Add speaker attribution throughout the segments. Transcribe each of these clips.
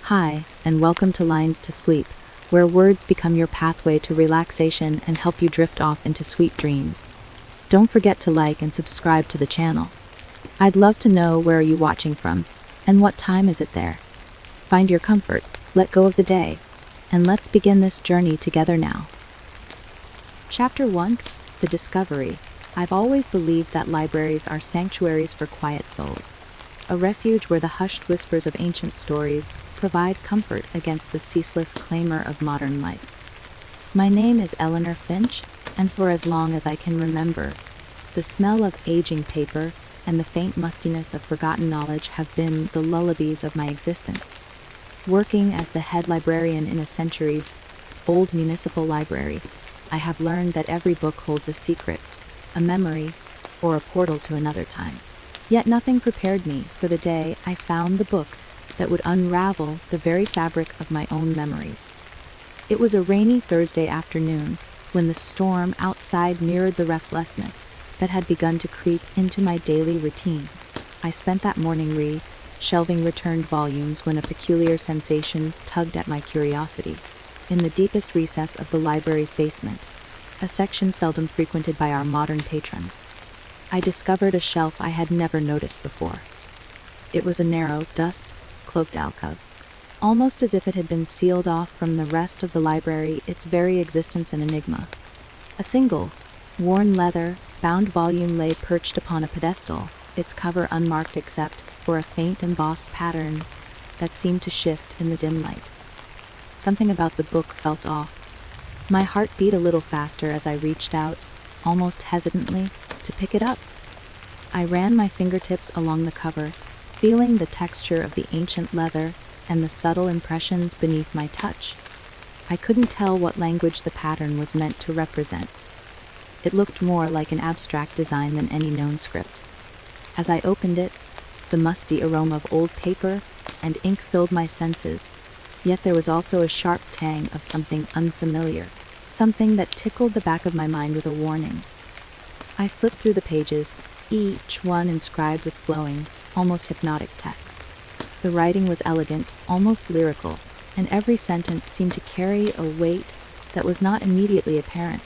Speaker 1: Hi, and welcome to Lines to Sleep, where words become your pathway to relaxation and help you drift off into sweet dreams. Don't forget to like and subscribe to the channel. I'd love to know where are you watching from, and what time is it there. Find your comfort, let go of the day, and let's begin this journey together now. Chapter 1, The Discovery. I've always believed that libraries are sanctuaries for quiet souls. A refuge where the hushed whispers of ancient stories provide comfort against the ceaseless clamor of modern life. My name is Eleanor Finch, and for as long as I can remember, the smell of aging paper and the faint mustiness of forgotten knowledge have been the lullabies of my existence. Working as the head librarian in a centuries-old municipal library, I have learned that every book holds a secret, a memory, or a portal to another time. Yet nothing prepared me for the day I found the book that would unravel the very fabric of my own memories. It was a rainy Thursday afternoon when the storm outside mirrored the restlessness that had begun to creep into my daily routine. I spent that morning shelving returned volumes when a peculiar sensation tugged at my curiosity. In the deepest recess of the library's basement, a section seldom frequented by our modern patrons, I discovered a shelf I had never noticed before. It was a narrow, dust-cloaked alcove, almost as if it had been sealed off from the rest of the library, its very existence an enigma. A single, worn leather-bound volume lay perched upon a pedestal, its cover unmarked except for a faint embossed pattern that seemed to shift in the dim light. Something about the book felt off. My heart beat a little faster as I reached out, almost hesitantly, to pick it up. I ran my fingertips along the cover, feeling the texture of the ancient leather and the subtle impressions beneath my touch. I couldn't tell what language the pattern was meant to represent. It looked more like an abstract design than any known script. As I opened it, the musty aroma of old paper and ink filled my senses, yet there was also a sharp tang of something unfamiliar, something that tickled the back of my mind with a warning. I flipped through the pages, each one inscribed with flowing, almost hypnotic text. The writing was elegant, almost lyrical, and every sentence seemed to carry a weight that was not immediately apparent.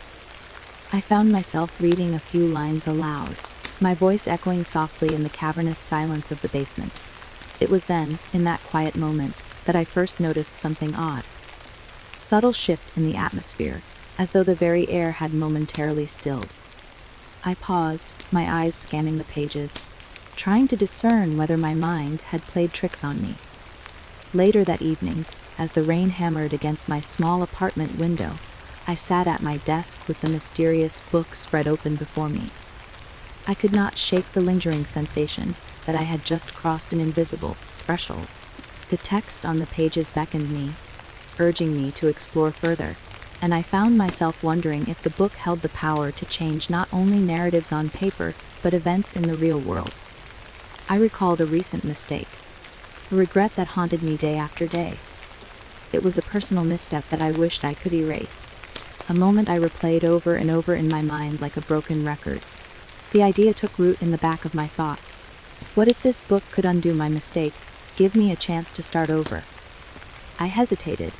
Speaker 1: I found myself reading a few lines aloud, my voice echoing softly in the cavernous silence of the basement. It was then, in that quiet moment, that I first noticed something odd. Subtle shift in the atmosphere, as though the very air had momentarily stilled. I paused, my eyes scanning the pages, trying to discern whether my mind had played tricks on me. Later that evening, as the rain hammered against my small apartment window, I sat at my desk with the mysterious book spread open before me. I could not shake the lingering sensation that I had just crossed an invisible threshold. The text on the pages beckoned me, urging me to explore further, and I found myself wondering if the book held the power to change not only narratives on paper, but events in the real world. I recalled a recent mistake, a regret that haunted me day after day. It was a personal misstep that I wished I could erase, a moment I replayed over and over in my mind like a broken record. The idea took root in the back of my thoughts. What if this book could undo my mistake, give me a chance to start over? I hesitated.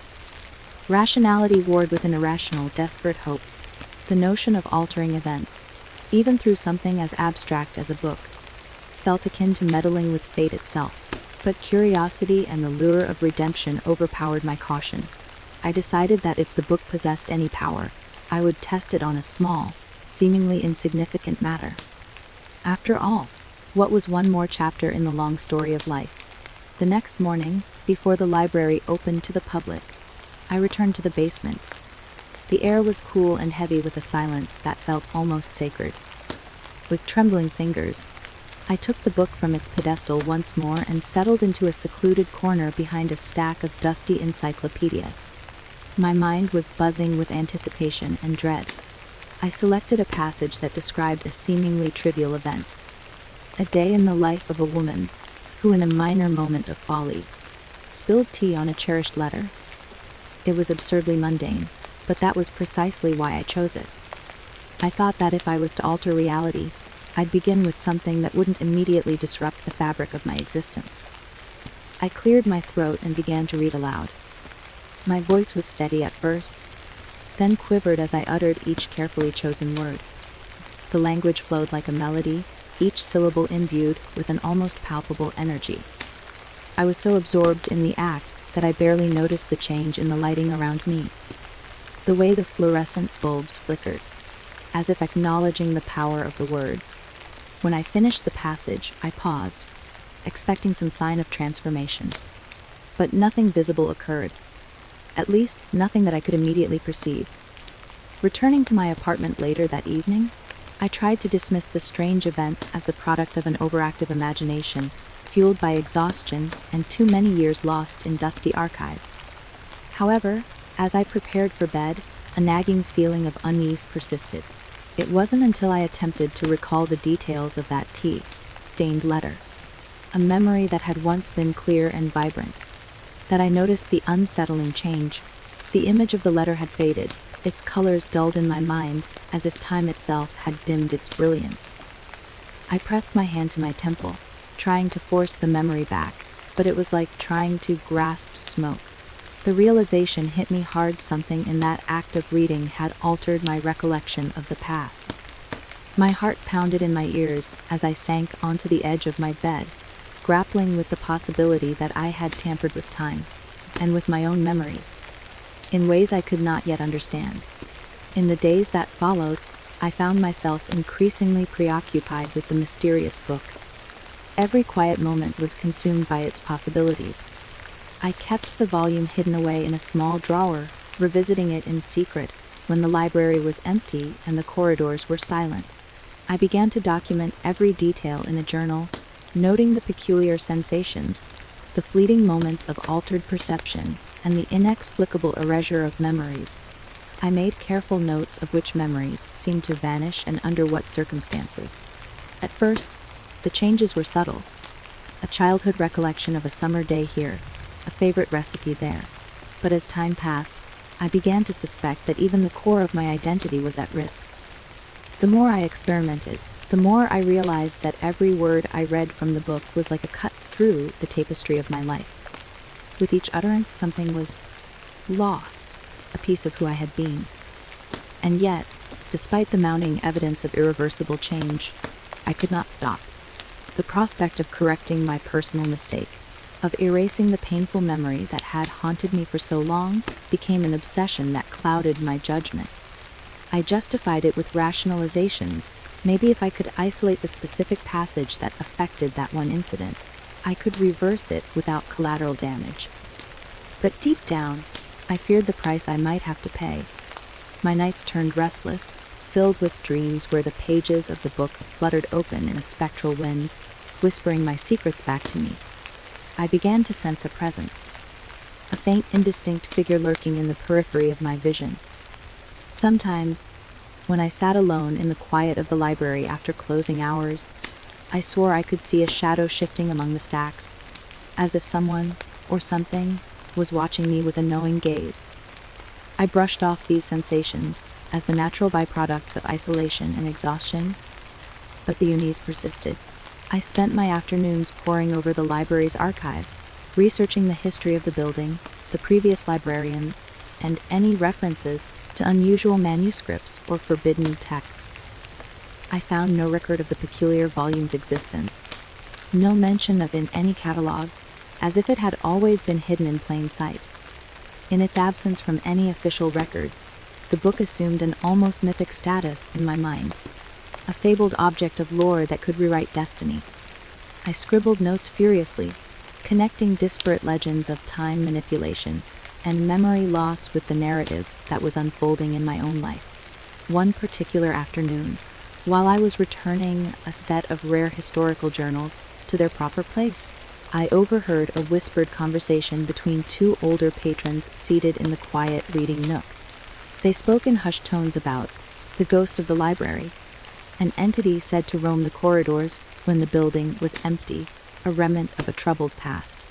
Speaker 1: Rationality warred with an irrational, desperate hope. The notion of altering events, even through something as abstract as a book, felt akin to meddling with fate itself. But curiosity and the lure of redemption overpowered my caution. I decided that if the book possessed any power, I would test it on a small, seemingly insignificant matter. After all, what was one more chapter in the long story of life? The next morning, before the library opened to the public, I returned to the basement. The air was cool and heavy with a silence that felt almost sacred. With trembling fingers, I took the book from its pedestal once more and settled into a secluded corner behind a stack of dusty encyclopedias. My mind was buzzing with anticipation and dread. I selected a passage that described a seemingly trivial event. A day in the life of a woman who, in a minor moment of folly, spilled tea on a cherished letter. It was absurdly mundane, but that was precisely why I chose it. I thought that if I was to alter reality, I'd begin with something that wouldn't immediately disrupt the fabric of my existence. I cleared my throat and began to read aloud. My voice was steady at first, then quivered as I uttered each carefully chosen word. The language flowed like a melody, each syllable imbued with an almost palpable energy. I was so absorbed in the act that I barely noticed the change in the lighting around me. The way the fluorescent bulbs flickered, as if acknowledging the power of the words. When I finished the passage, I paused, expecting some sign of transformation. But nothing visible occurred. At least, nothing that I could immediately perceive. Returning to my apartment later that evening, I tried to dismiss the strange events as the product of an overactive imagination, fueled by exhaustion and too many years lost in dusty archives. However, as I prepared for bed, a nagging feeling of unease persisted. It wasn't until I attempted to recall the details of that tea-stained letter, a memory that had once been clear and vibrant, that I noticed the unsettling change. The image of the letter had faded, its colors dulled in my mind as if time itself had dimmed its brilliance. I pressed my hand to my temple, trying to force the memory back, but it was like trying to grasp smoke. The realization hit me hard. Something in that act of reading had altered my recollection of the past. My heart pounded in my ears as I sank onto the edge of my bed, grappling with the possibility that I had tampered with time, and with my own memories, in ways I could not yet understand. In the days that followed, I found myself increasingly preoccupied with the mysterious book. Every quiet moment was consumed by its possibilities. I kept the volume hidden away in a small drawer, revisiting it in secret when the library was empty and the corridors were silent. I began to document every detail in a journal, noting the peculiar sensations, the fleeting moments of altered perception, and the inexplicable erasure of memories. I made careful notes of which memories seemed to vanish and under what circumstances. At first, the changes were subtle. A childhood recollection of a summer day here, a favorite recipe there. But as time passed, I began to suspect that even the core of my identity was at risk. The more I experimented, the more I realized that every word I read from the book was like a cut through the tapestry of my life. With each utterance, something was lost, a piece of who I had been. And yet, despite the mounting evidence of irreversible change, I could not stop. The prospect of correcting my personal mistake, of erasing the painful memory that had haunted me for so long, became an obsession that clouded my judgment. I justified it with rationalizations. Maybe if I could isolate the specific passage that affected that one incident, I could reverse it without collateral damage. But deep down, I feared the price I might have to pay. My nights turned restless, filled with dreams where the pages of the book fluttered open in a spectral wind, whispering my secrets back to me. I began to sense a presence, a faint, indistinct figure lurking in the periphery of my vision. Sometimes, when I sat alone in the quiet of the library after closing hours, I swore I could see a shadow shifting among the stacks, as if someone, or something, was watching me with a knowing gaze. I brushed off these sensations as the natural byproducts of isolation and exhaustion, but the unease persisted. I spent my afternoons poring over the library's archives, researching the history of the building, the previous librarians, and any references to unusual manuscripts or forbidden texts. I found no record of the peculiar volume's existence, no mention of it in any catalog, as if it had always been hidden in plain sight. In its absence from any official records, the book assumed an almost mythic status in my mind, a fabled object of lore that could rewrite destiny. I scribbled notes furiously, connecting disparate legends of time manipulation and memory loss with the narrative that was unfolding in my own life. One particular afternoon, while I was returning a set of rare historical journals to their proper place, I overheard a whispered conversation between two older patrons seated in the quiet reading nook. They spoke in hushed tones about the ghost of the library, an entity said to roam the corridors when the building was empty, a remnant of a troubled past.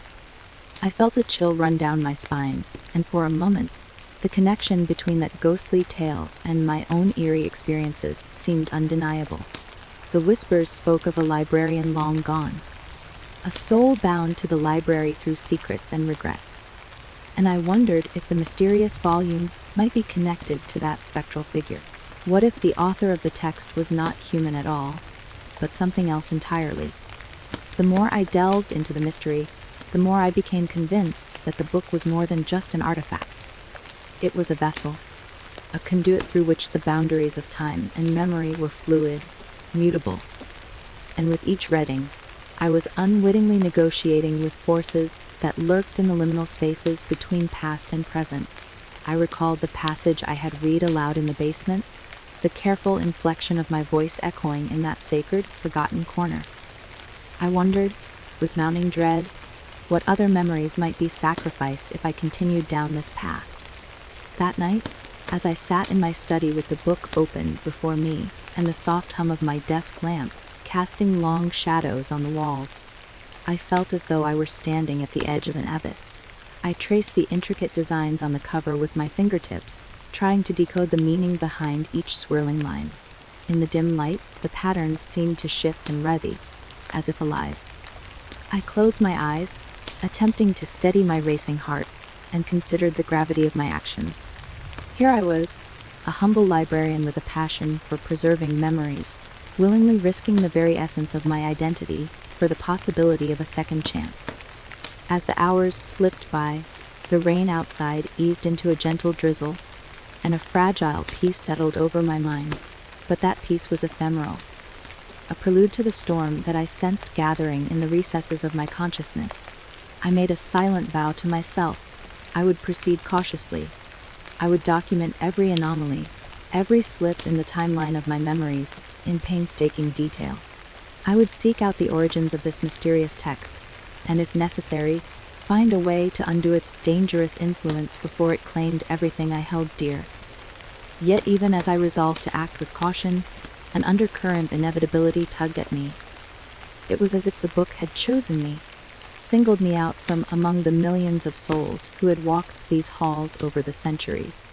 Speaker 1: I felt a chill run down my spine, and for a moment, the connection between that ghostly tale and my own eerie experiences seemed undeniable. The whispers spoke of a librarian long gone, a soul bound to the library through secrets and regrets. And I wondered if the mysterious volume might be connected to that spectral figure. What if the author of the text was not human at all, but something else entirely? The more I delved into the mystery, the more I became convinced that the book was more than just an artifact. It was a vessel, a conduit through which the boundaries of time and memory were fluid, mutable. And with each reading, I was unwittingly negotiating with forces that lurked in the liminal spaces between past and present. I recalled the passage I had read aloud in the basement, the careful inflection of my voice echoing in that sacred, forgotten corner. I wondered, with mounting dread, what other memories might be sacrificed if I continued down this path. That night, as I sat in my study with the book open before me and the soft hum of my desk lamp casting long shadows on the walls, I felt as though I were standing at the edge of an abyss. I traced the intricate designs on the cover with my fingertips, trying to decode the meaning behind each swirling line. In the dim light, the patterns seemed to shift and writhe, as if alive. I closed my eyes, attempting to steady my racing heart, and considered the gravity of my actions. Here I was, a humble librarian with a passion for preserving memories, willingly risking the very essence of my identity for the possibility of a second chance. As the hours slipped by, the rain outside eased into a gentle drizzle, and a fragile peace settled over my mind. But that peace was ephemeral, a prelude to the storm that I sensed gathering in the recesses of my consciousness. I made a silent vow to myself. I would proceed cautiously. I would document every anomaly, every slip in the timeline of my memories, in painstaking detail. I would seek out the origins of this mysterious text, and if necessary, find a way to undo its dangerous influence before it claimed everything I held dear. Yet even as I resolved to act with caution, an undercurrent of inevitability tugged at me. It was as if the book had chosen me, singled me out from among the millions of souls who had walked these halls over the centuries.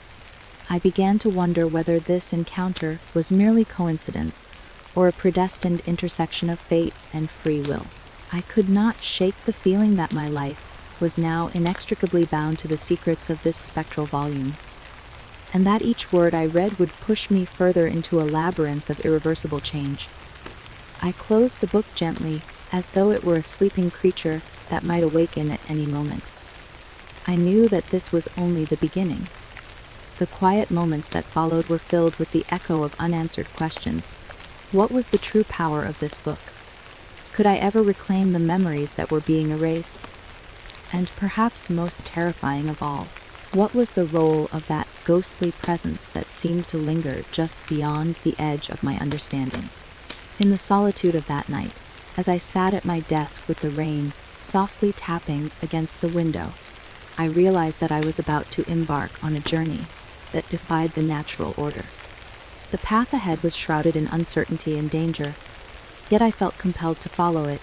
Speaker 1: I began to wonder whether this encounter was merely coincidence or a predestined intersection of fate and free will. I could not shake the feeling that my life was now inextricably bound to the secrets of this spectral volume, and that each word I read would push me further into a labyrinth of irreversible change. I closed the book gently, as though it were a sleeping creature that might awaken at any moment. I knew that this was only the beginning. The quiet moments that followed were filled with the echo of unanswered questions. What was the true power of this book? Could I ever reclaim the memories that were being erased? And perhaps most terrifying of all, what was the role of that ghostly presence that seemed to linger just beyond the edge of my understanding? In the solitude of that night, as I sat at my desk with the rain softly tapping against the window, I realized that I was about to embark on a journey that defied the natural order. The path ahead was shrouded in uncertainty and danger, yet I felt compelled to follow it,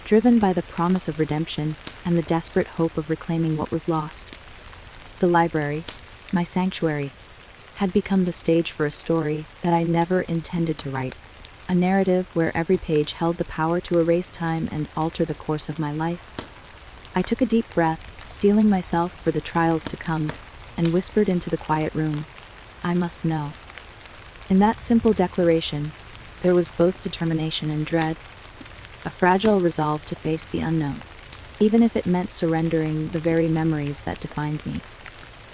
Speaker 1: driven by the promise of redemption and the desperate hope of reclaiming what was lost. The library, my sanctuary, had become the stage for a story that I never intended to write, a narrative where every page held the power to erase time and alter the course of my life. I took a deep breath, steeling myself for the trials to come, and whispered into the quiet room, "I must know." In that simple declaration, there was both determination and dread, a fragile resolve to face the unknown, even if it meant surrendering the very memories that defined me.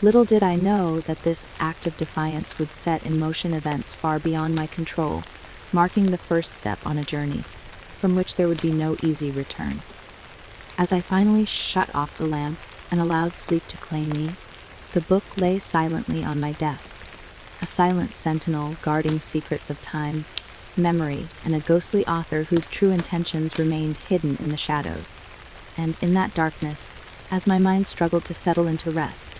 Speaker 1: Little did I know that this act of defiance would set in motion events far beyond my control, marking the first step on a journey from which there would be no easy return. As I finally shut off the lamp and allowed sleep to claim me, the book lay silently on my desk, a silent sentinel guarding secrets of time, memory, and a ghostly author whose true intentions remained hidden in the shadows. And in that darkness, as my mind struggled to settle into rest,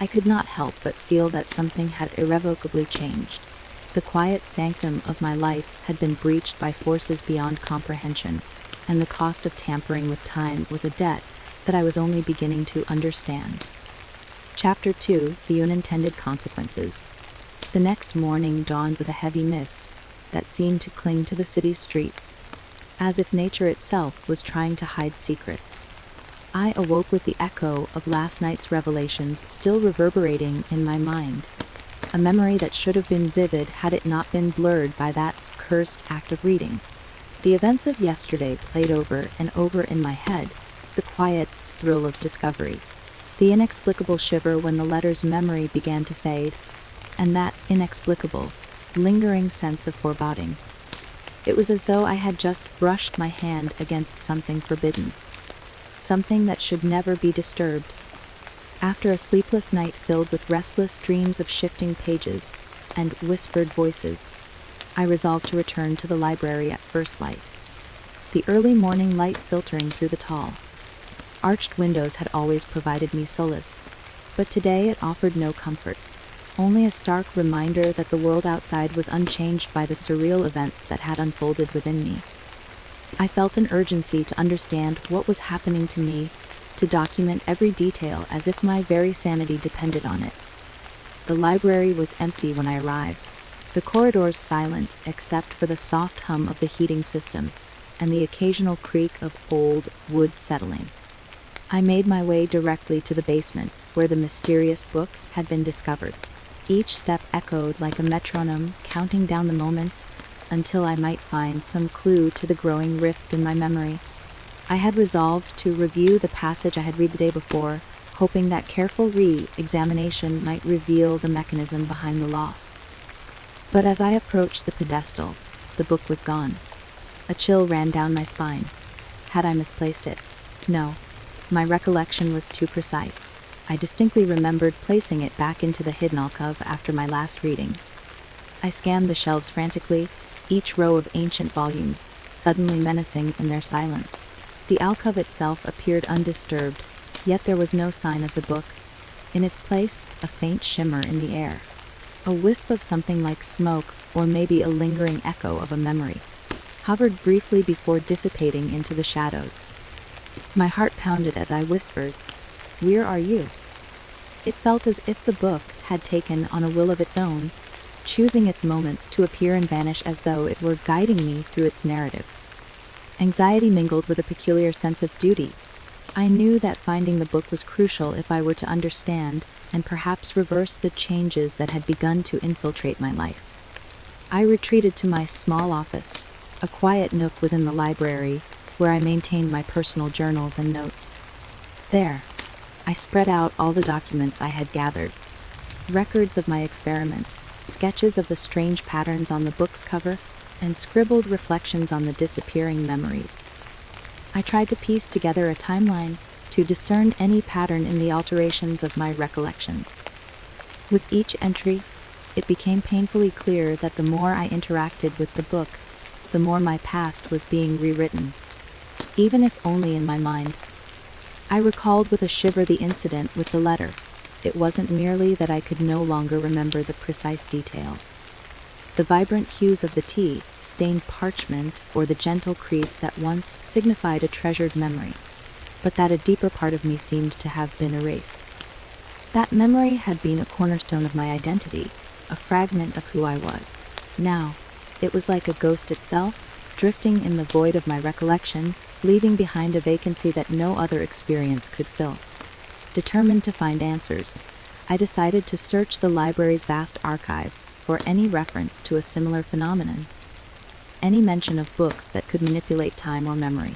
Speaker 1: I could not help but feel that something had irrevocably changed. The quiet sanctum of my life had been breached by forces beyond comprehension, and the cost of tampering with time was a debt that I was only beginning to understand. Chapter 2: The Unintended Consequences. The next morning dawned with a heavy mist that seemed to cling to the city's streets. as if nature itself was trying to hide secrets. I awoke with the echo of last night's revelations still reverberating in my mind, a memory that should have been vivid had it not been blurred by that cursed act of reading. The events of yesterday played over and over in my head, the quiet thrill of discovery, the inexplicable shiver when the letter's memory began to fade, and that inexplicable, lingering sense of foreboding. It was as though I had just brushed my hand against something forbidden, something that should never be disturbed. After a sleepless night filled with restless dreams of shifting pages and whispered voices, I resolved to return to the library at first light. The early morning light filtering through the tall, arched windows had always provided me solace, but today it offered no comfort, only a stark reminder that the world outside was unchanged by the surreal events that had unfolded within me. I felt an urgency to understand what was happening to me, to document every detail as if my very sanity depended on it. The library was empty when I arrived, the corridors silent except for the soft hum of the heating system and the occasional creak of old wood settling. I made my way directly to the basement, where the mysterious book had been discovered. Each step echoed like a metronome, counting down the moments until I might find some clue to the growing rift in my memory. I had resolved to review the passage I had read the day before, hoping that careful re-examination might reveal the mechanism behind the loss. But as I approached the pedestal, the book was gone. A chill ran down my spine. Had I misplaced it? No. My recollection was too precise. I distinctly remembered placing it back into the hidden alcove after my last reading. I scanned the shelves frantically, each row of ancient volumes, suddenly menacing in their silence. The alcove itself appeared undisturbed, yet there was no sign of the book. In its place, a faint shimmer in the air. A wisp of something like smoke, or maybe a lingering echo of a memory, hovered briefly before dissipating into the shadows. My heart pounded as I whispered, "Where are you?" It felt as if the book had taken on a will of its own, choosing its moments to appear and vanish as though it were guiding me through its narrative. Anxiety mingled with a peculiar sense of duty. I knew that finding the book was crucial if I were to understand and perhaps reverse the changes that had begun to infiltrate my life. I retreated to my small office, a quiet nook within the library where I maintained my personal journals and notes. There, I spread out all the documents I had gathered, records of my experiments, sketches of the strange patterns on the book's cover, and scribbled reflections on the disappearing memories. I tried to piece together a timeline to discern any pattern in the alterations of my recollections. With each entry, it became painfully clear that the more I interacted with the book, the more my past was being rewritten, even if only in my mind. I recalled with a shiver the incident with the letter. It wasn't merely that I could no longer remember the precise details, the vibrant hues of the tea, stained parchment, or the gentle crease that once signified a treasured memory, but that a deeper part of me seemed to have been erased. That memory had been a cornerstone of my identity, a fragment of who I was. Now, it was like a ghost itself, drifting in the void of my recollection, leaving behind a vacancy that no other experience could fill. Determined to find answers, I decided to search the library's vast archives for any reference to a similar phenomenon, any mention of books that could manipulate time or memory.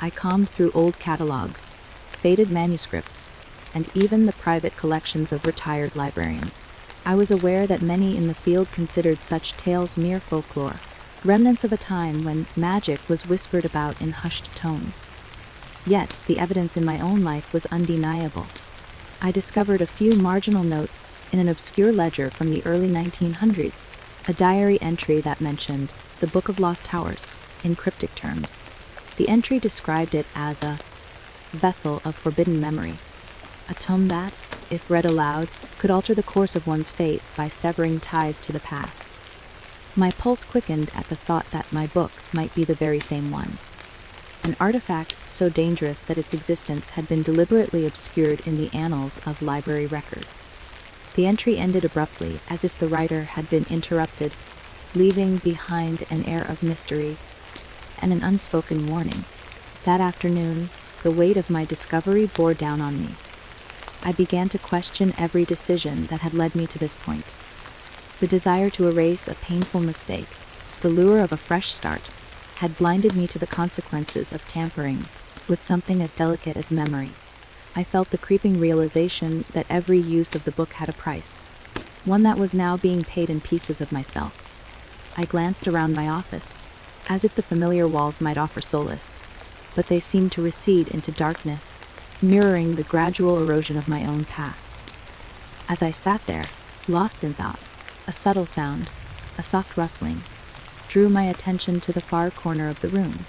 Speaker 1: I combed through old catalogs, faded manuscripts, and even the private collections of retired librarians. I was aware that many in the field considered such tales mere folklore, remnants of a time when magic was whispered about in hushed tones. Yet, the evidence in my own life was undeniable. I discovered a few marginal notes in an obscure ledger from the early 1900s, a diary entry that mentioned the Book of Lost Hours in cryptic terms. The entry described it as a vessel of forbidden memory, a tome that, if read aloud, could alter the course of one's fate by severing ties to the past. My pulse quickened at the thought that my book might be the very same one. An artifact so dangerous that its existence had been deliberately obscured in the annals of library records. The entry ended abruptly, as if the writer had been interrupted, leaving behind an air of mystery and an unspoken warning. That afternoon, the weight of my discovery bore down on me. I began to question every decision that had led me to this point. The desire to erase a painful mistake, the lure of a fresh start, had blinded me to the consequences of tampering with something as delicate as memory. I felt the creeping realization that every use of the book had a price, one that was now being paid in pieces of myself. I glanced around my office, as if the familiar walls might offer solace, but they seemed to recede into darkness, mirroring the gradual erosion of my own past. As I sat there, lost in thought, a subtle sound, a soft rustling, drew my attention to the far corner of the room.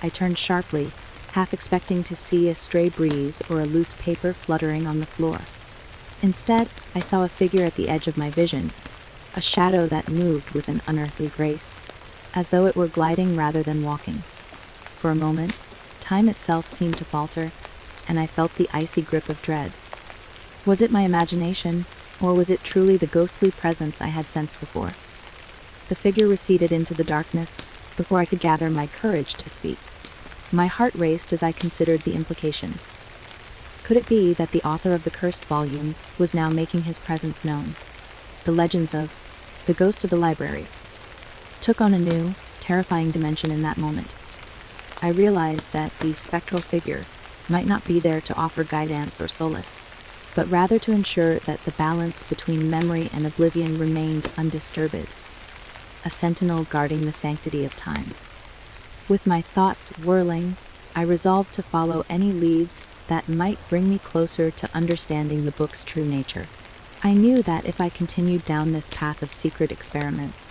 Speaker 1: I turned sharply, half expecting to see a stray breeze or a loose paper fluttering on the floor. Instead, I saw a figure at the edge of my vision, a shadow that moved with an unearthly grace, as though it were gliding rather than walking. For a moment, time itself seemed to falter, and I felt the icy grip of dread. Was it my imagination, or was it truly the ghostly presence I had sensed before? The figure receded into the darkness before I could gather my courage to speak. My heart raced as I considered the implications. Could it be that the author of the cursed volume was now making his presence known? The legends of the ghost of the library took on a new, terrifying dimension in that moment. I realized that the spectral figure might not be there to offer guidance or solace, but rather to ensure that the balance between memory and oblivion remained undisturbed, a sentinel guarding the sanctity of time. With my thoughts whirling, I resolved to follow any leads that might bring me closer to understanding the book's true nature. I knew that if I continued down this path of secret experiments,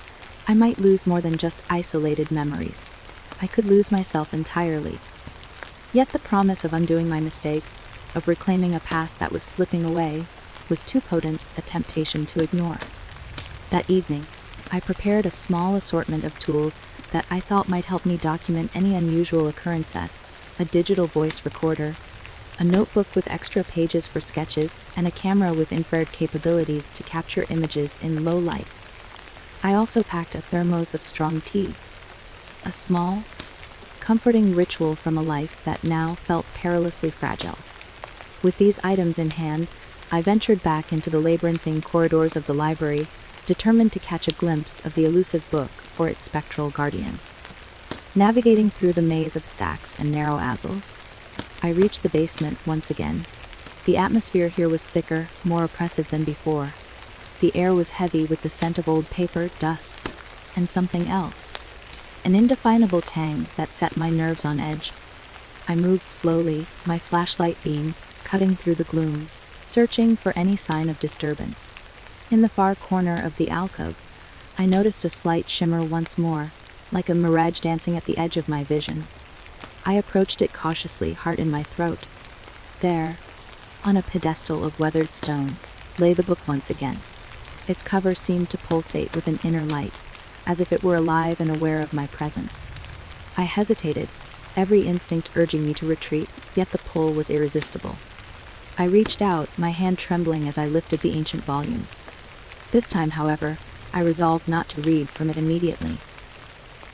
Speaker 1: I might lose more than just isolated memories. I could lose myself entirely. Yet the promise of undoing my mistake, of reclaiming a past that was slipping away, was too potent a temptation to ignore. That evening, I prepared a small assortment of tools that I thought might help me document any unusual occurrences: a digital voice recorder, a notebook with extra pages for sketches, and a camera with infrared capabilities to capture images in low light. I also packed a thermos of strong tea, a small, comforting ritual from a life that now felt perilously fragile. With these items in hand, I ventured back into the labyrinthine corridors of the library, determined to catch a glimpse of the elusive book or its spectral guardian. Navigating through the maze of stacks and narrow aisles, I reached the basement once again. The atmosphere here was thicker, more oppressive than before. The air was heavy with the scent of old paper, dust, and something else, an indefinable tang that set my nerves on edge. I moved slowly, my flashlight beam cutting through the gloom, searching for any sign of disturbance. In the far corner of the alcove, I noticed a slight shimmer once more, like a mirage dancing at the edge of my vision. I approached it cautiously, heart in my throat. There, on a pedestal of weathered stone, lay the book once again. Its cover seemed to pulsate with an inner light, as if it were alive and aware of my presence. I hesitated, every instinct urging me to retreat, yet the pull was irresistible. I reached out, my hand trembling as I lifted the ancient volume. This time, however, I resolved not to read from it immediately.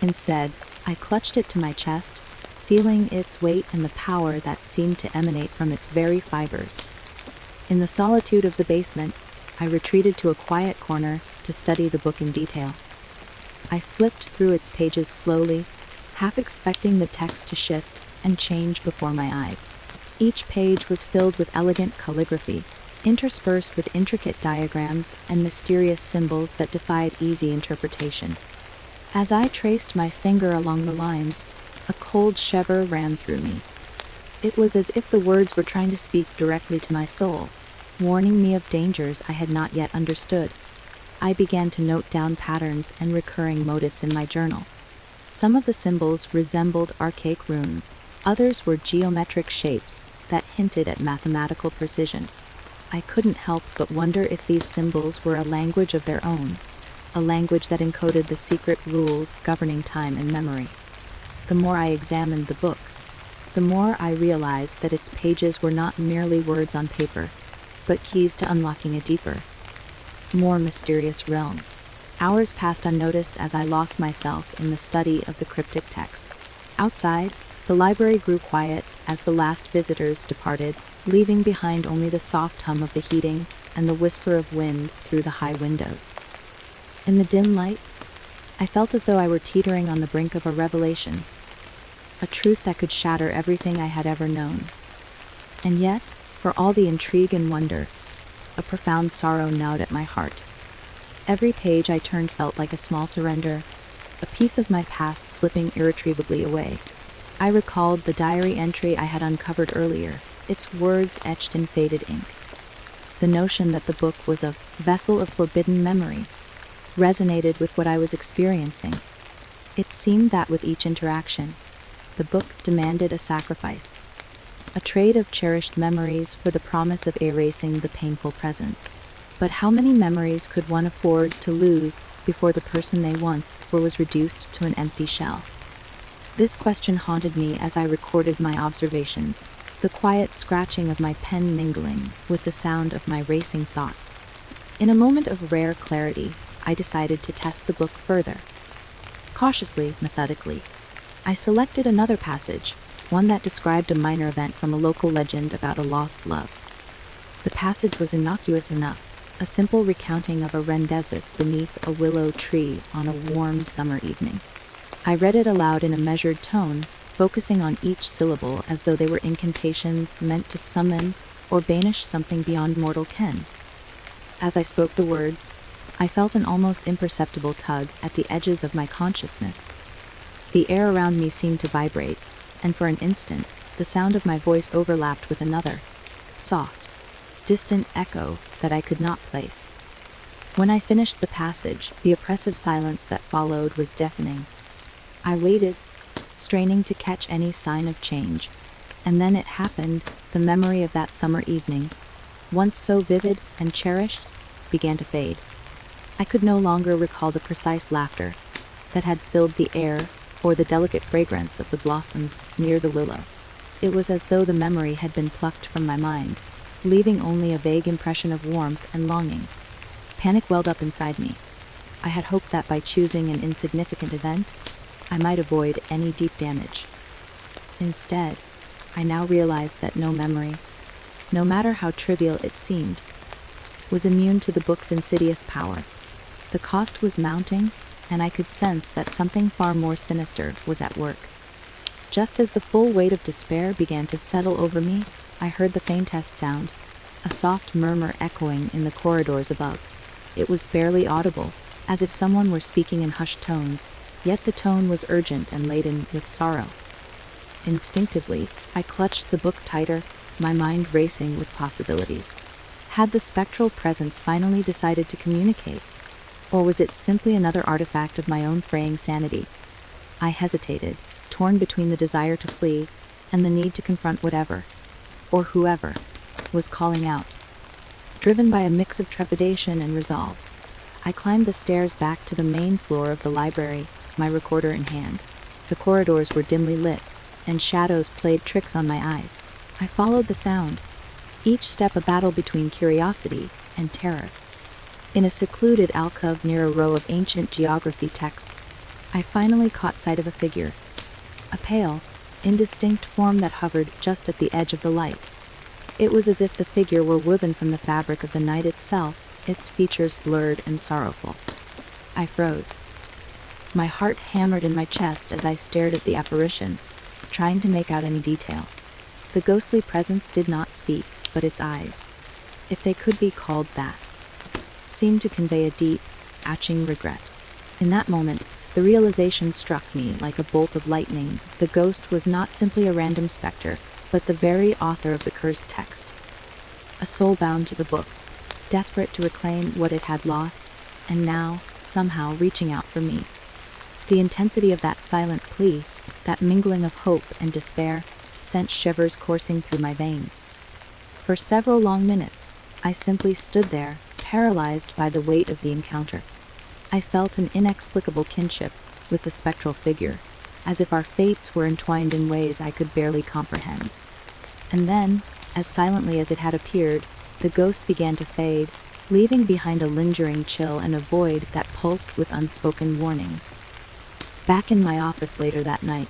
Speaker 1: Instead, I clutched it to my chest, feeling its weight and the power that seemed to emanate from its very fibers. In the solitude of the basement, I retreated to a quiet corner to study the book in detail. I flipped through its pages slowly, half expecting the text to shift and change before my eyes. Each page was filled with elegant calligraphy, interspersed with intricate diagrams and mysterious symbols that defied easy interpretation. As I traced my finger along the lines, a cold shiver ran through me. It was as if the words were trying to speak directly to my soul, warning me of dangers I had not yet understood. I began to note down patterns and recurring motifs in my journal. Some of the symbols resembled archaic runes, others were geometric shapes that hinted at mathematical precision. I couldn't help but wonder if these symbols were a language of their own, a language that encoded the secret rules governing time and memory. The more I examined the book, the more I realized that its pages were not merely words on paper, but keys to unlocking a deeper, more mysterious realm. Hours passed unnoticed as I lost myself in the study of the cryptic text. Outside, the library grew quiet as the last visitors departed, leaving behind only the soft hum of the heating and the whisper of wind through the high windows. In the dim light, I felt as though I were teetering on the brink of a revelation, a truth that could shatter everything I had ever known. And yet, for all the intrigue and wonder, a profound sorrow gnawed at my heart. Every page I turned felt like a small surrender, a piece of my past slipping irretrievably away. I recalled the diary entry I had uncovered earlier, its words etched in faded ink. The notion that the book was a vessel of forbidden memory resonated with what I was experiencing. It seemed that with each interaction, the book demanded a sacrifice, a trade of cherished memories for the promise of erasing the painful present. But how many memories could one afford to lose before the person they once were was reduced to an empty shell? This question haunted me as I recorded my observations, the quiet scratching of my pen mingling with the sound of my racing thoughts. In a moment of rare clarity, I decided to test the book further. Cautiously, methodically, I selected another passage, one that described a minor event from a local legend about a lost love. The passage was innocuous enough, a simple recounting of a rendezvous beneath a willow tree on a warm summer evening. I read it aloud in a measured tone, focusing on each syllable as though they were incantations meant to summon or banish something beyond mortal ken. As I spoke the words, I felt an almost imperceptible tug at the edges of my consciousness. The air around me seemed to vibrate, and for an instant, the sound of my voice overlapped with another, soft, distant echo that I could not place. When I finished the passage, the oppressive silence that followed was deafening. I waited, straining to catch any sign of change, and then it happened. The memory of that summer evening, once so vivid and cherished, began to fade. I could no longer recall the precise laughter that had filled the air or the delicate fragrance of the blossoms near the willow. It was as though the memory had been plucked from my mind, leaving only a vague impression of warmth and longing. Panic welled up inside me. I had hoped that by choosing an insignificant event, I might avoid any deep damage. Instead, I now realized that no memory, no matter how trivial it seemed, was immune to the book's insidious power. The cost was mounting, and I could sense that something far more sinister was at work. Just as the full weight of despair began to settle over me, I heard the faintest sound, a soft murmur echoing in the corridors above. It was barely audible, as if someone were speaking in hushed tones, yet the tone was urgent and laden with sorrow. Instinctively, I clutched the book tighter, my mind racing with possibilities. Had the spectral presence finally decided to communicate? Or was it simply another artifact of my own fraying sanity? I hesitated, torn between the desire to flee and the need to confront whatever, or whoever, was calling out. Driven by a mix of trepidation and resolve, I climbed the stairs back to the main floor of the library, my recorder in hand. The corridors were dimly lit, and shadows played tricks on my eyes. I followed the sound, each step a battle between curiosity and terror. In a secluded alcove near a row of ancient geography texts, I finally caught sight of a figure, a pale, indistinct form that hovered just at the edge of the light. It was as if the figure were woven from the fabric of the night itself, its features blurred and sorrowful. I froze. My heart hammered in my chest as I stared at the apparition, trying to make out any detail. The ghostly presence did not speak, but its eyes, if they could be called that, seemed to convey a deep, atching regret. In that moment, the realization struck me like a bolt of lightning. The ghost was not simply a random specter, but the very author of the cursed text. A soul bound to the book, desperate to reclaim what it had lost, and now, somehow, reaching out for me. The intensity of that silent plea, that mingling of hope and despair, sent shivers coursing through my veins. For several long minutes, I simply stood there, paralyzed by the weight of the encounter. I felt an inexplicable kinship with the spectral figure, as if our fates were entwined in ways I could barely comprehend. And then, as silently as it had appeared, the ghost began to fade, leaving behind a lingering chill and a void that pulsed with unspoken warnings. Back in my office later that night,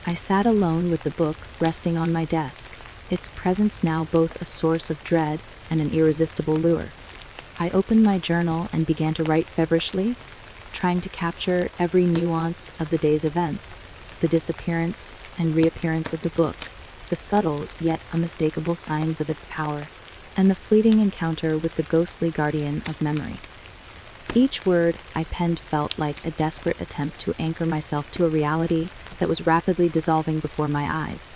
Speaker 1: I sat alone with the book resting on my desk, its presence now both a source of dread and an irresistible lure. I opened my journal and began to write feverishly, trying to capture every nuance of the day's events, the disappearance and reappearance of the book, the subtle yet unmistakable signs of its power, and the fleeting encounter with the ghostly guardian of memory. Each word I penned felt like a desperate attempt to anchor myself to a reality that was rapidly dissolving before my eyes.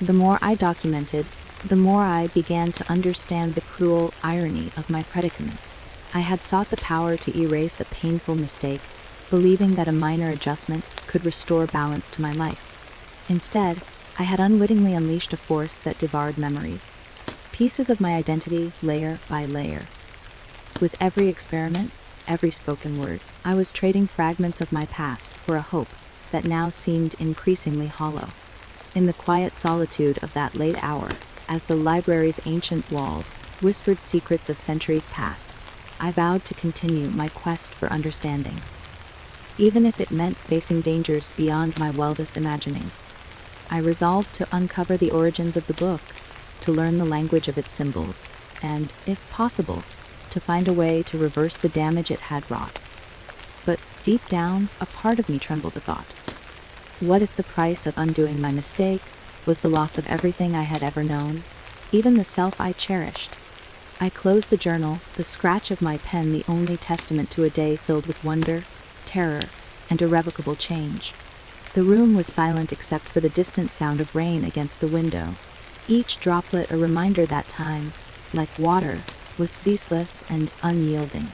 Speaker 1: The more I documented, the more I began to understand the cruel irony of my predicament. I had sought the power to erase a painful mistake, believing that a minor adjustment could restore balance to my life. Instead, I had unwittingly unleashed a force that devoured memories, pieces of my identity layer by layer. With every experiment, every spoken word, I was trading fragments of my past for a hope that now seemed increasingly hollow. In the quiet solitude of that late hour, as the library's ancient walls whispered secrets of centuries past, I vowed to continue my quest for understanding, even if it meant facing dangers beyond my wildest imaginings. I resolved to uncover the origins of the book, to learn the language of its symbols, and, if possible, to find a way to reverse the damage it had wrought. But deep down, a part of me trembled at the thought. What if the price of undoing my mistake was the loss of everything I had ever known, even the self I cherished? I closed the journal, the scratch of my pen the only testament to a day filled with wonder, terror, and irrevocable change. The room was silent except for the distant sound of rain against the window, each droplet a reminder that time, like water, was ceaseless and unyielding.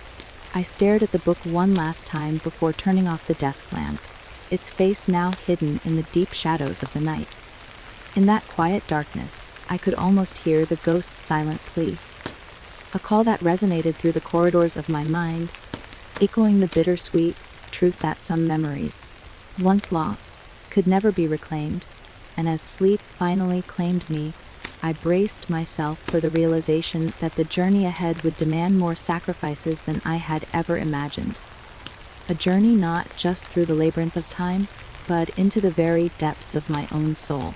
Speaker 1: I stared at the book one last time before turning off the desk lamp, its face now hidden in the deep shadows of the night. In that quiet darkness, I could almost hear the ghost's silent plea, a call that resonated through the corridors of my mind, echoing the bittersweet truth that some memories, once lost, could never be reclaimed, and as sleep finally claimed me, I braced myself for the realization that the journey ahead would demand more sacrifices than I had ever imagined. A journey not just through the labyrinth of time, but into the very depths of my own soul.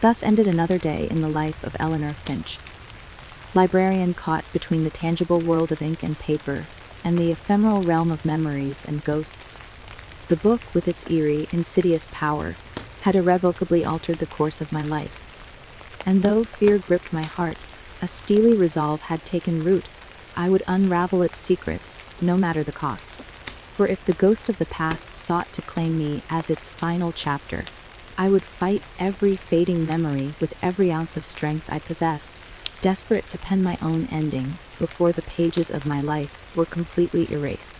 Speaker 1: Thus ended another day in the life of Eleanor Finch, librarian caught between the tangible world of ink and paper and the ephemeral realm of memories and ghosts. The book, with its eerie, insidious power, had irrevocably altered the course of my life. And though fear gripped my heart, a steely resolve had taken root. I would unravel its secrets, no matter the cost. For if the ghost of the past sought to claim me as its final chapter, I would fight every fading memory with every ounce of strength I possessed, desperate to pen my own ending before the pages of my life were completely erased.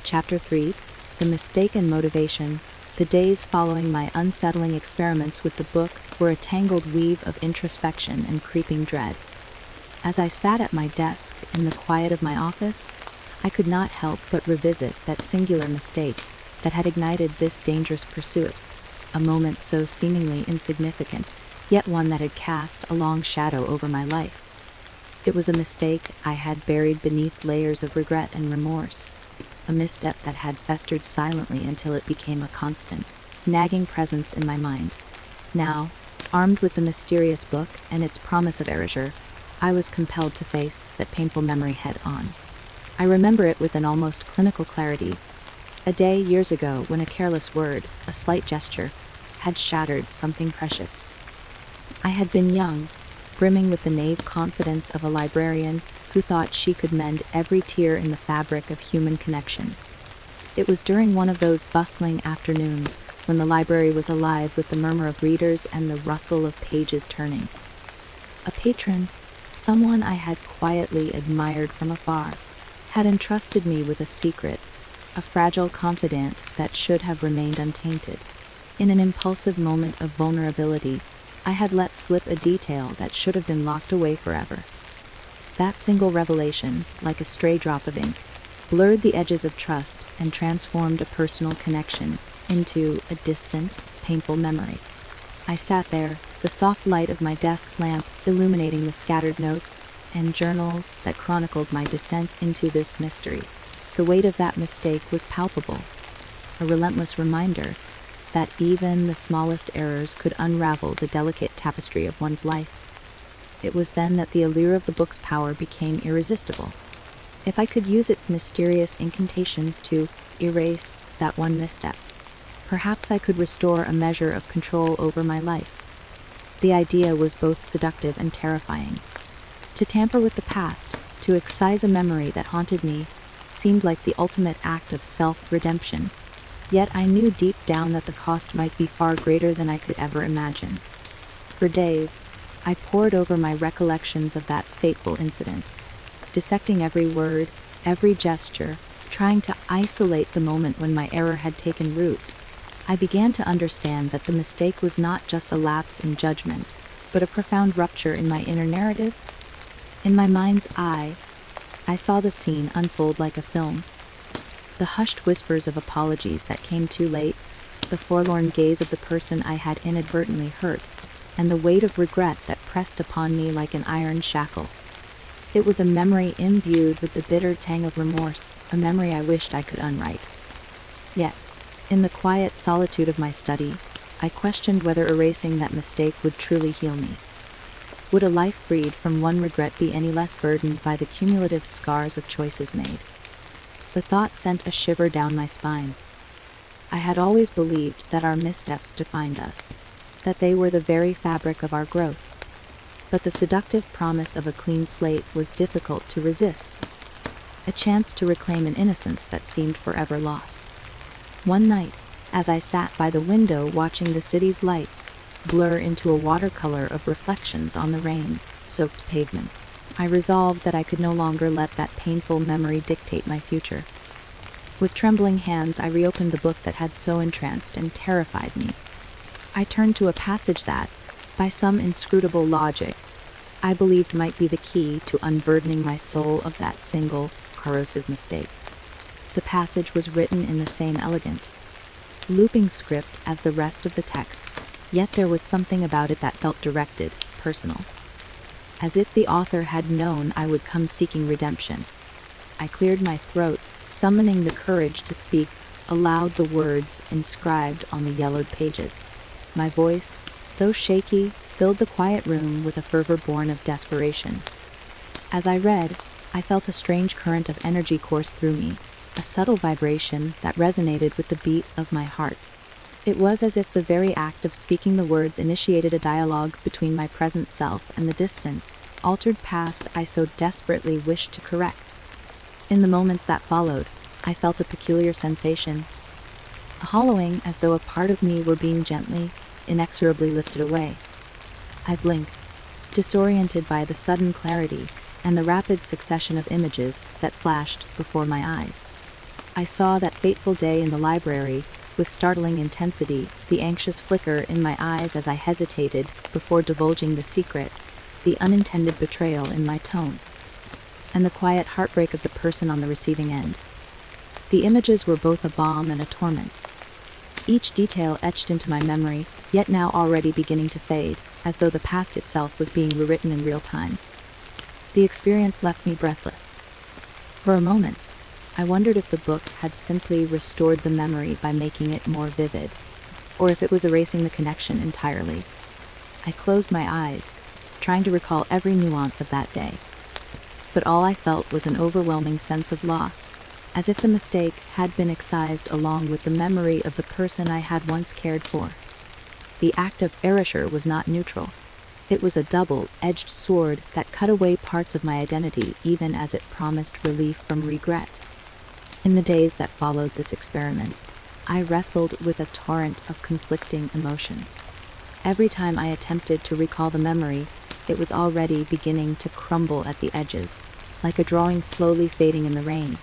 Speaker 1: Chapter 3: The Mistake and Motivation. The days following my unsettling experiments with the book were a tangled weave of introspection and creeping dread. As I sat at my desk in the quiet of my office, I could not help but revisit that singular mistake that had ignited this dangerous pursuit, a moment so seemingly insignificant, yet one that had cast a long shadow over my life. It was a mistake I had buried beneath layers of regret and remorse, a misstep that had festered silently until it became a constant, nagging presence in my mind. Now, armed with the mysterious book and its promise of erasure, I was compelled to face that painful memory head-on. I remember it with an almost clinical clarity. A day years ago when a careless word, a slight gesture, had shattered something precious. I had been young, brimming with the naive confidence of a librarian who thought she could mend every tear in the fabric of human connection. It was during one of those bustling afternoons when the library was alive with the murmur of readers and the rustle of pages turning. A patron, someone I had quietly admired from afar, had entrusted me with a secret, a fragile confidant that should have remained untainted. In an impulsive moment of vulnerability, I had let slip a detail that should have been locked away forever. That single revelation, like a stray drop of ink, blurred the edges of trust and transformed a personal connection into a distant, painful memory. I sat there, the soft light of my desk lamp illuminating the scattered notes and journals that chronicled my descent into this mystery. The weight of that mistake was palpable, a relentless reminder that even the smallest errors could unravel the delicate tapestry of one's life. It was then that the allure of the book's power became irresistible. If I could use its mysterious incantations to erase that one misstep, perhaps I could restore a measure of control over my life. The idea was both seductive and terrifying. To tamper with the past, to excise a memory that haunted me, seemed like the ultimate act of self-redemption. Yet I knew deep down that the cost might be far greater than I could ever imagine. For days, I pored over my recollections of that fateful incident, dissecting every word, every gesture, trying to isolate the moment when my error had taken root. I began to understand that the mistake was not just a lapse in judgment, but a profound rupture in my inner narrative. In my mind's eye, I saw the scene unfold like a film. The hushed whispers of apologies that came too late, the forlorn gaze of the person I had inadvertently hurt, and the weight of regret that pressed upon me like an iron shackle. It was a memory imbued with the bitter tang of remorse, a memory I wished I could unwrite. Yet, in the quiet solitude of my study, I questioned whether erasing that mistake would truly heal me. Would a life freed from one regret be any less burdened by the cumulative scars of choices made? The thought sent a shiver down my spine. I had always believed that our missteps defined us, that they were the very fabric of our growth. But the seductive promise of a clean slate was difficult to resist, a chance to reclaim an innocence that seemed forever lost. One night, as I sat by the window watching the city's lights blur into a watercolor of reflections on the rain-soaked pavement, I resolved that I could no longer let that painful memory dictate my future. With trembling hands, I reopened the book that had so entranced and terrified me. I turned to a passage that, by some inscrutable logic, I believed might be the key to unburdening my soul of that single, corrosive mistake. The passage was written in the same elegant, looping script as the rest of the text, yet there was something about it that felt directed, personal. As if the author had known I would come seeking redemption. I cleared my throat, summoning the courage to speak aloud the words inscribed on the yellowed pages. My voice, though shaky, filled the quiet room with a fervor born of desperation. As I read, I felt a strange current of energy course through me, a subtle vibration that resonated with the beat of my heart. It was as if the very act of speaking the words initiated a dialogue between my present self and the distant, altered past I so desperately wished to correct. In the moments that followed, I felt a peculiar sensation, a hollowing as though a part of me were being gently, inexorably lifted away. I blinked, disoriented by the sudden clarity and the rapid succession of images that flashed before my eyes. I saw that fateful day in the library with startling intensity, the anxious flicker in my eyes as I hesitated before divulging the secret, the unintended betrayal in my tone, and the quiet heartbreak of the person on the receiving end. The images were both a balm and a torment. Each detail etched into my memory, yet now already beginning to fade, as though the past itself was being rewritten in real time. The experience left me breathless. For a moment, I wondered if the book had simply restored the memory by making it more vivid, or if it was erasing the connection entirely. I closed my eyes, trying to recall every nuance of that day. But all I felt was an overwhelming sense of loss, as if the mistake had been excised along with the memory of the person I had once cared for. The act of erasure was not neutral. It was a double-edged sword that cut away parts of my identity even as it promised relief from regret. In the days that followed this experiment, I wrestled with a torrent of conflicting emotions. Every time I attempted to recall the memory, it was already beginning to crumble at the edges, like a drawing slowly fading in the rain.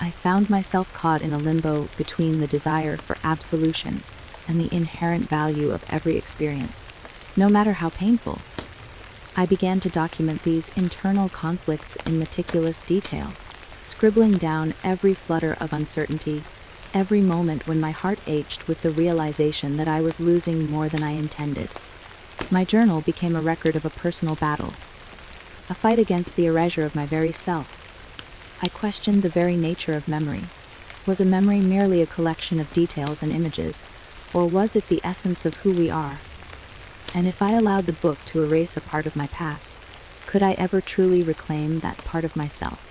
Speaker 1: I found myself caught in a limbo between the desire for absolution and the inherent value of every experience, no matter how painful. I began to document these internal conflicts in meticulous detail, scribbling down every flutter of uncertainty, every moment when my heart ached with the realization that I was losing more than I intended. My journal became a record of a personal battle, a fight against the erasure of my very self. I questioned the very nature of memory. Was a memory merely a collection of details and images, Or was it the essence of who we are? And if I allowed the book to erase a part of my past, could I ever truly reclaim that part of myself?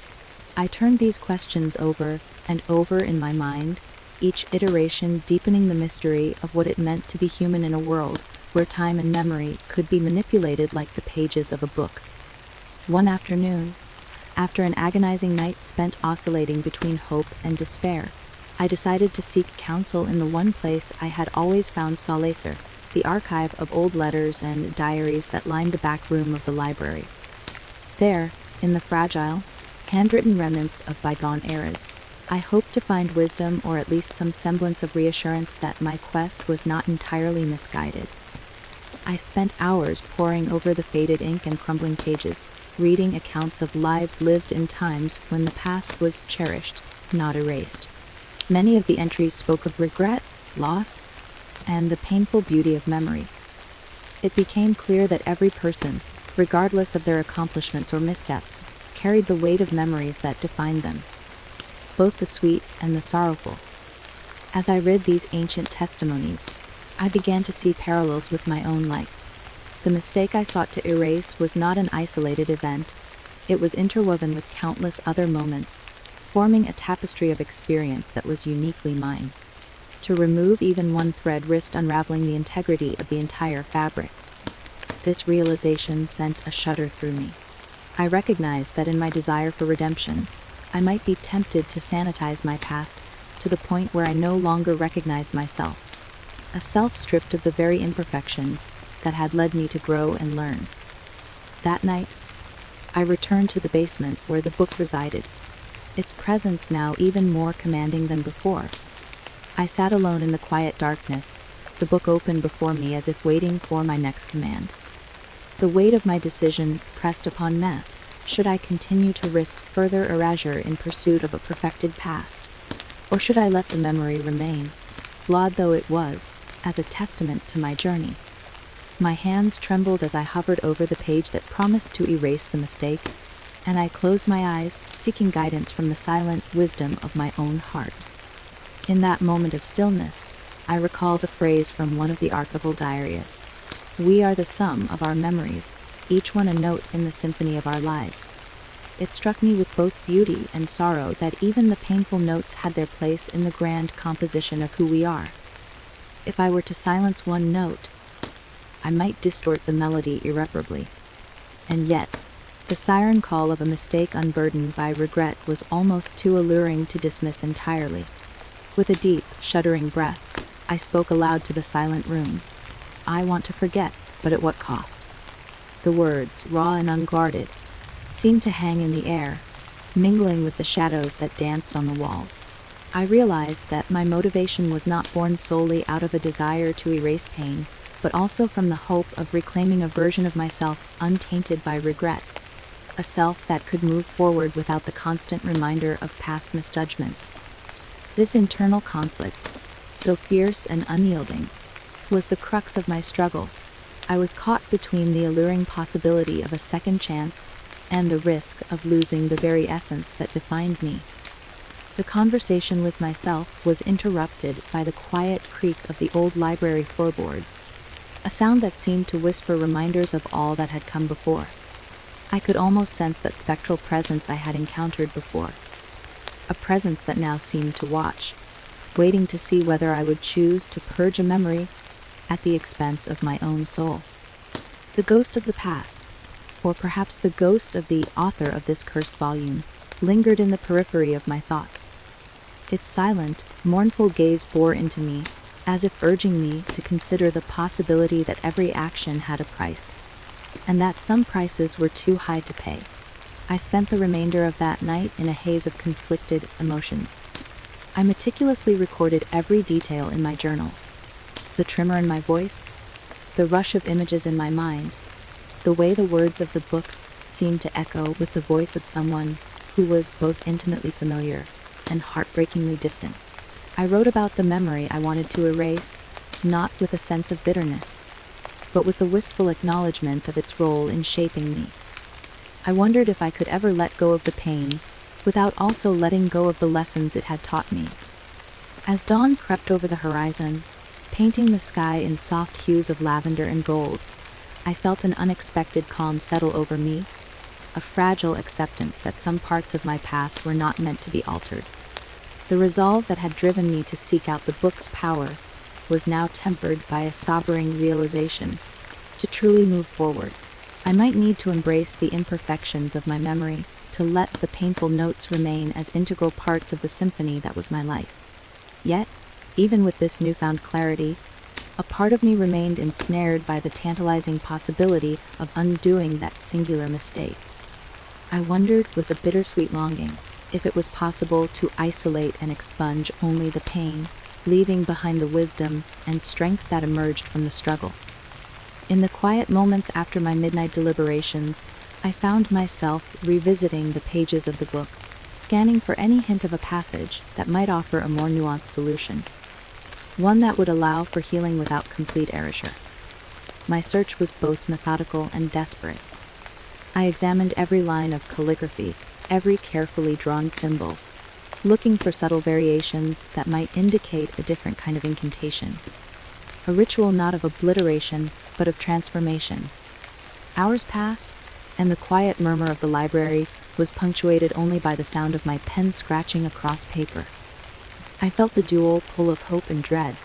Speaker 1: I turned these questions over and over in my mind, each iteration deepening the mystery of what it meant to be human in a world where time and memory could be manipulated like the pages of a book. One afternoon, after an agonizing night spent oscillating between hope and despair, I decided to seek counsel in the one place I had always found solace, the archive of old letters and diaries that lined the back room of the library. There, in the fragile, handwritten remnants of bygone eras, I hoped to find wisdom or at least some semblance of reassurance that my quest was not entirely misguided. I spent hours poring over the faded ink and crumbling pages, reading accounts of lives lived in times when the past was cherished, not erased. Many of the entries spoke of regret, loss, and the painful beauty of memory. It became clear that every person, regardless of their accomplishments or missteps, carried the weight of memories that defined them, both the sweet and the sorrowful. As I read these ancient testimonies, I began to see parallels with my own life. The mistake I sought to erase was not an isolated event. It was interwoven with countless other moments, forming a tapestry of experience that was uniquely mine. To remove even one thread risked unraveling the integrity of the entire fabric. This realization sent a shudder through me. I recognized that in my desire for redemption, I might be tempted to sanitize my past to the point where I no longer recognized myself, a self stripped of the very imperfections that had led me to grow and learn. That night, I returned to the basement where the book resided, its presence now even more commanding than before. I sat alone in the quiet darkness, the book open before me as if waiting for my next command. The weight of my decision pressed upon me. Should I continue to risk further erasure in pursuit of a perfected past? Or should I let the memory remain, flawed though it was, as a testament to my journey? My hands trembled as I hovered over the page that promised to erase the mistake, and I closed my eyes, seeking guidance from the silent wisdom of my own heart. In that moment of stillness, I recalled a phrase from one of the archival diaries. We are the sum of our memories, each one a note in the symphony of our lives. It struck me with both beauty and sorrow that even the painful notes had their place in the grand composition of who we are. If I were to silence one note, I might distort the melody irreparably. And yet, the siren call of a mistake unburdened by regret was almost too alluring to dismiss entirely. With a deep, shuddering breath, I spoke aloud to the silent room. I want to forget, but at what cost? The words, raw and unguarded, seemed to hang in the air, mingling with the shadows that danced on the walls. I realized that my motivation was not born solely out of a desire to erase pain, but also from the hope of reclaiming a version of myself untainted by regret, a self that could move forward without the constant reminder of past misjudgments. This internal conflict, so fierce and unyielding, was the crux of my struggle. I was caught between the alluring possibility of a second chance and the risk of losing the very essence that defined me. The conversation with myself was interrupted by the quiet creak of the old library floorboards, a sound that seemed to whisper reminders of all that had come before. I could almost sense that spectral presence I had encountered before, a presence that now seemed to watch, waiting to see whether I would choose to purge a memory at the expense of my own soul. The ghost of the past, or perhaps the ghost of the author of this cursed volume, lingered in the periphery of my thoughts. Its silent, mournful gaze bore into me, as if urging me to consider the possibility that every action had a price, and that some prices were too high to pay. I spent the remainder of that night in a haze of conflicted emotions. I meticulously recorded every detail in my journal. The tremor in my voice, the rush of images in my mind, the way the words of the book seemed to echo with the voice of someone who was both intimately familiar and heartbreakingly distant. I wrote about the memory I wanted to erase, not with a sense of bitterness, but with the wistful acknowledgement of its role in shaping me. I wondered if I could ever let go of the pain without also letting go of the lessons it had taught me. As dawn crept over the horizon, painting the sky in soft hues of lavender and gold. I felt an unexpected calm settle over me, a fragile acceptance that some parts of my past were not meant to be altered. The resolve that had driven me to seek out the book's power was now tempered by a sobering realization. To truly move forward, I might need to embrace the imperfections of my memory, to let the painful notes remain as integral parts of the symphony that was my life. Yet, even with this newfound clarity, a part of me remained ensnared by the tantalizing possibility of undoing that singular mistake. I wondered with a bittersweet longing if it was possible to isolate and expunge only the pain, leaving behind the wisdom and strength that emerged from the struggle. In the quiet moments after my midnight deliberations, I found myself revisiting the pages of the book, scanning for any hint of a passage that might offer a more nuanced solution, one that would allow for healing without complete erasure. My search was both methodical and desperate. I examined every line of calligraphy, every carefully drawn symbol, looking for subtle variations that might indicate a different kind of incantation. A ritual not of obliteration, but of transformation. Hours passed, and the quiet murmur of the library was punctuated only by the sound of my pen scratching across paper. I felt the dual pull of hope and dread,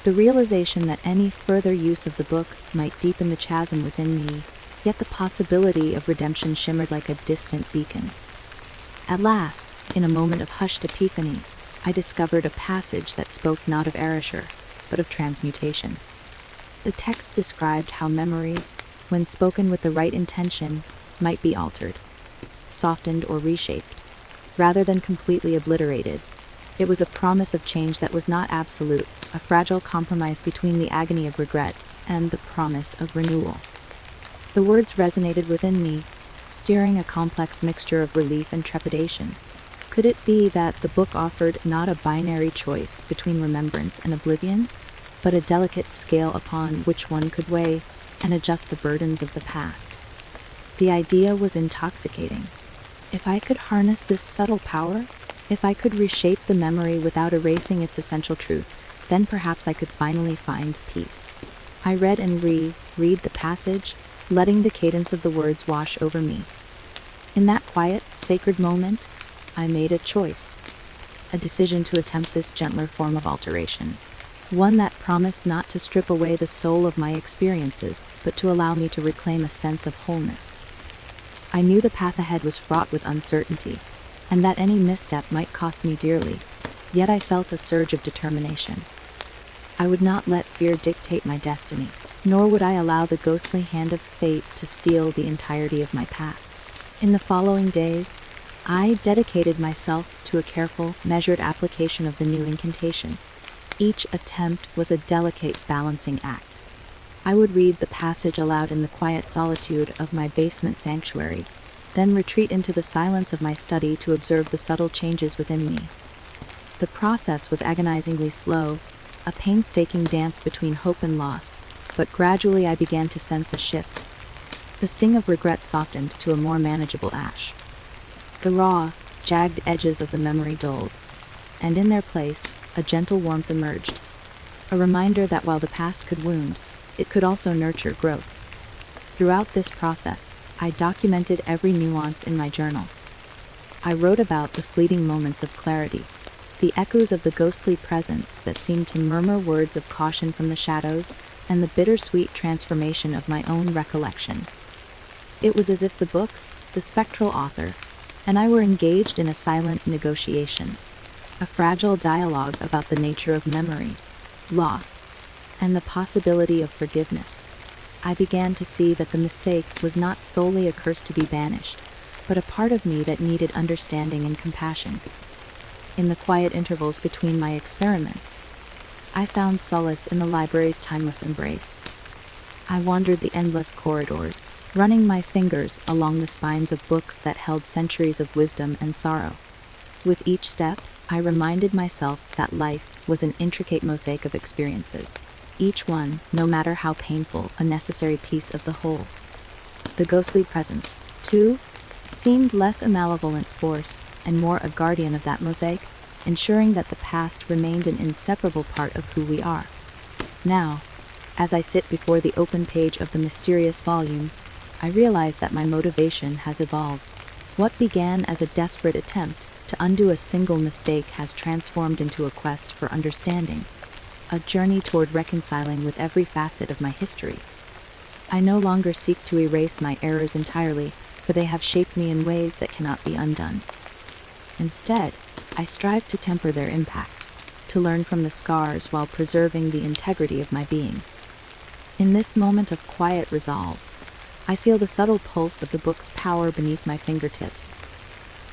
Speaker 1: the realization that any further use of the book might deepen the chasm within me, yet the possibility of redemption shimmered like a distant beacon. At last, in a moment of hushed epiphany, I discovered a passage that spoke not of erasure, but of transmutation. The text described how memories, when spoken with the right intention, might be altered, softened or reshaped, rather than completely obliterated. It was a promise of change that was not absolute, a fragile compromise between the agony of regret and the promise of renewal. The words resonated within me, stirring a complex mixture of relief and trepidation. Could it be that the book offered not a binary choice between remembrance and oblivion, but a delicate scale upon which one could weigh and adjust the burdens of the past? The idea was intoxicating. If I could harness this subtle power, if I could reshape the memory without erasing its essential truth, then perhaps I could finally find peace. I read and reread the passage, letting the cadence of the words wash over me. In that quiet, sacred moment, I made a choice, a decision to attempt this gentler form of alteration, one that promised not to strip away the soul of my experiences, but to allow me to reclaim a sense of wholeness. I knew the path ahead was fraught with uncertainty, and that any misstep might cost me dearly, yet I felt a surge of determination. I would not let fear dictate my destiny, nor would I allow the ghostly hand of fate to steal the entirety of my past. In the following days, I dedicated myself to a careful, measured application of the new incantation. Each attempt was a delicate balancing act. I would read the passage aloud in the quiet solitude of my basement sanctuary, then retreat into the silence of my study to observe the subtle changes within me. The process was agonizingly slow, a painstaking dance between hope and loss, but gradually I began to sense a shift. The sting of regret softened to a more manageable ash. The raw, jagged edges of the memory dulled, and in their place, a gentle warmth emerged, a reminder that while the past could wound, it could also nurture growth. Throughout this process, I documented every nuance in my journal. I wrote about the fleeting moments of clarity, the echoes of the ghostly presence that seemed to murmur words of caution from the shadows, and the bittersweet transformation of my own recollection. It was as if the book, the spectral author, and I were engaged in a silent negotiation, a fragile dialogue about the nature of memory, loss, and the possibility of forgiveness. I began to see that the mistake was not solely a curse to be banished, but a part of me that needed understanding and compassion. In the quiet intervals between my experiments, I found solace in the library's timeless embrace. I wandered the endless corridors, running my fingers along the spines of books that held centuries of wisdom and sorrow. With each step, I reminded myself that life was an intricate mosaic of experiences, each one, no matter how painful, a necessary piece of the whole. The ghostly presence, too, seemed less a malevolent force and more a guardian of that mosaic, ensuring that the past remained an inseparable part of who we are. Now, as I sit before the open page of the mysterious volume, I realize that my motivation has evolved. What began as a desperate attempt to undo a single mistake has transformed into a quest for understanding, a journey toward reconciling with every facet of my history. I no longer seek to erase my errors entirely, for they have shaped me in ways that cannot be undone. Instead, I strive to temper their impact, to learn from the scars while preserving the integrity of my being. In this moment of quiet resolve, I feel the subtle pulse of the book's power beneath my fingertips,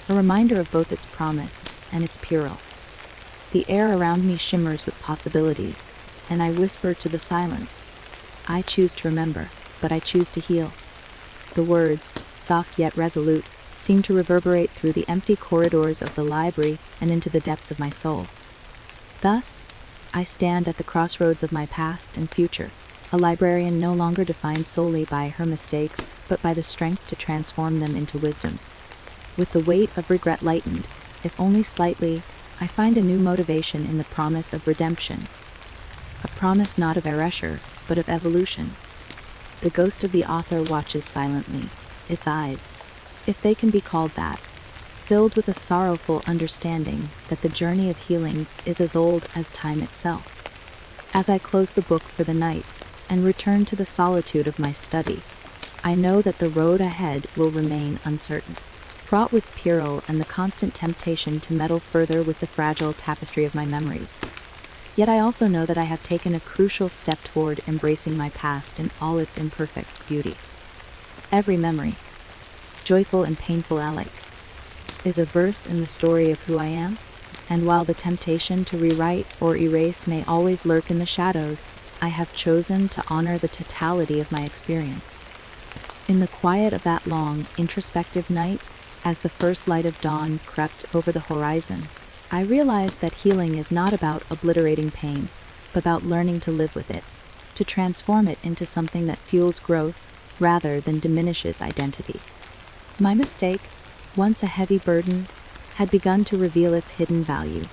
Speaker 1: a reminder of both its promise and its peril. The air around me shimmers with possibilities, and I whisper to the silence, I choose to remember, but I choose to heal. The words, soft yet resolute, seem to reverberate through the empty corridors of the library and into the depths of my soul. Thus, I stand at the crossroads of my past and future, a librarian no longer defined solely by her mistakes, but by the strength to transform them into wisdom. With the weight of regret lightened, if only slightly, I find a new motivation in the promise of redemption. A promise not of erasure, but of evolution. The ghost of the author watches silently, its eyes, if they can be called that, filled with a sorrowful understanding that the journey of healing is as old as time itself. As I close the book for the night and return to the solitude of my study, I know that the road ahead will remain uncertain, fraught with peril and the constant temptation to meddle further with the fragile tapestry of my memories. Yet I also know that I have taken a crucial step toward embracing my past in all its imperfect beauty. Every memory, joyful and painful alike, is a verse in the story of who I am, and while the temptation to rewrite or erase may always lurk in the shadows, I have chosen to honor the totality of my experience. In the quiet of that long, introspective night, as the first light of dawn crept over the horizon, I realized that healing is not about obliterating pain, but about learning to live with it, to transform it into something that fuels growth rather than diminishes identity. My mistake, once a heavy burden, had begun to reveal its hidden value,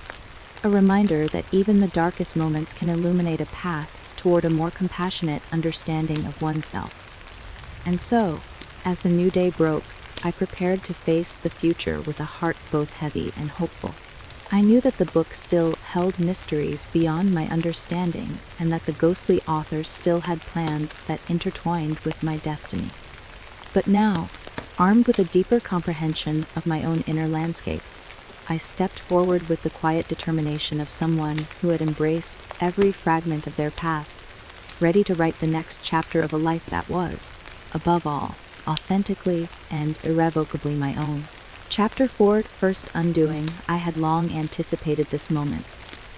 Speaker 1: a reminder that even the darkest moments can illuminate a path toward a more compassionate understanding of oneself. And so, as the new day broke, I prepared to face the future with a heart both heavy and hopeful. I knew that the book still held mysteries beyond my understanding, and that the ghostly author still had plans that intertwined with my destiny. But now, armed with a deeper comprehension of my own inner landscape, I stepped forward with the quiet determination of someone who had embraced every fragment of their past, ready to write the next chapter of a life that was, above all, authentically and irrevocably my own. Chapter 4, First Undoing. I had long anticipated this moment,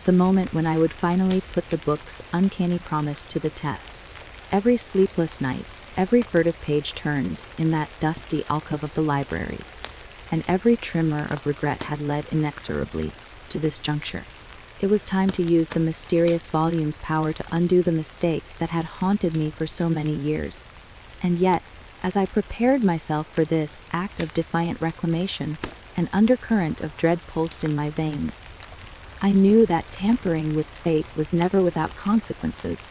Speaker 1: the moment when I would finally put the book's uncanny promise to the test. Every sleepless night, every furtive page turned in that dusty alcove of the library, and every tremor of regret had led inexorably to this juncture. It was time to use the mysterious volume's power to undo the mistake that had haunted me for so many years. And yet, as I prepared myself for this act of defiant reclamation, an undercurrent of dread pulsed in my veins. I knew that tampering with fate was never without consequences,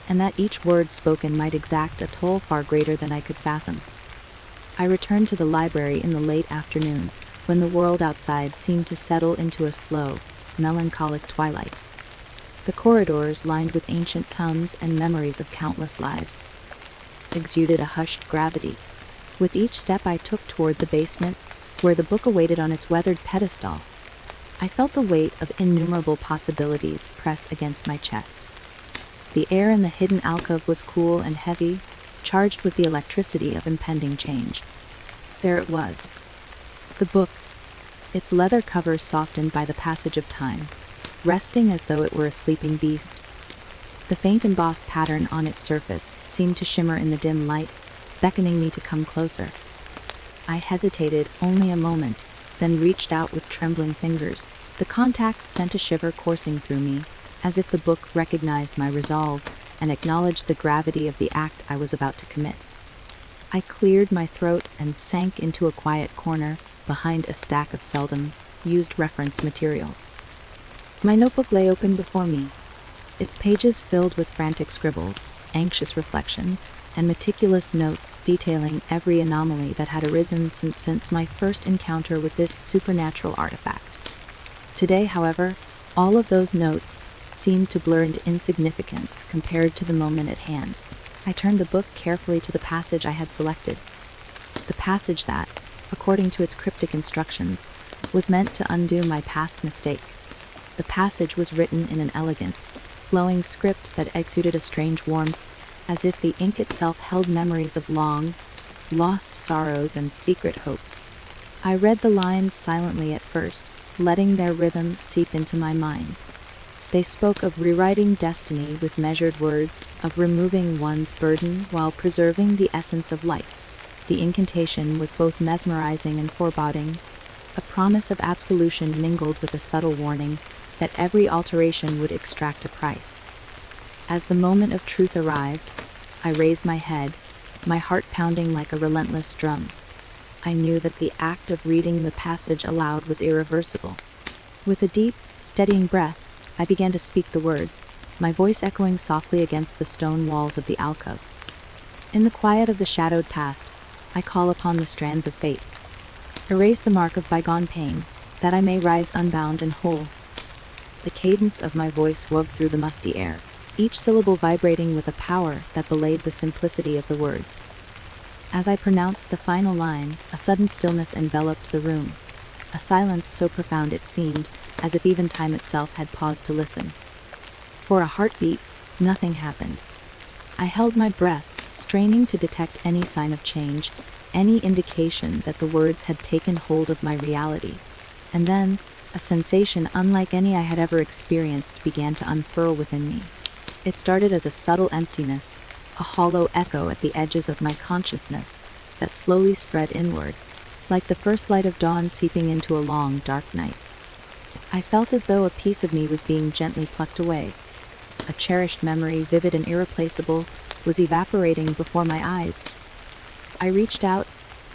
Speaker 1: and that each word spoken might exact a toll far greater than I could fathom. I returned to the library in the late afternoon, when the world outside seemed to settle into a slow, melancholic twilight. The corridors, lined with ancient tomes and memories of countless lives, exuded a hushed gravity. With each step I took toward the basement, where the book awaited on its weathered pedestal, I felt the weight of innumerable possibilities press against my chest. The air in the hidden alcove was cool and heavy, charged with the electricity of impending change. There it was, the book, its leather cover softened by the passage of time, resting as though it were a sleeping beast. The faint embossed pattern on its surface seemed to shimmer in the dim light, beckoning me to come closer. I hesitated only a moment, then reached out with trembling fingers. The contact sent a shiver coursing through me, as if the book recognized my resolve and acknowledged the gravity of the act I was about to commit. I cleared my throat and sank into a quiet corner behind a stack of seldom used reference materials. My notebook lay open before me, its pages filled with frantic scribbles, anxious reflections, and meticulous notes detailing every anomaly that had arisen since my first encounter with this supernatural artifact. Today, however, all of those notes seemed to blur into insignificance compared to the moment at hand. I turned the book carefully to the passage I had selected. The passage that, according to its cryptic instructions, was meant to undo my past mistake. The passage was written in an elegant, flowing script that exuded a strange warmth, as if the ink itself held memories of long, lost sorrows and secret hopes. I read the lines silently at first, letting their rhythm seep into my mind. They spoke of rewriting destiny with measured words, of removing one's burden while preserving the essence of life. The incantation was both mesmerizing and foreboding, a promise of absolution mingled with a subtle warning that every alteration would extract a price. As the moment of truth arrived, I raised my head, my heart pounding like a relentless drum. I knew that the act of reading the passage aloud was irreversible. With a deep, steadying breath, I began to speak the words, my voice echoing softly against the stone walls of the alcove. In the quiet of the shadowed past, I call upon the strands of fate. Erase the mark of bygone pain, that I may rise unbound and whole. The cadence of my voice wove through the musty air, each syllable vibrating with a power that belied the simplicity of the words. As I pronounced the final line, a sudden stillness enveloped the room, a silence so profound it seemed as if even time itself had paused to listen. For a heartbeat, nothing happened. I held my breath, straining to detect any sign of change, any indication that the words had taken hold of my reality. And then, a sensation unlike any I had ever experienced began to unfurl within me. It started as a subtle emptiness, a hollow echo at the edges of my consciousness that slowly spread inward, like the first light of dawn seeping into a long, dark night. I felt as though a piece of me was being gently plucked away. A cherished memory, vivid and irreplaceable, was evaporating before my eyes. I reached out,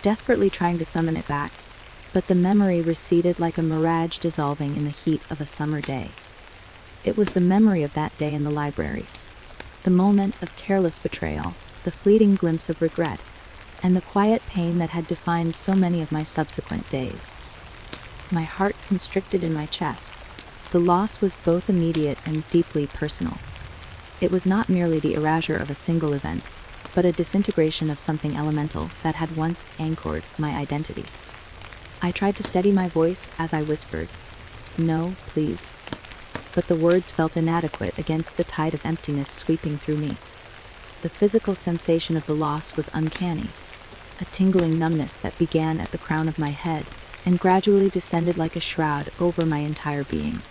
Speaker 1: desperately trying to summon it back, but the memory receded like a mirage dissolving in the heat of a summer day. It was the memory of that day in the library, the moment of careless betrayal, the fleeting glimpse of regret, and the quiet pain that had defined so many of my subsequent days. My heart constricted in my chest. The loss was both immediate and deeply personal. It was not merely the erasure of a single event, but a disintegration of something elemental that had once anchored my identity. I tried to steady my voice as I whispered, "No, please." But the words felt inadequate against the tide of emptiness sweeping through me. The physical sensation of the loss was uncanny, a tingling numbness that began at the crown of my head and gradually descended like a shroud over my entire being.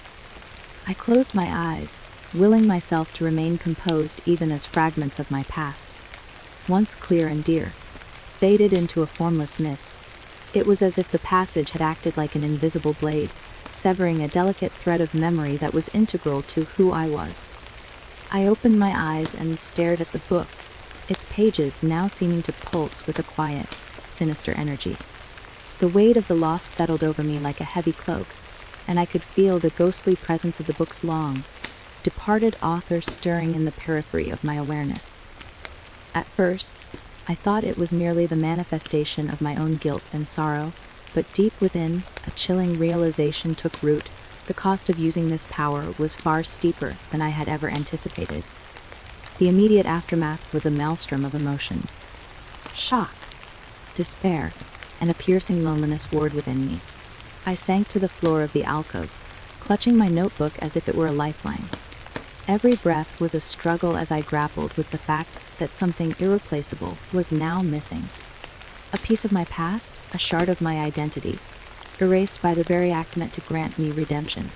Speaker 1: I closed my eyes, willing myself to remain composed even as fragments of my past, once clear and dear, faded into a formless mist. It was as if the passage had acted like an invisible blade, severing a delicate thread of memory that was integral to who I was. I opened my eyes and stared at the book, its pages now seeming to pulse with a quiet, sinister energy. The weight of the loss settled over me like a heavy cloak, and I could feel the ghostly presence of the book's long, departed author stirring in the periphery of my awareness. At first, I thought it was merely the manifestation of my own guilt and sorrow, but deep within, a chilling realization took root. The cost of using this power was far steeper than I had ever anticipated. The immediate aftermath was a maelstrom of emotions. Shock, despair, and a piercing loneliness warred within me. I sank to the floor of the alcove, clutching my notebook as if it were a lifeline. Every breath was a struggle as I grappled with the fact that something irreplaceable was now missing. A piece of my past, a shard of my identity, erased by the very act meant to grant me redemption.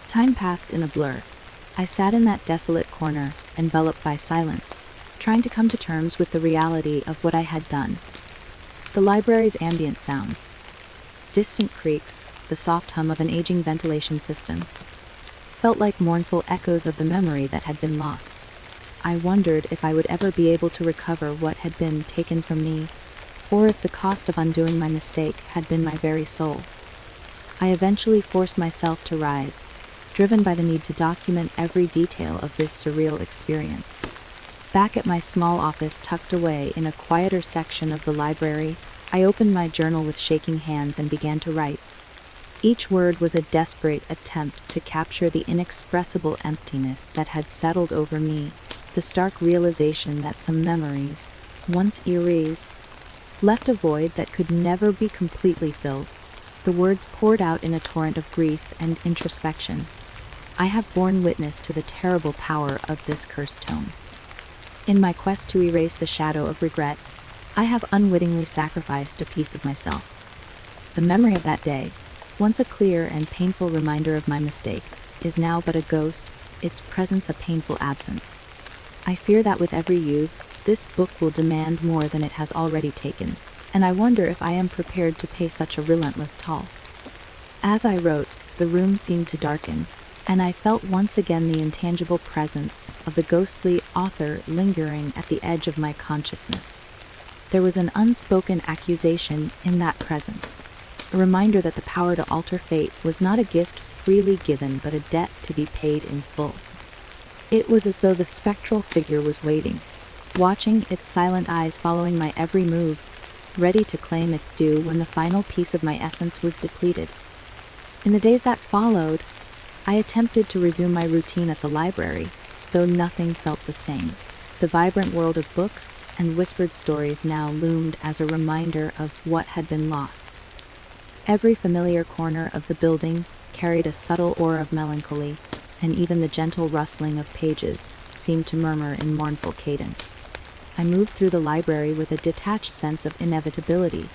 Speaker 1: Time passed in a blur. I sat in that desolate corner, enveloped by silence, trying to come to terms with the reality of what I had done. The library's ambient sounds, distant creaks, the soft hum of an aging ventilation system, felt like mournful echoes of the memory that had been lost. I wondered if I would ever be able to recover what had been taken from me, or if the cost of undoing my mistake had been my very soul. I eventually forced myself to rise, driven by the need to document every detail of this surreal experience. Back at my small office tucked away in a quieter section of the library, I opened my journal with shaking hands and began to write. Each word was a desperate attempt to capture the inexpressible emptiness that had settled over me, the stark realization that some memories, once erased, left a void that could never be completely filled. The words poured out in a torrent of grief and introspection. I have borne witness to the terrible power of this cursed tome. In my quest to erase the shadow of regret, I have unwittingly sacrificed a piece of myself. The memory of that day, once a clear and painful reminder of my mistake, is now but a ghost, its presence a painful absence. I fear that with every use, this book will demand more than it has already taken, and I wonder if I am prepared to pay such a relentless toll. As I wrote, the room seemed to darken, and I felt once again the intangible presence of the ghostly author lingering at the edge of my consciousness. There was an unspoken accusation in that presence, a reminder that the power to alter fate was not a gift freely given but a debt to be paid in full. It was as though the spectral figure was waiting, watching, its silent eyes following my every move, ready to claim its due when the final piece of my essence was depleted. In the days that followed, I attempted to resume my routine at the library, though nothing felt the same. The vibrant world of books and whispered stories now loomed as a reminder of what had been lost. Every familiar corner of the building carried a subtle aura of melancholy, and even the gentle rustling of pages seemed to murmur in mournful cadence. I moved through the library with a detached sense of inevitability,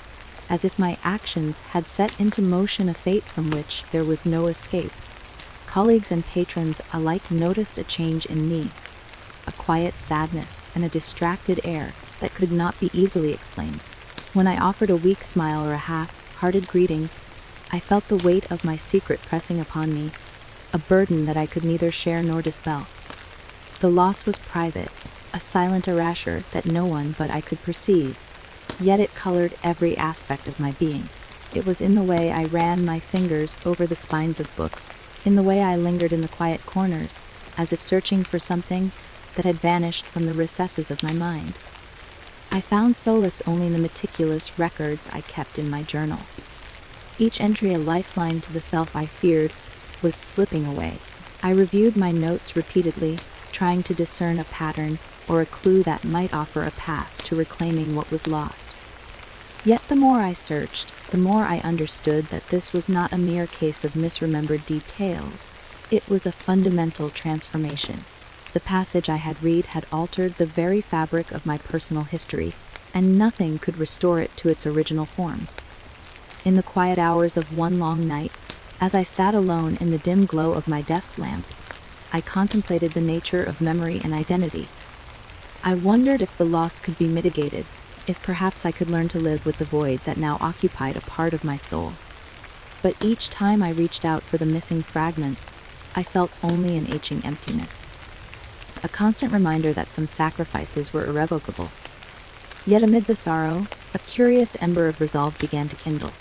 Speaker 1: as if my actions had set into motion a fate from which there was no escape. Colleagues and patrons alike noticed a change in me, a quiet sadness and a distracted air that could not be easily explained. When I offered a weak smile or a half-hearted greeting, I felt the weight of my secret pressing upon me, a burden that I could neither share nor dispel. The loss was private, a silent erasure that no one but I could perceive, yet it colored every aspect of my being. It was in the way I ran my fingers over the spines of books, in the way I lingered in the quiet corners, as if searching for something that had vanished from the recesses of my mind. I found solace only in the meticulous records I kept in my journal. Each entry a lifeline to the self I feared was slipping away. I reviewed my notes repeatedly, trying to discern a pattern or a clue that might offer a path to reclaiming what was lost. Yet the more I searched, the more I understood that this was not a mere case of misremembered details. It was a fundamental transformation. The passage I had read had altered the very fabric of my personal history, and nothing could restore it to its original form. In the quiet hours of one long night, as I sat alone in the dim glow of my desk lamp, I contemplated the nature of memory and identity. I wondered if the loss could be mitigated, if perhaps I could learn to live with the void that now occupied a part of my soul. But each time I reached out for the missing fragments, I felt only an aching emptiness, a constant reminder that some sacrifices were irrevocable. Yet amid the sorrow, a curious ember of resolve began to kindle.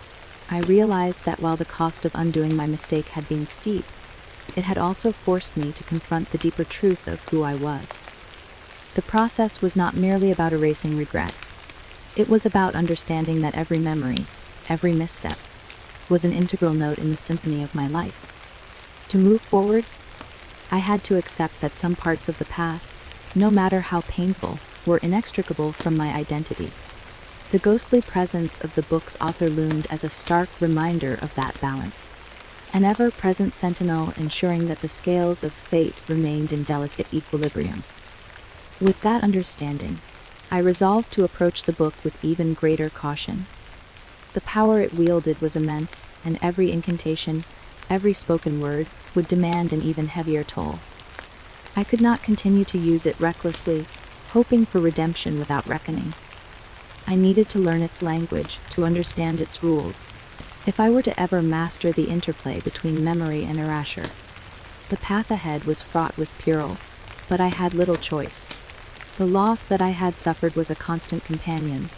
Speaker 1: I realized that while the cost of undoing my mistake had been steep, it had also forced me to confront the deeper truth of who I was. The process was not merely about erasing regret. It was about understanding that every memory, every misstep, was an integral note in the symphony of my life. To move forward, I had to accept that some parts of the past, no matter how painful, were inextricable from my identity. The ghostly presence of the book's author loomed as a stark reminder of that balance, an ever-present sentinel ensuring that the scales of fate remained in delicate equilibrium. With that understanding, I resolved to approach the book with even greater caution. The power it wielded was immense, and every incantation, every spoken word, would demand an even heavier toll. I could not continue to use it recklessly, hoping for redemption without reckoning. I needed to learn its language, to understand its rules, if I were to ever master the interplay between memory and erasure. The path ahead was fraught with peril, but I had little choice. The loss that I had suffered was a constant companion,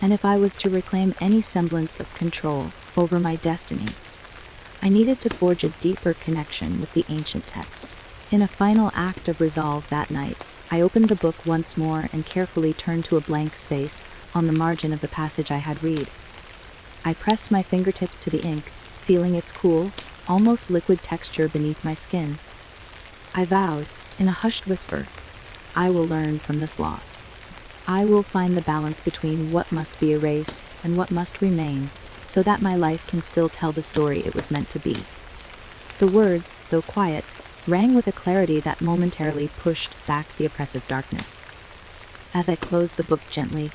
Speaker 1: and if I was to reclaim any semblance of control over my destiny, I needed to forge a deeper connection with the ancient text. In a final act of resolve that night, I opened the book once more and carefully turned to a blank space on the margin of the passage I had read. I pressed my fingertips to the ink, feeling its cool, almost liquid texture beneath my skin. I vowed, in a hushed whisper, I will learn from this loss. I will find the balance between what must be erased and what must remain, so that my life can still tell the story it was meant to be. The words, though quiet, rang with a clarity that momentarily pushed back the oppressive darkness. As I closed the book gently,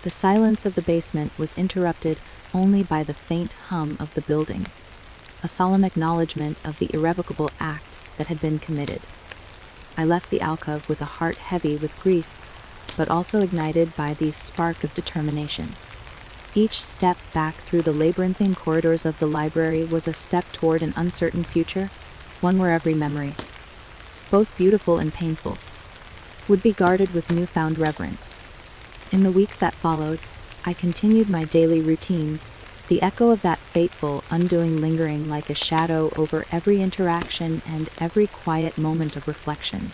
Speaker 1: the silence of the basement was interrupted only by the faint hum of the building, a solemn acknowledgement of the irrevocable act that had been committed. I left the alcove with a heart heavy with grief, but also ignited by the spark of determination. Each step back through the labyrinthine corridors of the library was a step toward an uncertain future, one where every memory, both beautiful and painful, would be guarded with newfound reverence. In the weeks that followed, I continued my daily routines, the echo of that fateful undoing lingering like a shadow over every interaction and every quiet moment of reflection.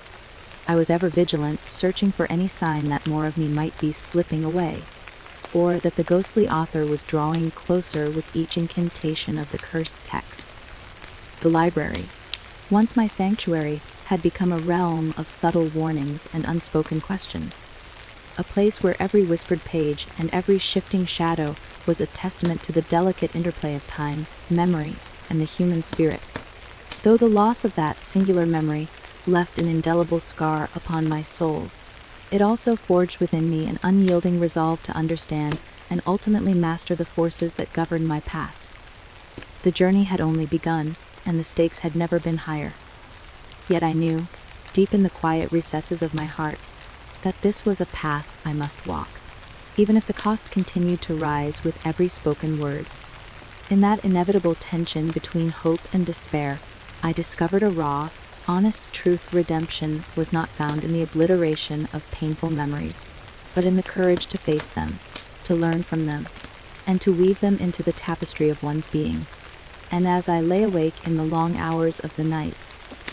Speaker 1: I was ever vigilant, searching for any sign that more of me might be slipping away, or that the ghostly author was drawing closer with each incantation of the cursed text. The library, once my sanctuary, had become a realm of subtle warnings and unspoken questions, a place where every whispered page and every shifting shadow was a testament to the delicate interplay of time, memory, and the human spirit. Though the loss of that singular memory left an indelible scar upon my soul, it also forged within me an unyielding resolve to understand and ultimately master the forces that governed my past. The journey had only begun, and the stakes had never been higher. Yet I knew, deep in the quiet recesses of my heart, that this was a path I must walk, even if the cost continued to rise with every spoken word. In that inevitable tension between hope and despair, I discovered a raw, honest truth. Redemption was not found in the obliteration of painful memories, but in the courage to face them, to learn from them, and to weave them into the tapestry of one's being. And as I lay awake in the long hours of the night,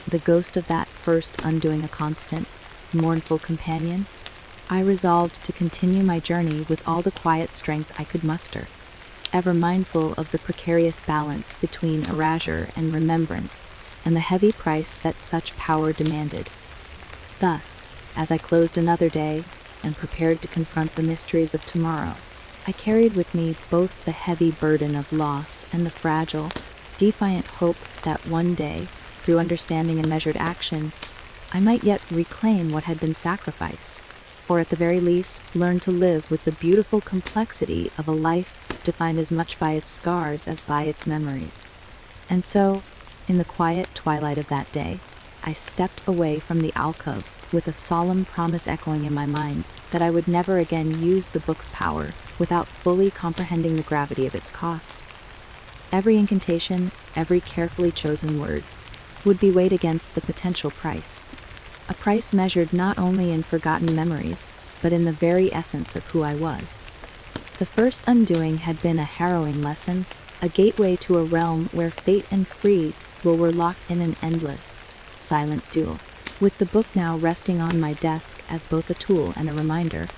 Speaker 1: the ghost of that first undoing a constant, mournful companion, I resolved to continue my journey with all the quiet strength I could muster, ever mindful of the precarious balance between erasure and remembrance, and the heavy price that such power demanded. Thus, as I closed another day and prepared to confront the mysteries of tomorrow, I carried with me both the heavy burden of loss and the fragile, defiant hope that one day, through understanding and measured action, I might yet reclaim what had been sacrificed, or at the very least, learn to live with the beautiful complexity of a life defined as much by its scars as by its memories. And so, in the quiet twilight of that day, I stepped away from the alcove with a solemn promise echoing in my mind that I would never again use the book's power without fully comprehending the gravity of its cost. Every incantation, every carefully chosen word, would be weighed against the potential price, a price measured not only in forgotten memories, but in the very essence of who I was. The first undoing had been a harrowing lesson, a gateway to a realm where fate and free will were locked in an endless, silent duel. With the book now resting on my desk as both a tool and a reminder,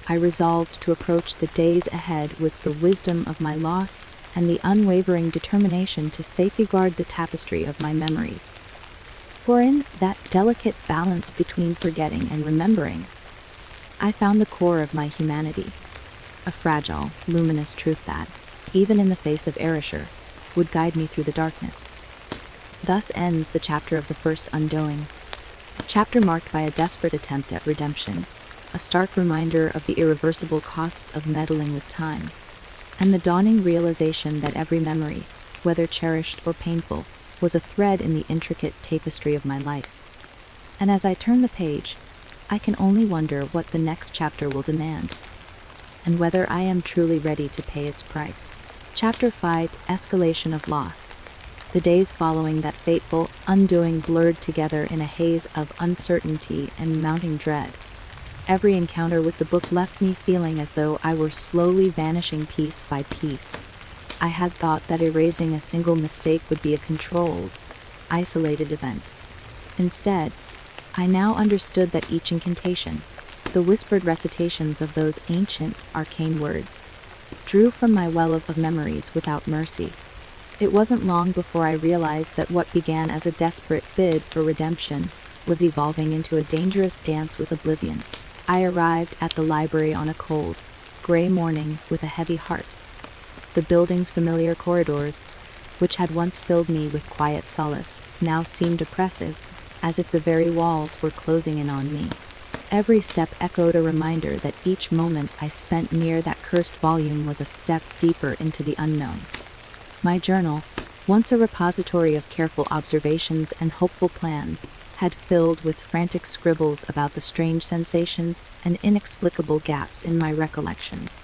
Speaker 1: I resolved to approach the days ahead with the wisdom of my loss and the unwavering determination to safeguard the tapestry of my memories. For in that delicate balance between forgetting and remembering, I found the core of my humanity, a fragile, luminous truth that, even in the face of erasure, would guide me through the darkness. Thus ends the chapter of the first undoing, a chapter marked by a desperate attempt at redemption, a stark reminder of the irreversible costs of meddling with time, and the dawning realization that every memory, whether cherished or painful, was a thread in the intricate tapestry of my life. And as I turn the page, I can only wonder what the next chapter will demand, and whether I am truly ready to pay its price. Chapter 5: Escalation of Loss. The days following that fateful undoing blurred together in a haze of uncertainty and mounting dread. Every encounter with the book left me feeling as though I were slowly vanishing piece by piece, I had thought that erasing a single mistake would be a controlled, isolated event. Instead, I now understood that each incantation, the whispered recitations of those ancient, arcane words, drew from my well of memories without mercy. It wasn't long before I realized that what began as a desperate bid for redemption was evolving into a dangerous dance with oblivion. I arrived at the library on a cold, gray morning with a heavy heart. The building's familiar corridors, which had once filled me with quiet solace, now seemed oppressive, as if the very walls were closing in on me. Every step echoed a reminder that each moment I spent near that cursed volume was a step deeper into the unknown. My journal, once a repository of careful observations and hopeful plans, had filled with frantic scribbles about the strange sensations and inexplicable gaps in my recollections.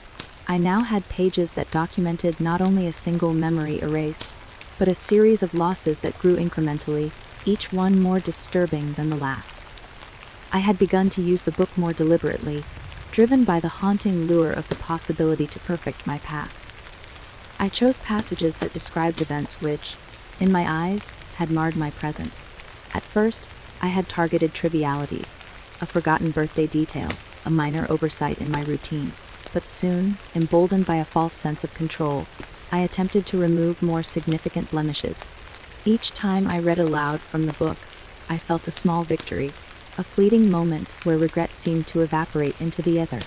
Speaker 1: I now had pages that documented not only a single memory erased, but a series of losses that grew incrementally, each one more disturbing than the last. I had begun to use the book more deliberately, driven by the haunting lure of the possibility to perfect my past. I chose passages that described events which, in my eyes, had marred my present. At first, I had targeted trivialities, a forgotten birthday detail, a minor oversight in my routine. But soon, emboldened by a false sense of control, I attempted to remove more significant blemishes. Each time I read aloud from the book, I felt a small victory, a fleeting moment where regret seemed to evaporate into the ether.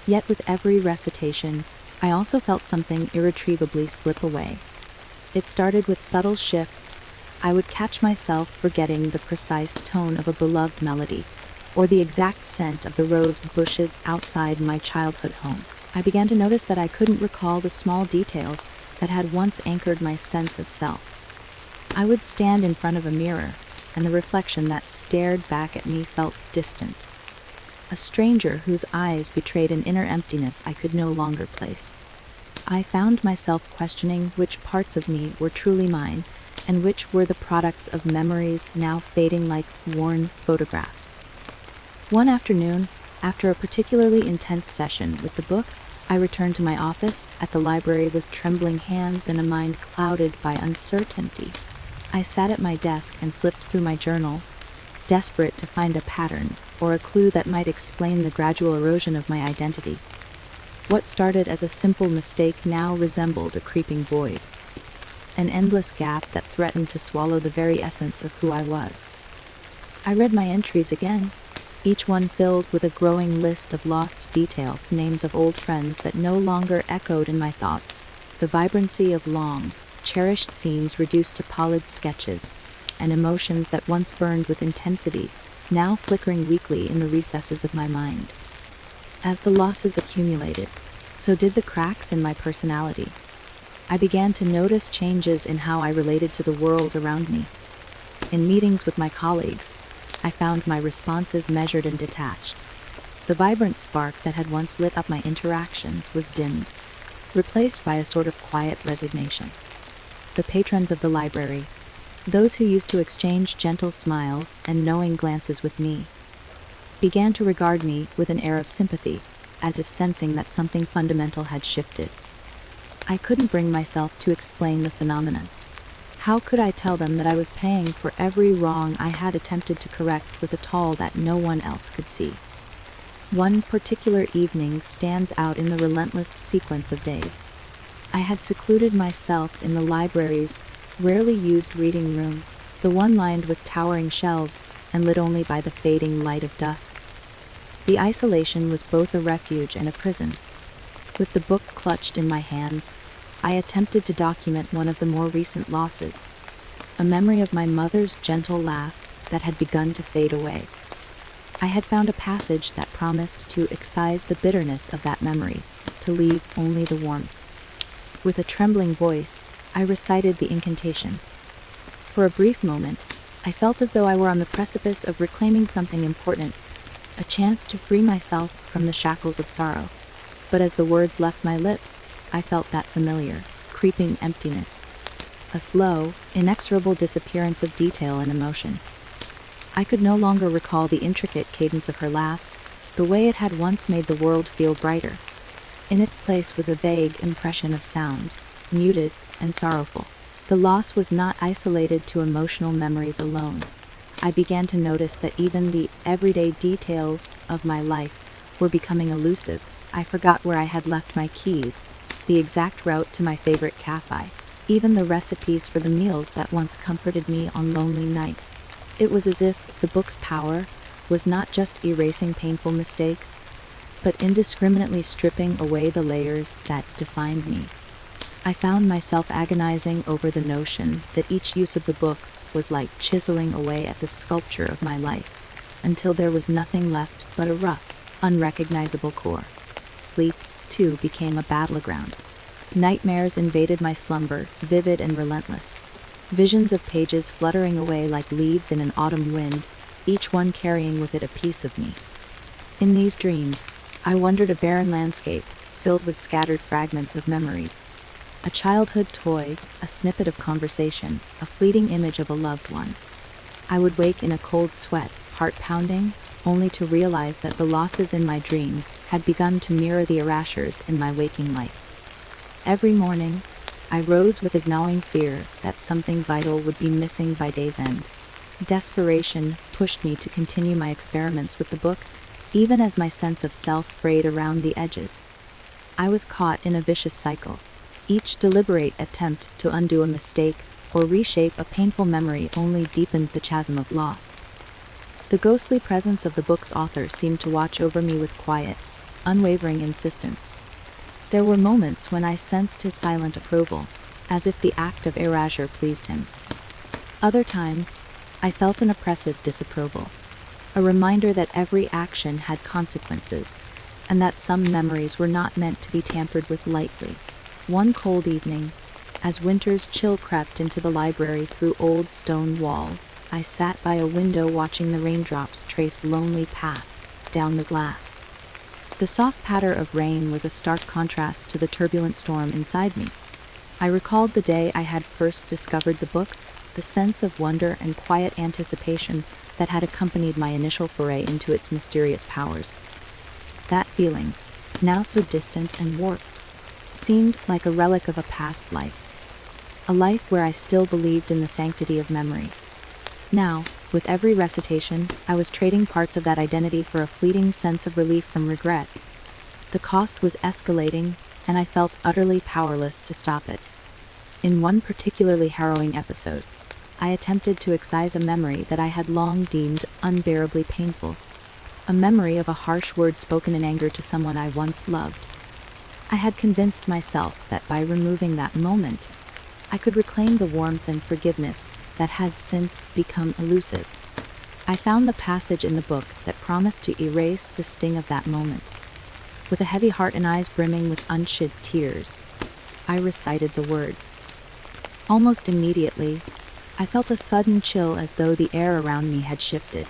Speaker 1: Yet with every recitation, I also felt something irretrievably slip away. It started with subtle shifts. I would catch myself forgetting the precise tone of a beloved melody, or the exact scent of the rose bushes outside my childhood home. I began to notice that I couldn't recall the small details that had once anchored my sense of self. I would stand in front of a mirror, and the reflection that stared back at me felt distant. A stranger whose eyes betrayed an inner emptiness I could no longer place. I found myself questioning which parts of me were truly mine, and which were the products of memories now fading like worn photographs. One afternoon, after a particularly intense session with the book, I returned to my office at the library with trembling hands and a mind clouded by uncertainty. I sat at my desk and flipped through my journal, desperate to find a pattern or a clue that might explain the gradual erosion of my identity. What started as a simple mistake now resembled a creeping void, an endless gap that threatened to swallow the very essence of who I was. I read my entries again, each one filled with a growing list of lost details, names of old friends that no longer echoed in my thoughts, the vibrancy of long, cherished scenes reduced to pallid sketches, and emotions that once burned with intensity, now flickering weakly in the recesses of my mind. As the losses accumulated, so did the cracks in my personality. I began to notice changes in how I related to the world around me. In meetings with my colleagues, I found my responses measured and detached. The vibrant spark that had once lit up my interactions was dimmed, replaced by a sort of quiet resignation. The patrons of the library, those who used to exchange gentle smiles and knowing glances with me, began to regard me with an air of sympathy, as if sensing that something fundamental had shifted. I couldn't bring myself to explain the phenomenon. How could I tell them that I was paying for every wrong I had attempted to correct with a toll that no one else could see? One particular evening stands out in the relentless sequence of days. I had secluded myself in the library's rarely used reading room, the one lined with towering shelves and lit only by the fading light of dusk. The isolation was both a refuge and a prison. With the book clutched in my hands, I attempted to document one of the more recent losses, a memory of my mother's gentle laugh that had begun to fade away. I had found a passage that promised to excise the bitterness of that memory, to leave only the warmth. With a trembling voice, I recited the incantation. For a brief moment, I felt as though I were on the precipice of reclaiming something important, a chance to free myself from the shackles of sorrow. But as the words left my lips, I felt that familiar, creeping emptiness, a slow, inexorable disappearance of detail and emotion. I could no longer recall the intricate cadence of her laugh, the way it had once made the world feel brighter. In its place was a vague impression of sound, muted, and sorrowful. The loss was not isolated to emotional memories alone. I began to notice that even the everyday details of my life were becoming elusive. I forgot where I had left my keys, the exact route to my favorite cafe, even the recipes for the meals that once comforted me on lonely nights. It was as if the book's power was not just erasing painful mistakes, but indiscriminately stripping away the layers that defined me. I found myself agonizing over the notion that each use of the book was like chiseling away at the sculpture of my life, until there was nothing left but a rough, unrecognizable core. Sleep, too, became a battleground. Nightmares invaded my slumber, vivid and relentless. Visions of pages fluttering away like leaves in an autumn wind, each one carrying with it a piece of me. In these dreams, I wandered a barren landscape, filled with scattered fragments of memories. A childhood toy, a snippet of conversation, a fleeting image of a loved one. I would wake in a cold sweat, heart pounding, only to realize that the losses in my dreams had begun to mirror the erasures in my waking life. Every morning, I rose with a gnawing fear that something vital would be missing by day's end. Desperation pushed me to continue my experiments with the book, even as my sense of self frayed around the edges. I was caught in a vicious cycle. Each deliberate attempt to undo a mistake or reshape a painful memory only deepened the chasm of loss. The ghostly presence of the book's author seemed to watch over me with quiet, unwavering insistence. There were moments when I sensed his silent approval, as if the act of erasure pleased him. Other times, I felt an oppressive disapproval, a reminder that every action had consequences, and that some memories were not meant to be tampered with lightly. One cold evening, as winter's chill crept into the library through old stone walls, I sat by a window watching the raindrops trace lonely paths down the glass. The soft patter of rain was a stark contrast to the turbulent storm inside me. I recalled the day I had first discovered the book, the sense of wonder and quiet anticipation that had accompanied my initial foray into its mysterious powers. That feeling, now so distant and warped, seemed like a relic of a past life, a life where I still believed in the sanctity of memory. Now, with every recitation, I was trading parts of that identity for a fleeting sense of relief from regret. The cost was escalating, and I felt utterly powerless to stop it. In one particularly harrowing episode, I attempted to excise a memory that I had long deemed unbearably painful, a memory of a harsh word spoken in anger to someone I once loved. I had convinced myself that by removing that moment, I could reclaim the warmth and forgiveness that had since become elusive. I found the passage in the book that promised to erase the sting of that moment. With a heavy heart and eyes brimming with unshed tears, I recited the words. Almost immediately, I felt a sudden chill as though the air around me had shifted.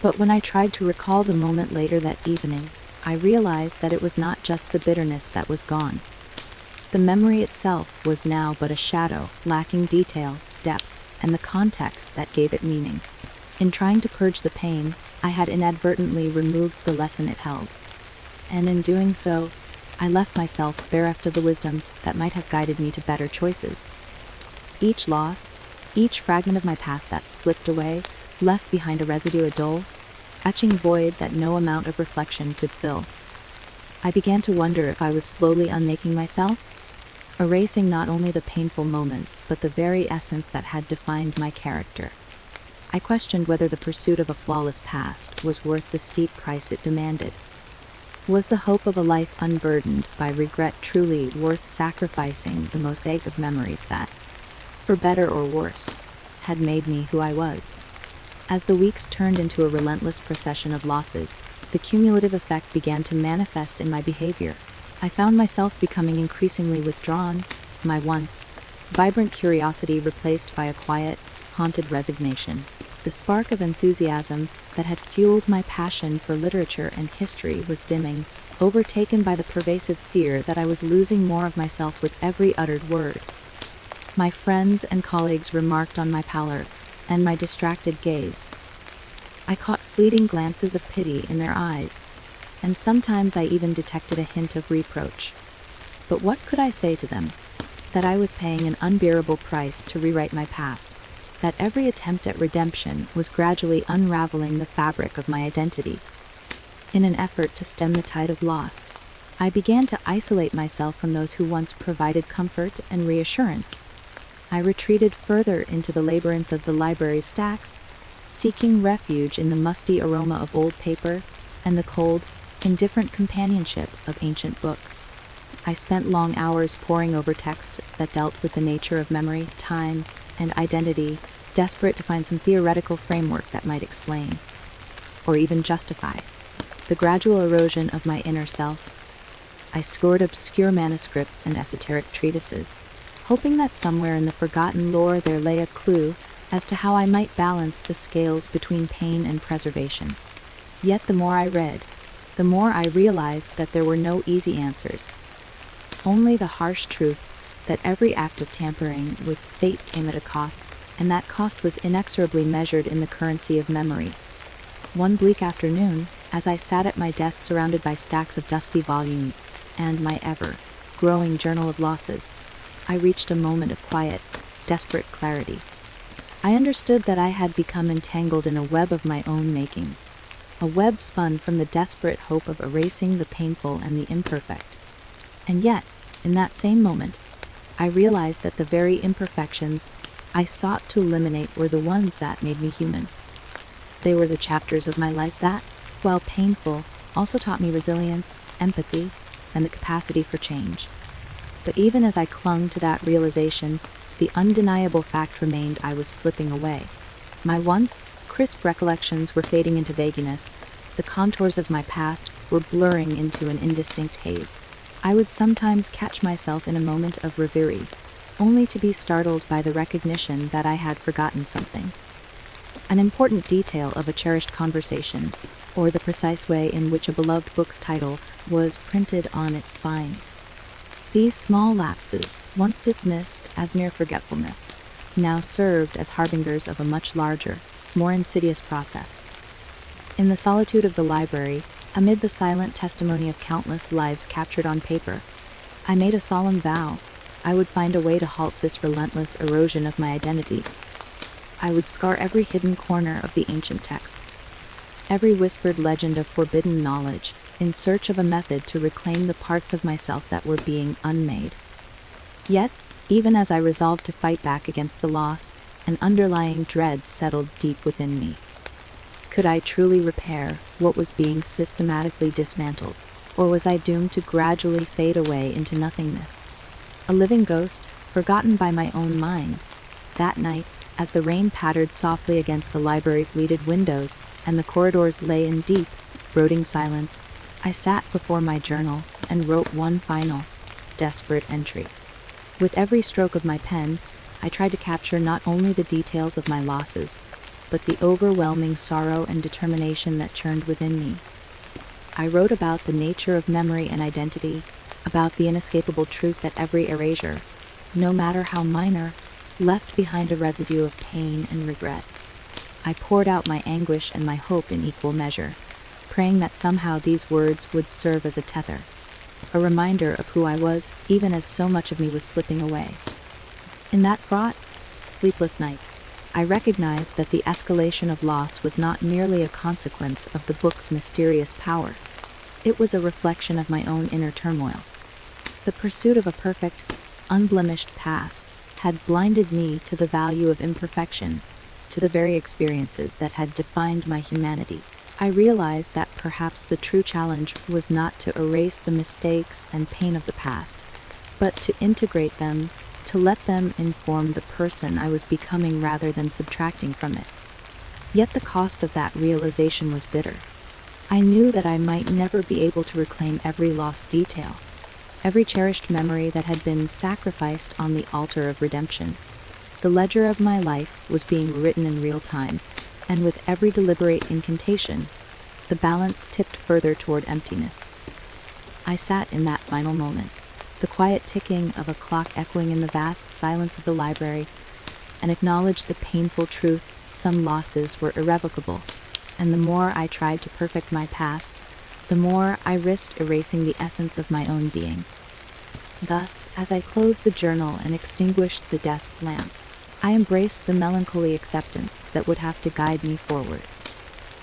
Speaker 1: But when I tried to recall the moment later that evening, I realized that it was not just the bitterness that was gone. The memory itself was now but a shadow, lacking detail, depth, and the context that gave it meaning. In trying to purge the pain, I had inadvertently removed the lesson it held. And in doing so, I left myself bereft of the wisdom that might have guided me to better choices. Each loss, each fragment of my past that slipped away, left behind a residue, a dull, etching void that no amount of reflection could fill. I began to wonder if I was slowly unmaking myself, erasing not only the painful moments, but the very essence that had defined my character. I questioned whether the pursuit of a flawless past was worth the steep price it demanded. Was the hope of a life unburdened by regret truly worth sacrificing the mosaic of memories that, for better or worse, had made me who I was? As the weeks turned into a relentless procession of losses, the cumulative effect began to manifest in my behavior. I found myself becoming increasingly withdrawn, my once vibrant curiosity replaced by a quiet, haunted resignation. The spark of enthusiasm that had fueled my passion for literature and history was dimming, overtaken by the pervasive fear that I was losing more of myself with every uttered word. My friends and colleagues remarked on my pallor and my distracted gaze. I caught fleeting glances of pity in their eyes, and sometimes I even detected a hint of reproach. But what could I say to them? that I was paying an unbearable price to rewrite my past, that every attempt at redemption was gradually unraveling the fabric of my identity. In an effort to stem the tide of loss, I began to isolate myself from those who once provided comfort and reassurance. I retreated further into the labyrinth of the library's stacks, seeking refuge in the musty aroma of old paper and the cold, indifferent companionship of ancient books. I spent long hours poring over texts that dealt with the nature of memory, time, and identity, desperate to find some theoretical framework that might explain, or even justify, the gradual erosion of my inner self. I scoured obscure manuscripts and esoteric treatises, hoping that somewhere in the forgotten lore there lay a clue as to how I might balance the scales between pain and preservation. Yet the more I read, the more I realized that there were no easy answers. Only the harsh truth that every act of tampering with fate came at a cost, and that cost was inexorably measured in the currency of memory. One bleak afternoon, as I sat at my desk surrounded by stacks of dusty volumes and my ever-growing journal of losses, I reached a moment of quiet, desperate clarity. I understood that I had become entangled in a web of my own making, a web spun from the desperate hope of erasing the painful and the imperfect. And yet, in that same moment, I realized that the very imperfections I sought to eliminate were the ones that made me human. They were the chapters of my life that, while painful, also taught me resilience, empathy, and the capacity for change. But even as I clung to that realization, the undeniable fact remained: I was slipping away. My once crisp recollections were fading into vagueness. The contours of my past were blurring into an indistinct haze. I would sometimes catch myself in a moment of reverie, only to be startled by the recognition that I had forgotten something. An important detail of a cherished conversation, or the precise way in which a beloved book's title was printed on its spine. These small lapses, once dismissed as mere forgetfulness, now served as harbingers of a much larger, more insidious process. In the solitude of the library, amid the silent testimony of countless lives captured on paper, I made a solemn vow: I would find a way to halt this relentless erosion of my identity. I would scar every hidden corner of the ancient texts, every whispered legend of forbidden knowledge, in search of a method to reclaim the parts of myself that were being unmade. Yet, even as I resolved to fight back against the loss, an underlying dread settled deep within me. Could I truly repair what was being systematically dismantled, or was I doomed to gradually fade away into nothingness? A living ghost, forgotten by my own mind. That night, as the rain pattered softly against the library's leaded windows and the corridors lay in deep, brooding silence, I sat before my journal and wrote one final, desperate entry. With every stroke of my pen, I tried to capture not only the details of my losses, but the overwhelming sorrow and determination that churned within me. I wrote about the nature of memory and identity, about the inescapable truth that every erasure, no matter how minor, left behind a residue of pain and regret. I poured out my anguish and my hope in equal measure, praying that somehow these words would serve as a tether, a reminder of who I was, even as so much of me was slipping away. In that fraught, sleepless night, I recognized that the escalation of loss was not merely a consequence of the book's mysterious power. It was a reflection of my own inner turmoil. The pursuit of a perfect, unblemished past had blinded me to the value of imperfection, to the very experiences that had defined my humanity. I realized that perhaps the true challenge was not to erase the mistakes and pain of the past, but to integrate them, to let them inform the person I was becoming rather than subtracting from it. Yet the cost of that realization was bitter. I knew that I might never be able to reclaim every lost detail, every cherished memory that had been sacrificed on the altar of redemption. The ledger of my life was being written in real time, and with every deliberate incantation, the balance tipped further toward emptiness. I sat in that final moment, the quiet ticking of a clock echoing in the vast silence of the library, and acknowledged the painful truth: some losses were irrevocable, and the more I tried to perfect my past, the more I risked erasing the essence of my own being. Thus, as I closed the journal and extinguished the desk lamp, I embraced the melancholy acceptance that would have to guide me forward.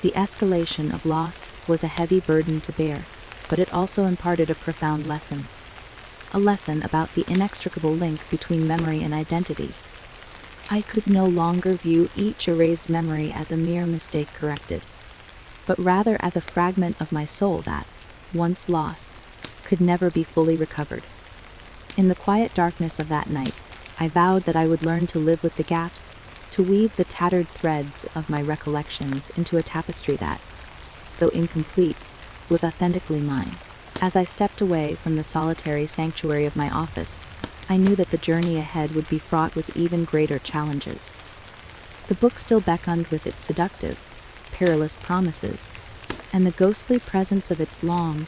Speaker 1: The escalation of loss was a heavy burden to bear, but it also imparted a profound lesson. A lesson about the inextricable link between memory and identity. I could no longer view each erased memory as a mere mistake corrected, but rather as a fragment of my soul that, once lost, could never be fully recovered. In the quiet darkness of that night, I vowed that I would learn to live with the gaps, to weave the tattered threads of my recollections into a tapestry that, though incomplete, was authentically mine. As I stepped away from the solitary sanctuary of my office, I knew that the journey ahead would be fraught with even greater challenges. The book still beckoned with its seductive, perilous promises, and the ghostly presence of its long,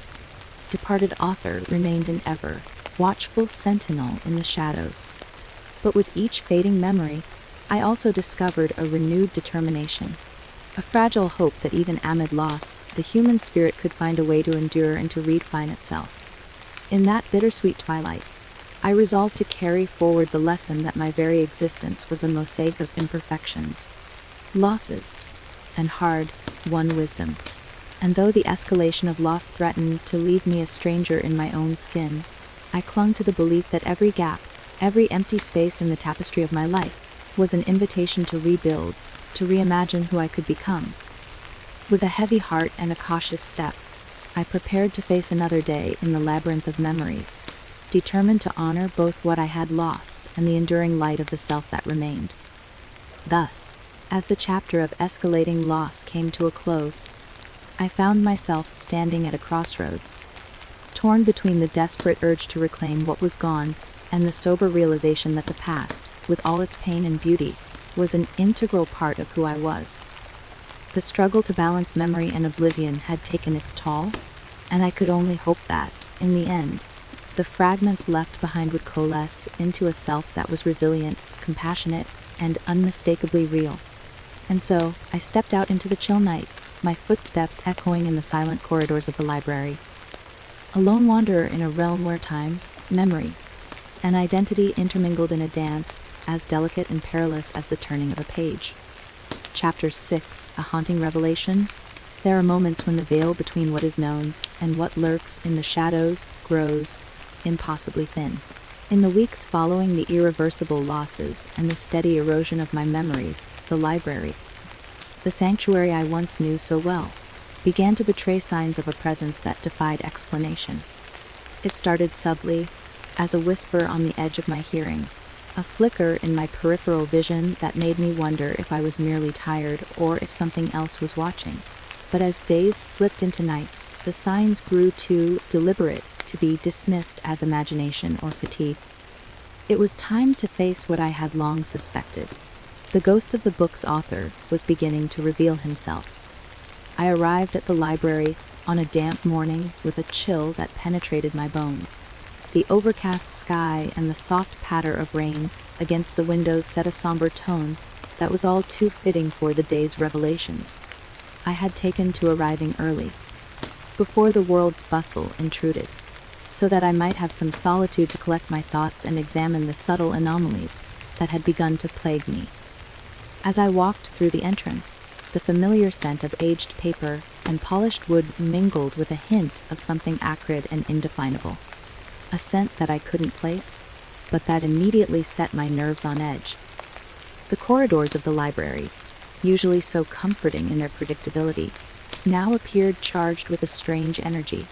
Speaker 1: departed author remained an ever watchful sentinel in the shadows. But with each fading memory, I also discovered a renewed determination, a fragile hope that even amid loss, the human spirit could find a way to endure and to redefine itself. In that bittersweet twilight, I resolved to carry forward the lesson that my very existence was a mosaic of imperfections, losses, and hard-won wisdom. And though the escalation of loss threatened to leave me a stranger in my own skin, I clung to the belief that every gap, every empty space in the tapestry of my life, was an invitation to rebuild, to reimagine who I could become. With a heavy heart and a cautious step, I prepared to face another day in the labyrinth of memories, determined to honor both what I had lost and the enduring light of the self that remained. Thus, as the chapter of escalating loss came to a close, I found myself standing at a crossroads, torn between the desperate urge to reclaim what was gone and the sober realization that the past, with all its pain and beauty, was an integral part of who I was. The struggle to balance memory and oblivion had taken its toll, and I could only hope that, in the end, the fragments left behind would coalesce into a self that was resilient, compassionate, and unmistakably real. And so, I stepped out into the chill night, my footsteps echoing in the silent corridors of the library. A lone wanderer in a realm where time, memory, and identity intermingled in a dance as delicate and perilous as the turning of a page. Chapter 6, A Haunting Revelation. There are moments when the veil between what is known and what lurks in the shadows grows impossibly thin. In the weeks following the irreversible losses and the steady erosion of my memories, the library, the sanctuary I once knew so well, began to betray signs of a presence that defied explanation. It started subtly, as a whisper on the edge of my hearing, a flicker in my peripheral vision that made me wonder if I was merely tired or if something else was watching. But as days slipped into nights, the signs grew too deliberate to be dismissed as imagination or fatigue. It was time to face what I had long suspected. The ghost of the book's author was beginning to reveal himself. I arrived at the library on a damp morning with a chill that penetrated my bones. The overcast sky and the soft patter of rain against the windows set a somber tone that was all too fitting for the day's revelations. I had taken to arriving early, before the world's bustle intruded, so that I might have some solitude to collect my thoughts and examine the subtle anomalies that had begun to plague me. As I walked through the entrance, the familiar scent of aged paper and polished wood mingled with a hint of something acrid and indefinable. A scent that I couldn't place, but that immediately set my nerves on edge. The corridors of the library, usually so comforting in their predictability, now appeared charged with a strange energy.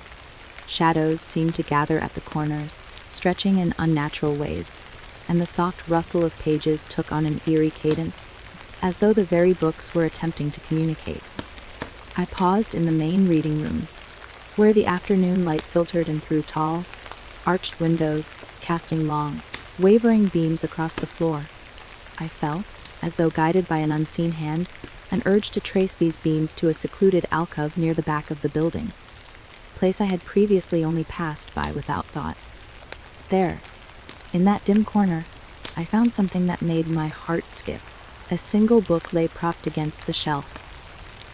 Speaker 1: Shadows seemed to gather at the corners, stretching in unnatural ways, and the soft rustle of pages took on an eerie cadence, as though the very books were attempting to communicate. I paused in the main reading room, where the afternoon light filtered in through tall, arched windows, casting long, wavering beams across the floor. I felt, as though guided by an unseen hand, an urge to trace these beams to a secluded alcove near the back of the building, a place I had previously only passed by without thought. There, in that dim corner, I found something that made my heart skip. A single book lay propped against the shelf,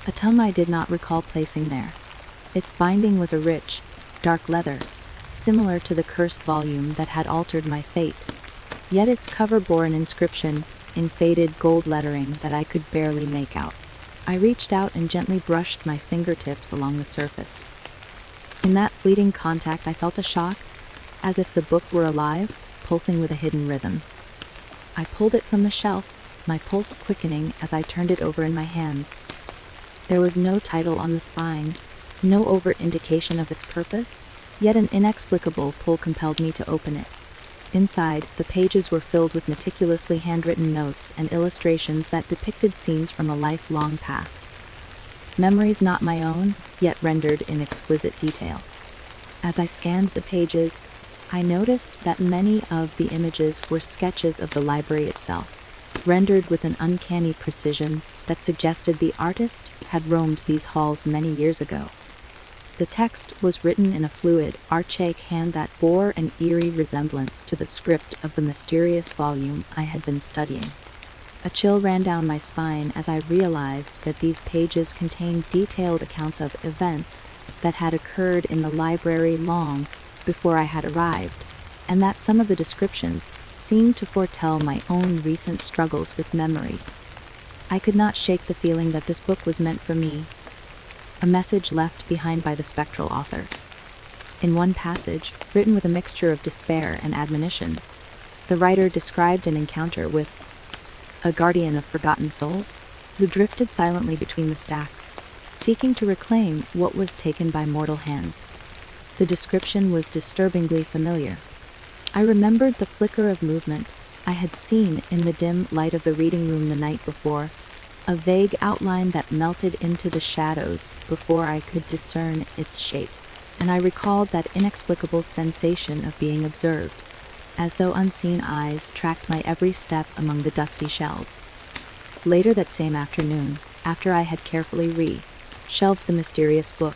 Speaker 1: a tome I did not recall placing there. Its binding was a rich, dark leather, similar to the cursed volume that had altered my fate. Yet its cover bore an inscription in faded gold lettering that I could barely make out. I reached out and gently brushed my fingertips along the surface. In that fleeting contact, I felt a shock, as if the book were alive, pulsing with a hidden rhythm. I pulled it from the shelf, my pulse quickening as I turned it over in my hands. There was no title on the spine, no overt indication of its purpose, yet an inexplicable pull compelled me to open it. Inside, the pages were filled with meticulously handwritten notes and illustrations that depicted scenes from a life long past. Memories not my own, yet rendered in exquisite detail. As I scanned the pages, I noticed that many of the images were sketches of the library itself, rendered with an uncanny precision that suggested the artist had roamed these halls many years ago. The text was written in a fluid, archaic hand that bore an eerie resemblance to the script of the mysterious volume I had been studying. A chill ran down my spine as I realized that these pages contained detailed accounts of events that had occurred in the library long before I had arrived, and that some of the descriptions seemed to foretell my own recent struggles with memory. I could not shake the feeling that this book was meant for me, a message left behind by the spectral author. In one passage, written with a mixture of despair and admonition, the writer described an encounter with a guardian of forgotten souls who drifted silently between the stacks, seeking to reclaim what was taken by mortal hands. The description was disturbingly familiar. I remembered the flicker of movement I had seen in the dim light of the reading room the night before, a vague outline that melted into the shadows before I could discern its shape, and I recalled that inexplicable sensation of being observed, as though unseen eyes tracked my every step among the dusty shelves. Later that same afternoon, after I had carefully shelved the mysterious book,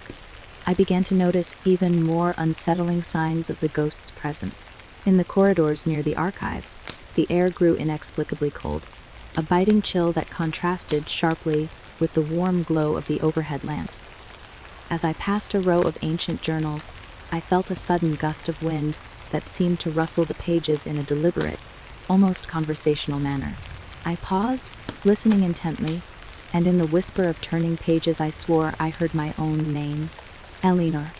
Speaker 1: I began to notice even more unsettling signs of the ghost's presence. In the corridors near the archives, the air grew inexplicably cold, a biting chill that contrasted sharply with the warm glow of the overhead lamps. As I passed a row of ancient journals, I felt a sudden gust of wind that seemed to rustle the pages in a deliberate, almost conversational manner. I paused, listening intently, and in the whisper of turning pages I swore I heard my own name, Eleanor.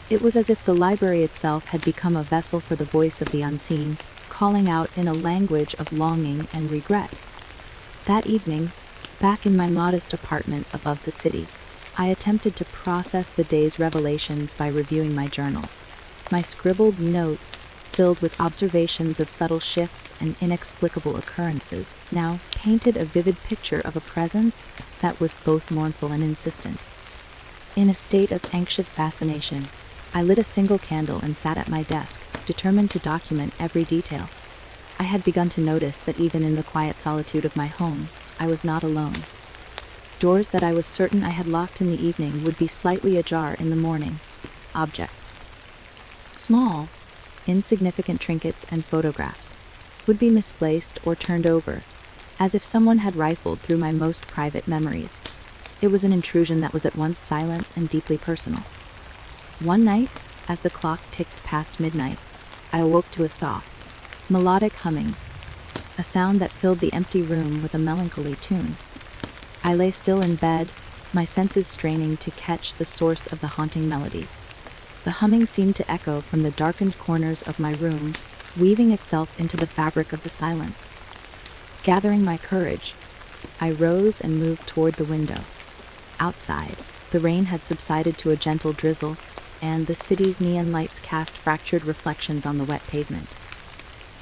Speaker 1: It was as if the library itself had become a vessel for the voice of the unseen, calling out in a language of longing and regret. That evening, back in my modest apartment above the city, I attempted to process the day's revelations by reviewing my journal. My scribbled notes, filled with observations of subtle shifts and inexplicable occurrences, now painted a vivid picture of a presence that was both mournful and insistent. In a state of anxious fascination, I lit a single candle and sat at my desk, determined to document every detail. I had begun to notice that even in the quiet solitude of my home, I was not alone. Doors that I was certain I had locked in the evening would be slightly ajar in the morning. Objects, small, insignificant trinkets and photographs, would be misplaced or turned over, as if someone had rifled through my most private memories. It was an intrusion that was at once silent and deeply personal. One night, as the clock ticked past midnight, I awoke to a soft, melodic humming, a sound that filled the empty room with a melancholy tune. I lay still in bed, my senses straining to catch the source of the haunting melody. The humming seemed to echo from the darkened corners of my room, weaving itself into the fabric of the silence. Gathering my courage, I rose and moved toward the window. Outside, the rain had subsided to a gentle drizzle, and the city's neon lights cast fractured reflections on the wet pavement.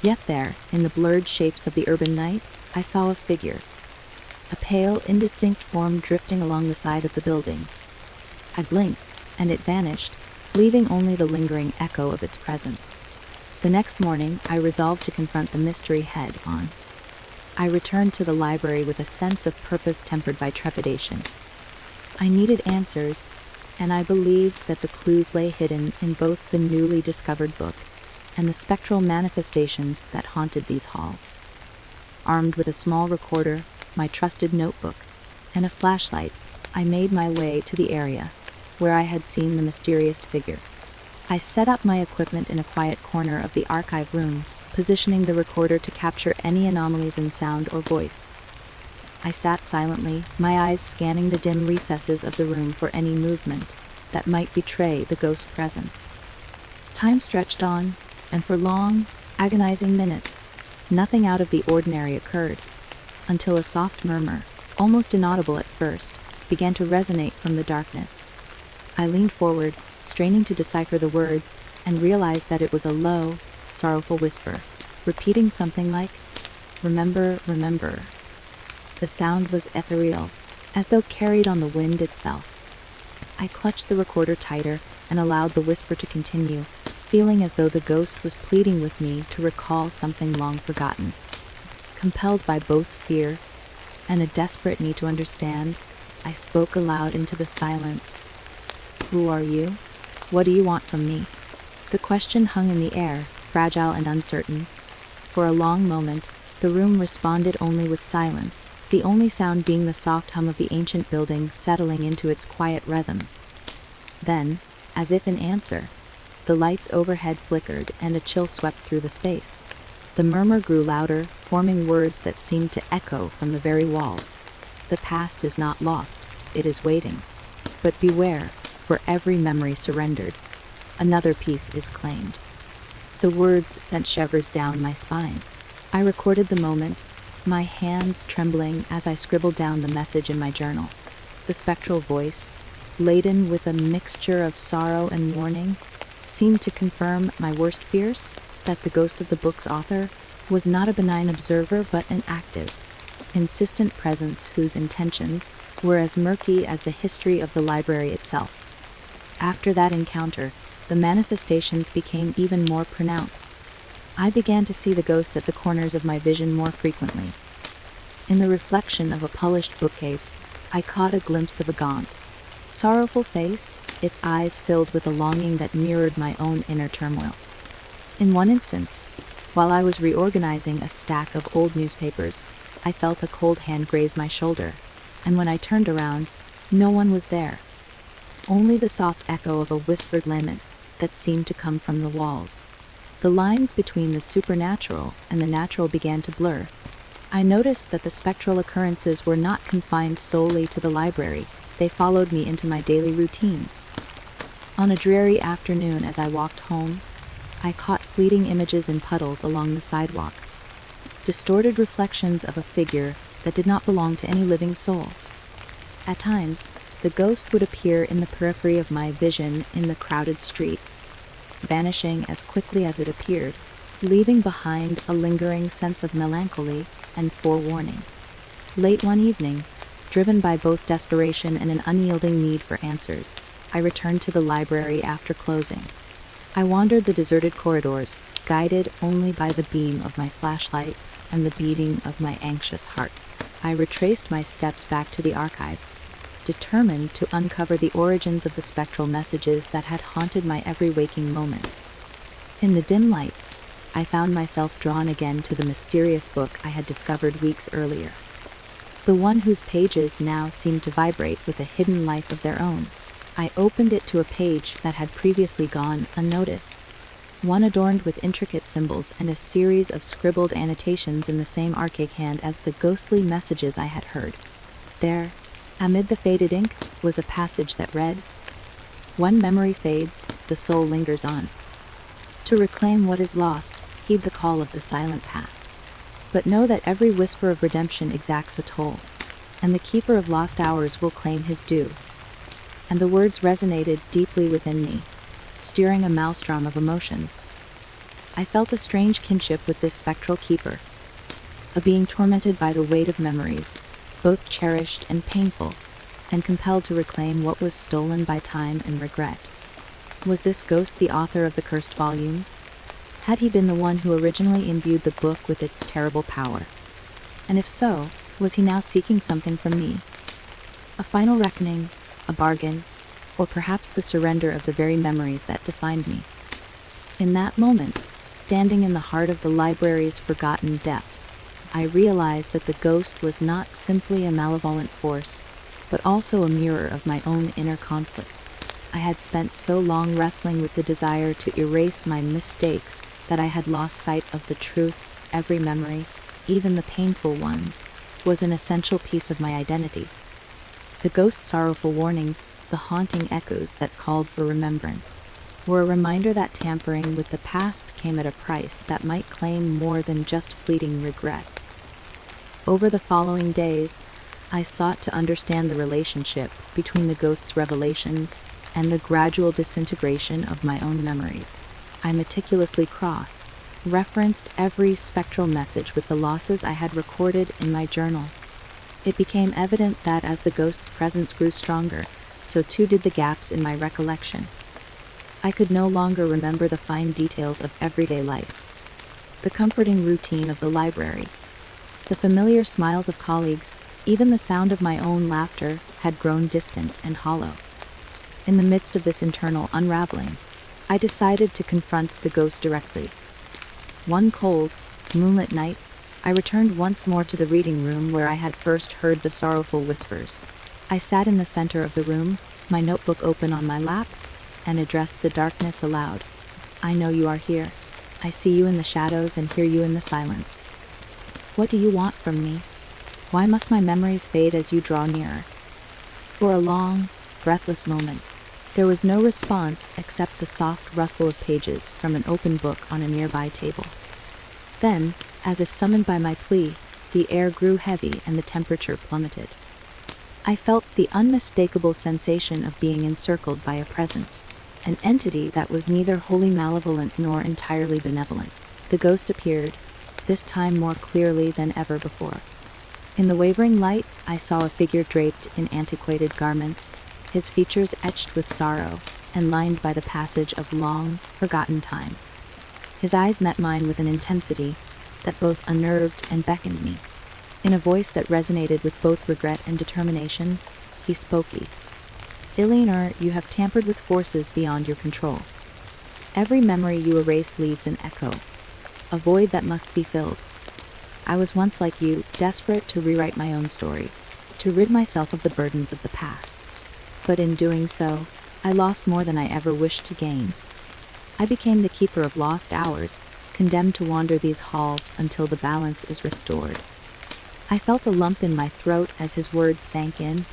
Speaker 1: Yet there, in the blurred shapes of the urban night, I saw a figure, a pale, indistinct form drifting along the side of the building. I blinked, and it vanished, leaving only the lingering echo of its presence. The next morning, I resolved to confront the mystery head-on. I returned to the library with a sense of purpose tempered by trepidation. I needed answers, and I believed that the clues lay hidden in both the newly discovered book and the spectral manifestations that haunted these halls. Armed with a small recorder, my trusted notebook, and a flashlight, I made my way to the area where I had seen the mysterious figure. I set up my equipment in a quiet corner of the archive room, positioning the recorder to capture any anomalies in sound or voice. I sat silently, my eyes scanning the dim recesses of the room for any movement that might betray the ghost presence. Time stretched on, and for long, agonizing minutes, nothing out of the ordinary occurred, until a soft murmur, almost inaudible at first, began to resonate from the darkness. I leaned forward, straining to decipher the words, and realized that it was a low, sorrowful whisper, repeating something like, "Remember, remember." The sound was ethereal, as though carried on the wind itself. I clutched the recorder tighter and allowed the whisper to continue, feeling as though the ghost was pleading with me to recall something long forgotten. Compelled by both fear and a desperate need to understand, I spoke aloud into the silence. "Who are you? What do you want from me?" The question hung in the air, fragile and uncertain. For a long moment, the room responded only with silence, the only sound being the soft hum of the ancient building settling into its quiet rhythm. Then, as if in answer, the lights overhead flickered and a chill swept through the space. The murmur grew louder, forming words that seemed to echo from the very walls. "The past is not lost, it is waiting. But beware, for every memory surrendered, another piece is claimed." The words sent shivers down my spine. I recorded the moment, my hands trembling as I scribbled down the message in my journal. The spectral voice, laden with a mixture of sorrow and warning, seemed to confirm my worst fears, that the ghost of the book's author was not a benign observer but an active, insistent presence whose intentions were as murky as the history of the library itself. After that encounter, the manifestations became even more pronounced. I began to see the ghost at the corners of my vision more frequently. In the reflection of a polished bookcase, I caught a glimpse of a gaunt, sorrowful face, its eyes filled with a longing that mirrored my own inner turmoil. In one instance, while I was reorganizing a stack of old newspapers, I felt a cold hand graze my shoulder, and when I turned around, no one was there. Only the soft echo of a whispered lament that seemed to come from the walls. The lines between the supernatural and the natural began to blur. I noticed that the spectral occurrences were not confined solely to the library. They followed me into my daily routines. On a dreary afternoon as I walked home, I caught fleeting images in puddles along the sidewalk, distorted reflections of a figure that did not belong to any living soul. At times, the ghost would appear in the periphery of my vision in the crowded streets, vanishing as quickly as it appeared, leaving behind a lingering sense of melancholy and forewarning. Late one evening, driven by both desperation and an unyielding need for answers, I returned to the library after closing. I wandered the deserted corridors, guided only by the beam of my flashlight and the beating of my anxious heart. I retraced my steps back to the archives, determined to uncover the origins of the spectral messages that had haunted my every waking moment. In the dim light, I found myself drawn again to the mysterious book I had discovered weeks earlier. The one whose pages now seemed to vibrate with a hidden life of their own. I opened it to a page that had previously gone unnoticed, one adorned with intricate symbols and a series of scribbled annotations in the same archaic hand as the ghostly messages I had heard. There, amid the faded ink, was a passage that read, "When memory fades, the soul lingers on. To reclaim what is lost, heed the call of the silent past. But know that every whisper of redemption exacts a toll, and the keeper of lost hours will claim his due." And the words resonated deeply within me, stirring a maelstrom of emotions. I felt a strange kinship with this spectral keeper, a being tormented by the weight of memories, both cherished and painful, and compelled to reclaim what was stolen by time and regret. Was this ghost the author of the cursed volume? Had he been the one who originally imbued the book with its terrible power? And if so, was he now seeking something from me? A final reckoning, a bargain, or perhaps the surrender of the very memories that defined me? In that moment, standing in the heart of the library's forgotten depths, I realized that the ghost was not simply a malevolent force, but also a mirror of my own inner conflicts. I had spent so long wrestling with the desire to erase my mistakes that I had lost sight of the truth. Every memory, even the painful ones, was an essential piece of my identity. The ghost's sorrowful warnings, the haunting echoes that called for remembrance, were a reminder that tampering with the past came at a price that might claim more than just fleeting regrets. Over the following days, I sought to understand the relationship between the ghost's revelations and the gradual disintegration of my own memories. I meticulously referenced every spectral message with the losses I had recorded in my journal. It became evident that as the ghost's presence grew stronger, so too did the gaps in my recollection. I could no longer remember the fine details of everyday life, the comforting routine of the library, the familiar smiles of colleagues. Even the sound of my own laughter had grown distant and hollow. In the midst of this internal unraveling, I decided to confront the ghost directly. One cold, moonlit night, I returned once more to the reading room where I had first heard the sorrowful whispers. I sat in the center of the room, my notebook open on my lap, and addressed the darkness aloud. I know you are here. I see you in the shadows and hear you in the silence. What do you want from me? Why must my memories fade as you draw nearer? For a long, breathless moment, there was no response except the soft rustle of pages from an open book on a nearby table. Then, as if summoned by my plea, the air grew heavy and the temperature plummeted. I felt the unmistakable sensation of being encircled by a presence, an entity that was neither wholly malevolent nor entirely benevolent. The ghost appeared, this time more clearly than ever before. In the wavering light, I saw a figure draped in antiquated garments, his features etched with sorrow and lined by the passage of long, forgotten time. His eyes met mine with an intensity that both unnerved and beckoned me. In a voice that resonated with both regret and determination, he spoke. Eleanor, you have tampered with forces beyond your control. Every memory you erase leaves an echo, a void that must be filled. I was once like you, desperate to rewrite my own story, to rid myself of the burdens of the past. But in doing so, I lost more than I ever wished to gain. I became the keeper of lost hours, condemned to wander these halls until the balance is restored. I felt a lump in my throat as his words sank in.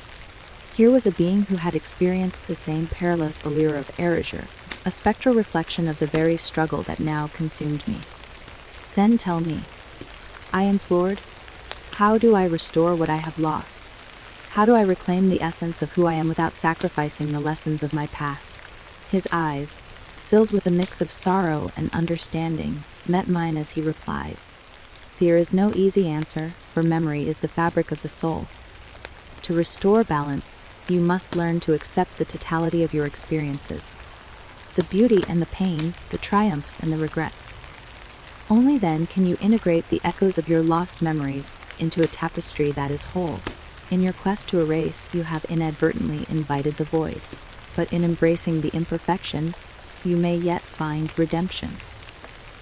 Speaker 1: Here was a being who had experienced the same perilous allure of erasure, a spectral reflection of the very struggle that now consumed me. Then tell me, I implored, how do I restore what I have lost? How do I reclaim the essence of who I am without sacrificing the lessons of my past? His eyes, filled with a mix of sorrow and understanding, met mine as he replied, there is no easy answer, for memory is the fabric of the soul. To restore balance, you must learn to accept the totality of your experiences, the beauty and the pain, the triumphs and the regrets. Only then can you integrate the echoes of your lost memories into a tapestry that is whole. In your quest to erase, you have inadvertently invited the void, but in embracing the imperfection, you may yet find redemption.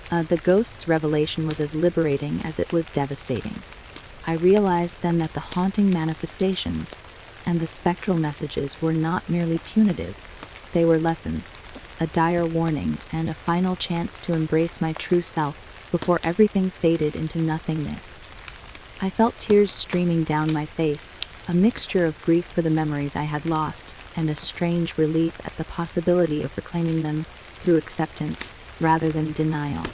Speaker 1: The ghost's revelation was as liberating as it was devastating. I realized then that the haunting manifestations and the spectral messages were not merely punitive. They were lessons, a dire warning, and a final chance to embrace my true self before everything faded into nothingness. I felt tears streaming down my face, a mixture of grief for the memories I had lost and a strange relief at the possibility of reclaiming them through acceptance rather than denial.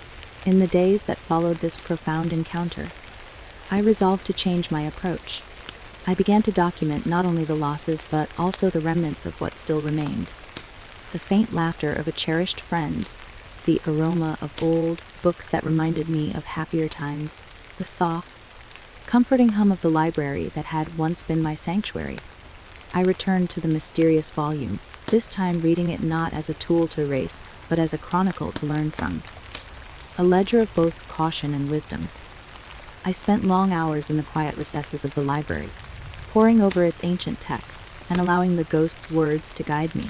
Speaker 1: In the days that followed this profound encounter, I resolved to change my approach. I began to document not only the losses but also the remnants of what still remained. The faint laughter of a cherished friend, the aroma of old books that reminded me of happier times, the soft, comforting hum of the library that had once been my sanctuary. I returned to the mysterious volume, this time reading it not as a tool to erase, but as a chronicle to learn from. A ledger of both caution and wisdom. I spent long hours in the quiet recesses of the library, poring over its ancient texts and allowing the ghost's words to guide me.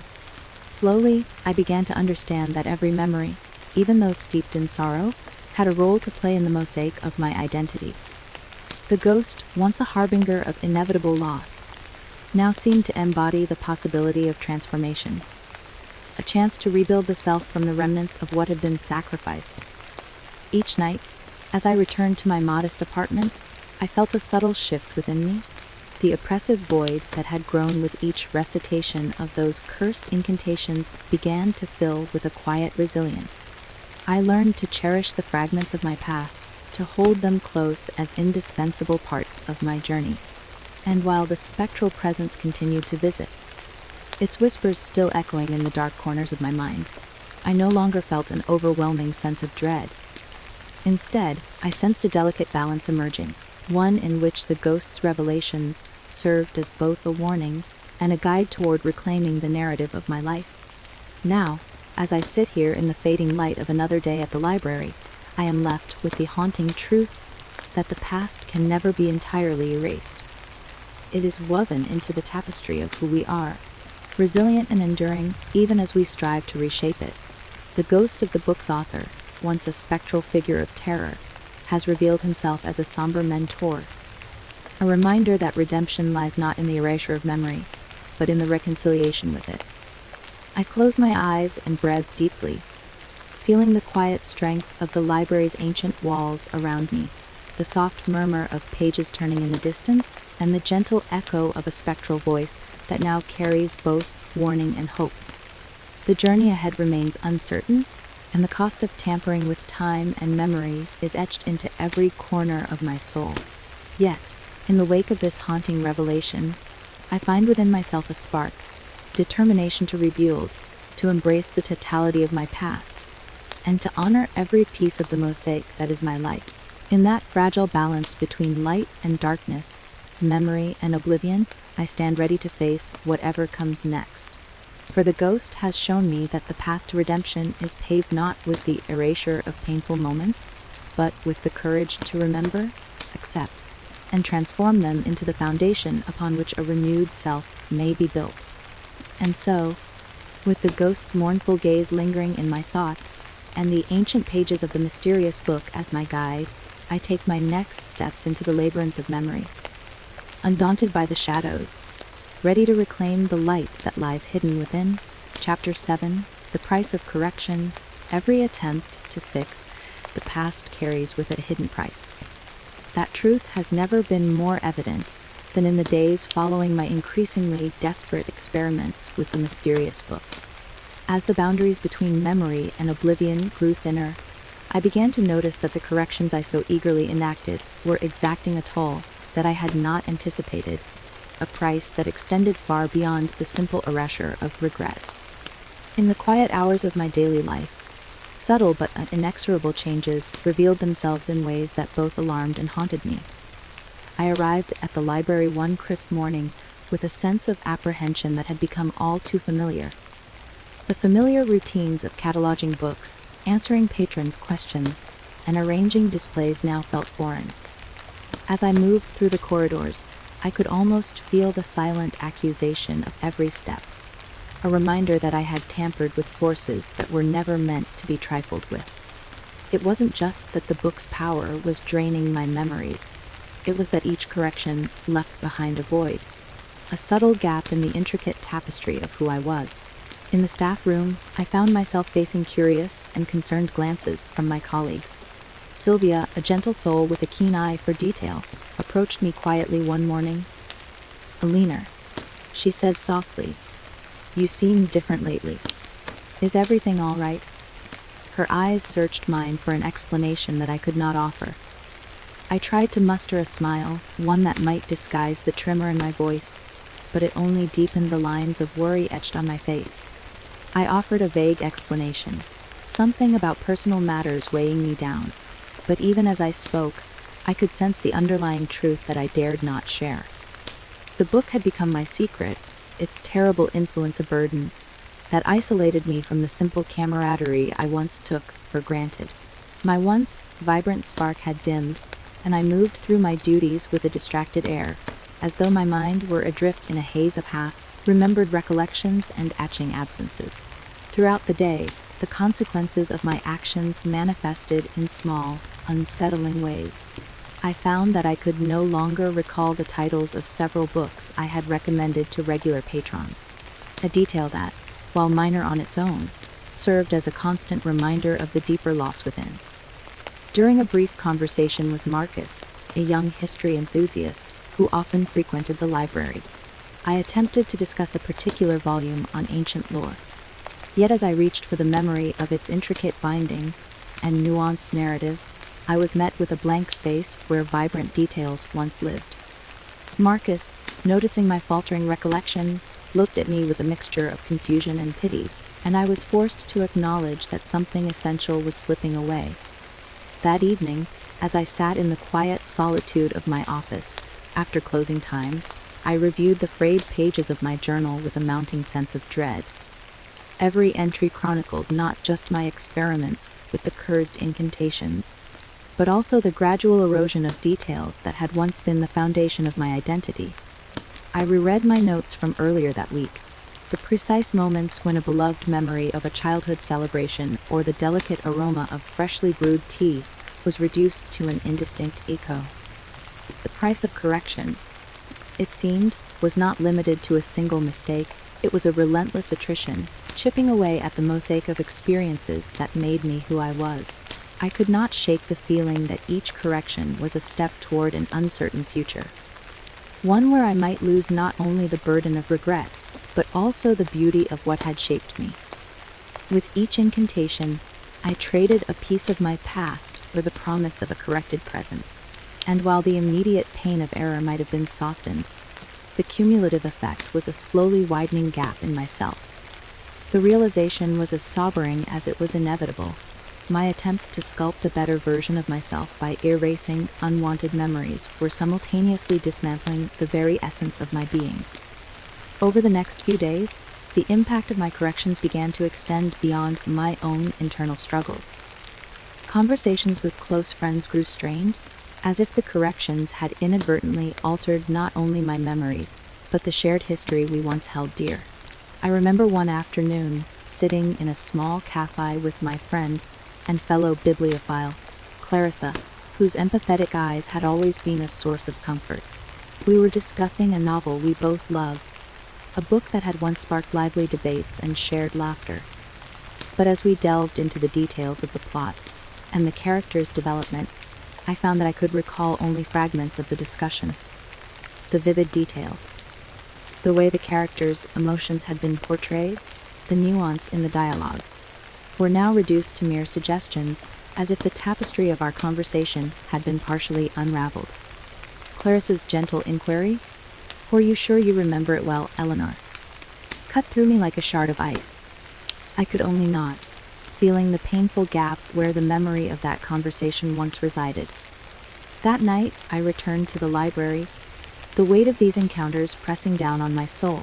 Speaker 1: Slowly, I began to understand that every memory, even those steeped in sorrow, had a role to play in the mosaic of my identity. The ghost, once a harbinger of inevitable loss, now seemed to embody the possibility of transformation. a chance to rebuild the self from the remnants of what had been sacrificed. Each night, as I returned to my modest apartment, I felt a subtle shift within me. The oppressive void that had grown with each recitation of those cursed incantations began to fill with a quiet resilience. I learned to cherish the fragments of my past, to hold them close as indispensable parts of my journey. And while the spectral presence continued to visit, its whispers still echoing in the dark corners of my mind, I no longer felt an overwhelming sense of dread. Instead, I sensed a delicate balance emerging, one in which the ghost's revelations served as both a warning and a guide toward reclaiming the narrative of my life. Now, as I sit here in the fading light of another day at the library, I am left with the haunting truth that the past can never be entirely erased. It is woven into the tapestry of who we are, resilient and enduring even as we strive to reshape it. The ghost of the book's author, once a spectral figure of terror, has revealed himself as a somber mentor, a reminder that redemption lies not in the erasure of memory, but in the reconciliation with it. I close my eyes and breathe deeply, feeling the quiet strength of the library's ancient walls around me, the soft murmur of pages turning in the distance, and the gentle echo of a spectral voice that now carries both warning and hope. The journey ahead remains uncertain, and the cost of tampering with time and memory is etched into every corner of my soul. Yet, in the wake of this haunting revelation, I find within myself a spark, determination to rebuild, to embrace the totality of my past, and to honor every piece of the mosaic that is my life. In that fragile balance between light and darkness, memory and oblivion, I stand ready to face whatever comes next. For the ghost has shown me that the path to redemption is paved not with the erasure of painful moments, but with the courage to remember, accept, and transform them into the foundation upon which a renewed self may be built. And so, with the ghost's mournful gaze lingering in my thoughts, and the ancient pages of the mysterious book as my guide, I take my next steps into the labyrinth of memory. Undaunted by the shadows, ready to reclaim the light that lies hidden within. Chapter 7, The Price of Correction. Every attempt to fix the past carries with it a hidden price. That truth has never been more evident than in the days following my increasingly desperate experiments with the mysterious book. As the boundaries between memory and oblivion grew thinner, I began to notice that the corrections I so eagerly enacted were exacting a toll that I had not anticipated, a price that extended far beyond the simple erasure of regret. In the quiet hours of my daily life, subtle but inexorable changes revealed themselves in ways that both alarmed and haunted me. I arrived at the library one crisp morning with a sense of apprehension that had become all too familiar. The familiar routines of cataloging books, answering patrons' questions, and arranging displays now felt foreign. As I moved through the corridors, I could almost feel the silent accusation of every step, a reminder that I had tampered with forces that were never meant to be trifled with. It wasn't just that the book's power was draining my memories, it was that each correction left behind a void, a subtle gap in the intricate tapestry of who I was. In the staff room, I found myself facing curious and concerned glances from my colleagues. Sylvia, a gentle soul with a keen eye for detail, approached me quietly one morning. "Alina," she said softly, "you seem different lately. Is everything all right?" Her eyes searched mine for an explanation that I could not offer. I tried to muster a smile, one that might disguise the tremor in my voice, but it only deepened the lines of worry etched on my face. I offered a vague explanation, something about personal matters weighing me down, but even as I spoke, I could sense the underlying truth that I dared not share. The book had become my secret, its terrible influence a burden that isolated me from the simple camaraderie I once took for granted. My once vibrant spark had dimmed, and I moved through my duties with a distracted air, as though my mind were adrift in a haze of half-remembered recollections and etching absences. Throughout the day, the consequences of my actions manifested in small, unsettling ways. I found that I could no longer recall the titles of several books I had recommended to regular patrons, a detail that, while minor on its own, served as a constant reminder of the deeper loss within. During a brief conversation with Marcus, a young history enthusiast who often frequented the library, I attempted to discuss a particular volume on ancient lore. Yet as I reached for the memory of its intricate binding and nuanced narrative, I was met with a blank space where vibrant details once lived. Marcus, noticing my faltering recollection, looked at me with a mixture of confusion and pity, and I was forced to acknowledge that something essential was slipping away. That evening, as I sat in the quiet solitude of my office, after closing time, I reviewed the frayed pages of my journal with a mounting sense of dread. Every entry chronicled not just my experiments with the cursed incantations, but also the gradual erosion of details that had once been the foundation of my identity. I reread my notes from earlier that week, the precise moments when a beloved memory of a childhood celebration or the delicate aroma of freshly brewed tea was reduced to an indistinct echo. The price of correction, it seemed, was not limited to a single mistake. It was a relentless attrition, chipping away at the mosaic of experiences that made me who I was. I could not shake the feeling that each correction was a step toward an uncertain future. One where I might lose not only the burden of regret, but also the beauty of what had shaped me. With each incantation, I traded a piece of my past for the promise of a corrected present. And while the immediate pain of error might have been softened, the cumulative effect was a slowly widening gap in myself. The realization was as sobering as it was inevitable. My attempts to sculpt a better version of myself by erasing unwanted memories were simultaneously dismantling the very essence of my being. Over the next few days, the impact of my corrections began to extend beyond my own internal struggles. Conversations with close friends grew strained, as if the corrections had inadvertently altered not only my memories, but the shared history we once held dear. I remember one afternoon, sitting in a small cafe with my friend and fellow bibliophile, Clarissa, whose empathetic eyes had always been a source of comfort. We were discussing a novel we both loved, a book that had once sparked lively debates and shared laughter. But as we delved into the details of the plot and the characters' development, I found that I could recall only fragments of the discussion. The vivid details, the way the characters' emotions had been portrayed, the nuance in the dialogue, were now reduced to mere suggestions, as if the tapestry of our conversation had been partially unraveled. Clarissa's gentle inquiry, "Were you sure you remember it well, Eleanor?" cut through me like a shard of ice. I could only nod, feeling the painful gap where the memory of that conversation once resided. That night, I returned to the library, the weight of these encounters pressing down on my soul.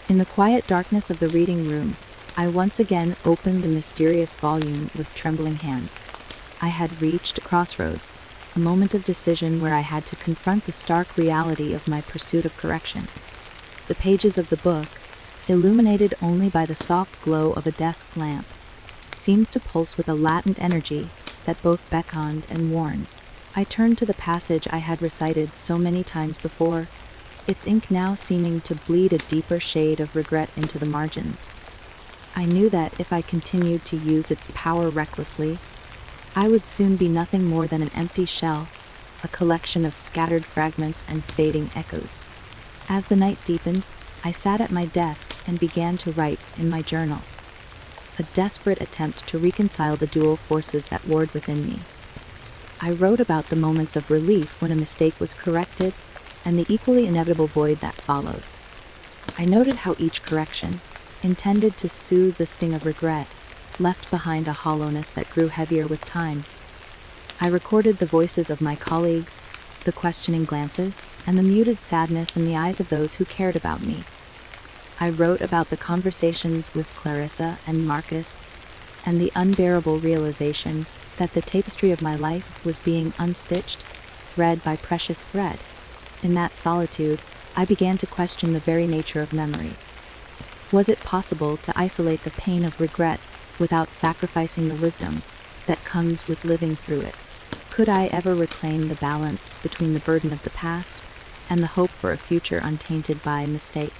Speaker 1: In the quiet darkness of the reading room, I once again opened the mysterious volume with trembling hands. I had reached a crossroads, a moment of decision where I had to confront the stark reality of my pursuit of correction. The pages of the book, illuminated only by the soft glow of a desk lamp, seemed to pulse with a latent energy that both beckoned and warned. I turned to the passage I had recited so many times before, its ink now seeming to bleed a deeper shade of regret into the margins. I knew that if I continued to use its power recklessly, I would soon be nothing more than an empty shell, a collection of scattered fragments and fading echoes. As the night deepened, I sat at my desk and began to write in my journal, a desperate attempt to reconcile the dual forces that warred within me. I wrote about the moments of relief when a mistake was corrected and the equally inevitable void that followed. I noted how each correction, intended to soothe the sting of regret, left behind a hollowness that grew heavier with time. I recorded the voices of my colleagues, the questioning glances, and the muted sadness in the eyes of those who cared about me. I wrote about the conversations with Clarissa and Marcus, and the unbearable realization that the tapestry of my life was being unstitched, thread by precious thread. In that solitude, I began to question the very nature of memory. Was it possible to isolate the pain of regret without sacrificing the wisdom that comes with living through it? Could I ever reclaim the balance between the burden of the past and the hope for a future untainted by mistake?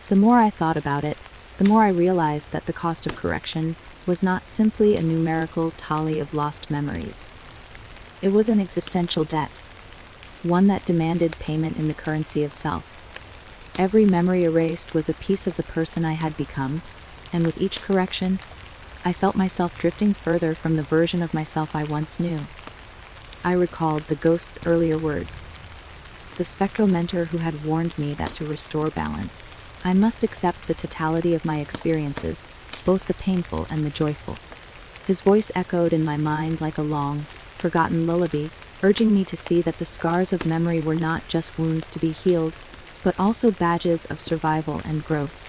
Speaker 1: The more I thought about it, the more I realized that the cost of correction was not simply a numerical tally of lost memories. It was an existential debt, one that demanded payment in the currency of self. Every memory erased was a piece of the person I had become, and with each correction, I felt myself drifting further from the version of myself I once knew. I recalled the ghost's earlier words, the spectral mentor who had warned me that to restore balance, I must accept the totality of my experiences, both the painful and the joyful. His voice echoed in my mind like a long, forgotten lullaby, urging me to see that the scars of memory were not just wounds to be healed, but also badges of survival and growth.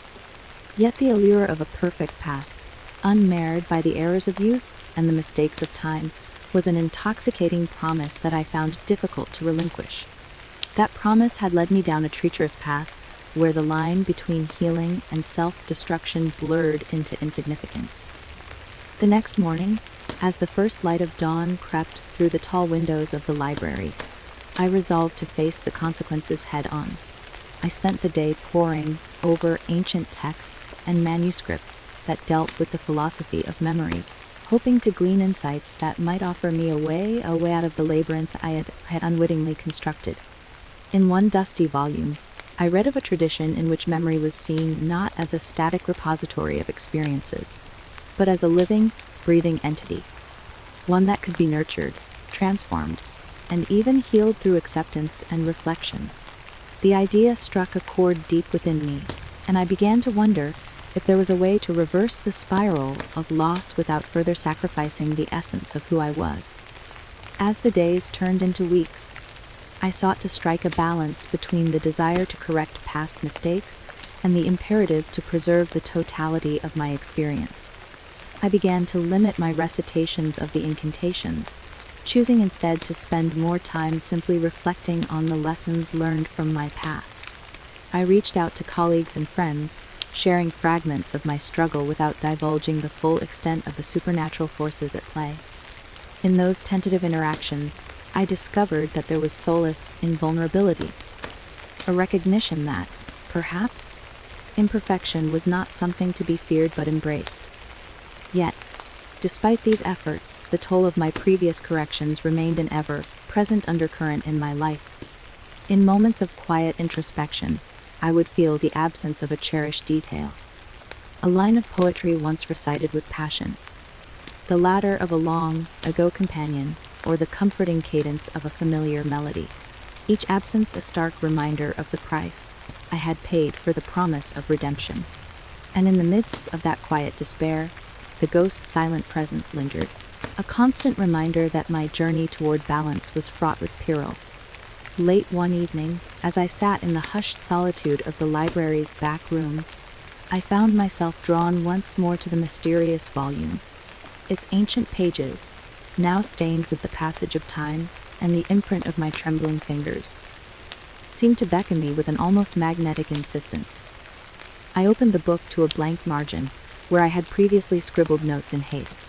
Speaker 1: Yet the allure of a perfect past, unmarred by the errors of youth and the mistakes of time, was an intoxicating promise that I found difficult to relinquish. That promise had led me down a treacherous path where the line between healing and self-destruction blurred into insignificance. The next morning, as the first light of dawn crept through the tall windows of the library, I resolved to face the consequences head-on. I spent the day poring over ancient texts and manuscripts that dealt with the philosophy of memory, hoping to glean insights that might offer me a way out of the labyrinth I had unwittingly constructed. In one dusty volume, I read of a tradition in which memory was seen not as a static repository of experiences, but as a living, breathing entity, one that could be nurtured, transformed, and even healed through acceptance and reflection. The idea struck a chord deep within me, and I began to wonder if there was a way to reverse the spiral of loss without further sacrificing the essence of who I was. As the days turned into weeks, I sought to strike a balance between the desire to correct past mistakes and the imperative to preserve the totality of my experience. I began to limit my recitations of the incantations, choosing instead to spend more time simply reflecting on the lessons learned from my past. I reached out to colleagues and friends, sharing fragments of my struggle without divulging the full extent of the supernatural forces at play. In those tentative interactions, I discovered that there was solace in vulnerability, a recognition that, perhaps, imperfection was not something to be feared but embraced. Yet, despite these efforts, the toll of my previous corrections remained an ever-present undercurrent in my life. In moments of quiet introspection, I would feel the absence of a cherished detail, a line of poetry once recited with passion, the ladder of a long-ago companion, or the comforting cadence of a familiar melody, each absence a stark reminder of the price I had paid for the promise of redemption. And in the midst of that quiet despair, the ghost's silent presence lingered, a constant reminder that my journey toward balance was fraught with peril. Late one evening, as I sat in the hushed solitude of the library's back room, I found myself drawn once more to the mysterious volume. Its ancient pages, now stained with the passage of time and the imprint of my trembling fingers, seemed to beckon me with an almost magnetic insistence. I opened the book to a blank margin, where I had previously scribbled notes in haste.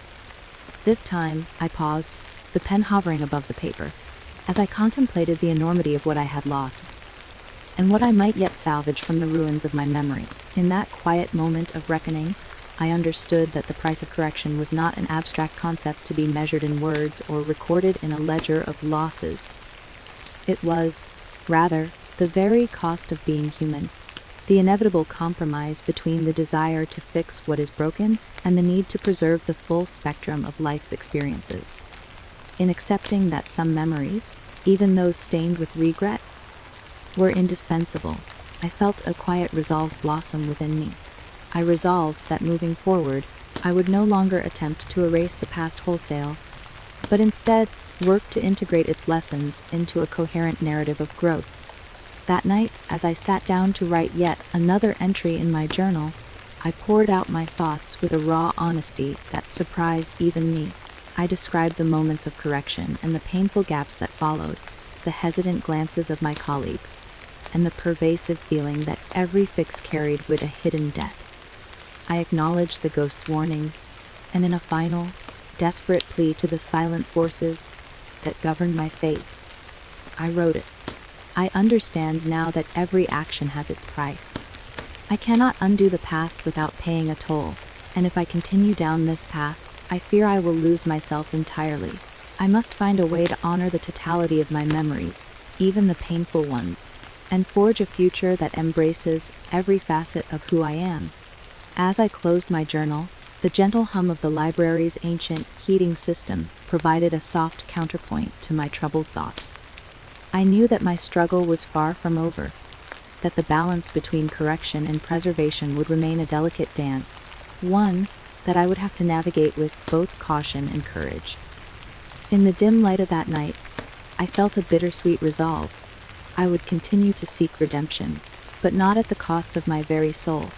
Speaker 1: This time, I paused, the pen hovering above the paper, as I contemplated the enormity of what I had lost, and what I might yet salvage from the ruins of my memory. In that quiet moment of reckoning, I understood that the price of correction was not an abstract concept to be measured in words or recorded in a ledger of losses. It was, rather, the very cost of being human, the inevitable compromise between the desire to fix what is broken and the need to preserve the full spectrum of life's experiences. In accepting that some memories, even those stained with regret, were indispensable, I felt a quiet resolve blossom within me. I resolved that moving forward, I would no longer attempt to erase the past wholesale, but instead work to integrate its lessons into a coherent narrative of growth. That night, as I sat down to write yet another entry in my journal, I poured out my thoughts with a raw honesty that surprised even me. I described the moments of correction and the painful gaps that followed, the hesitant glances of my colleagues, and the pervasive feeling that every fix carried with a hidden debt. I acknowledged the ghost's warnings, and in a final, desperate plea to the silent forces that governed my fate, I wrote it. I understand now that every action has its price. I cannot undo the past without paying a toll, and if I continue down this path, I fear I will lose myself entirely. I must find a way to honor the totality of my memories, even the painful ones, and forge a future that embraces every facet of who I am. As I closed my journal, the gentle hum of the library's ancient heating system provided a soft counterpoint to my troubled thoughts. I knew that my struggle was far from over, that the balance between correction and preservation would remain a delicate dance, one that I would have to navigate with both caution and courage. In the dim light of that night, I felt a bittersweet resolve. I would continue to seek redemption, but not at the cost of my very soul.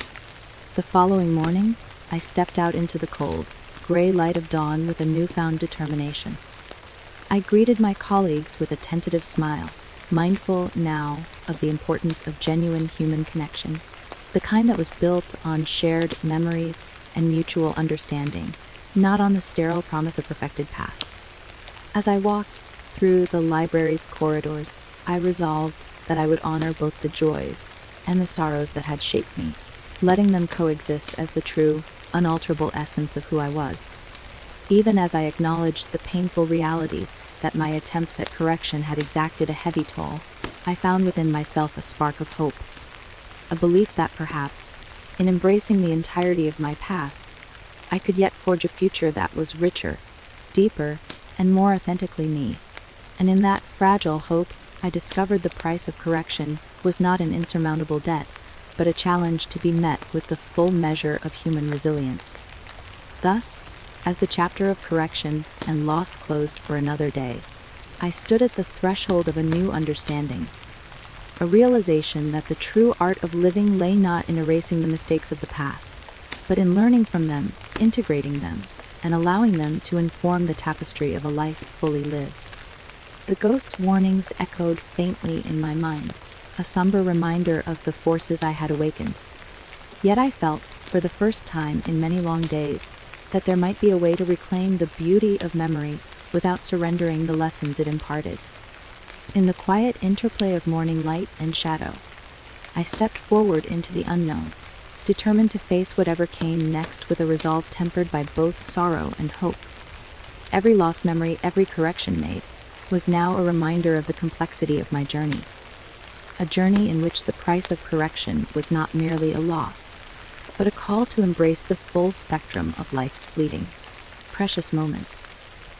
Speaker 1: The following morning, I stepped out into the cold, gray light of dawn with a newfound determination. I greeted my colleagues with a tentative smile, mindful now of the importance of genuine human connection, the kind that was built on shared memories and mutual understanding, not on the sterile promise of perfected past. As I walked through the library's corridors, I resolved that I would honor both the joys and the sorrows that had shaped me, letting them coexist as the true, unalterable essence of who I was. Even as I acknowledged the painful reality that my attempts at correction had exacted a heavy toll, I found within myself a spark of hope, a belief that perhaps, in embracing the entirety of my past, I could yet forge a future that was richer, deeper, and more authentically me. And in that fragile hope, I discovered the price of correction was not an insurmountable debt, but a challenge to be met with the full measure of human resilience. Thus, as the chapter of correction and loss closed for another day, I stood at the threshold of a new understanding, a realization that the true art of living lay not in erasing the mistakes of the past, but in learning from them, integrating them, and allowing them to inform the tapestry of a life fully lived. The ghost's warnings echoed faintly in my mind, a somber reminder of the forces I had awakened. Yet I felt, for the first time in many long days, that there might be a way to reclaim the beauty of memory without surrendering the lessons it imparted. In the quiet interplay of morning light and shadow, I stepped forward into the unknown, determined to face whatever came next with a resolve tempered by both sorrow and hope. Every lost memory, every correction made, was now a reminder of the complexity of my journey. A journey in which the price of correction was not merely a loss, but a call to embrace the full spectrum of life's fleeting, precious moments.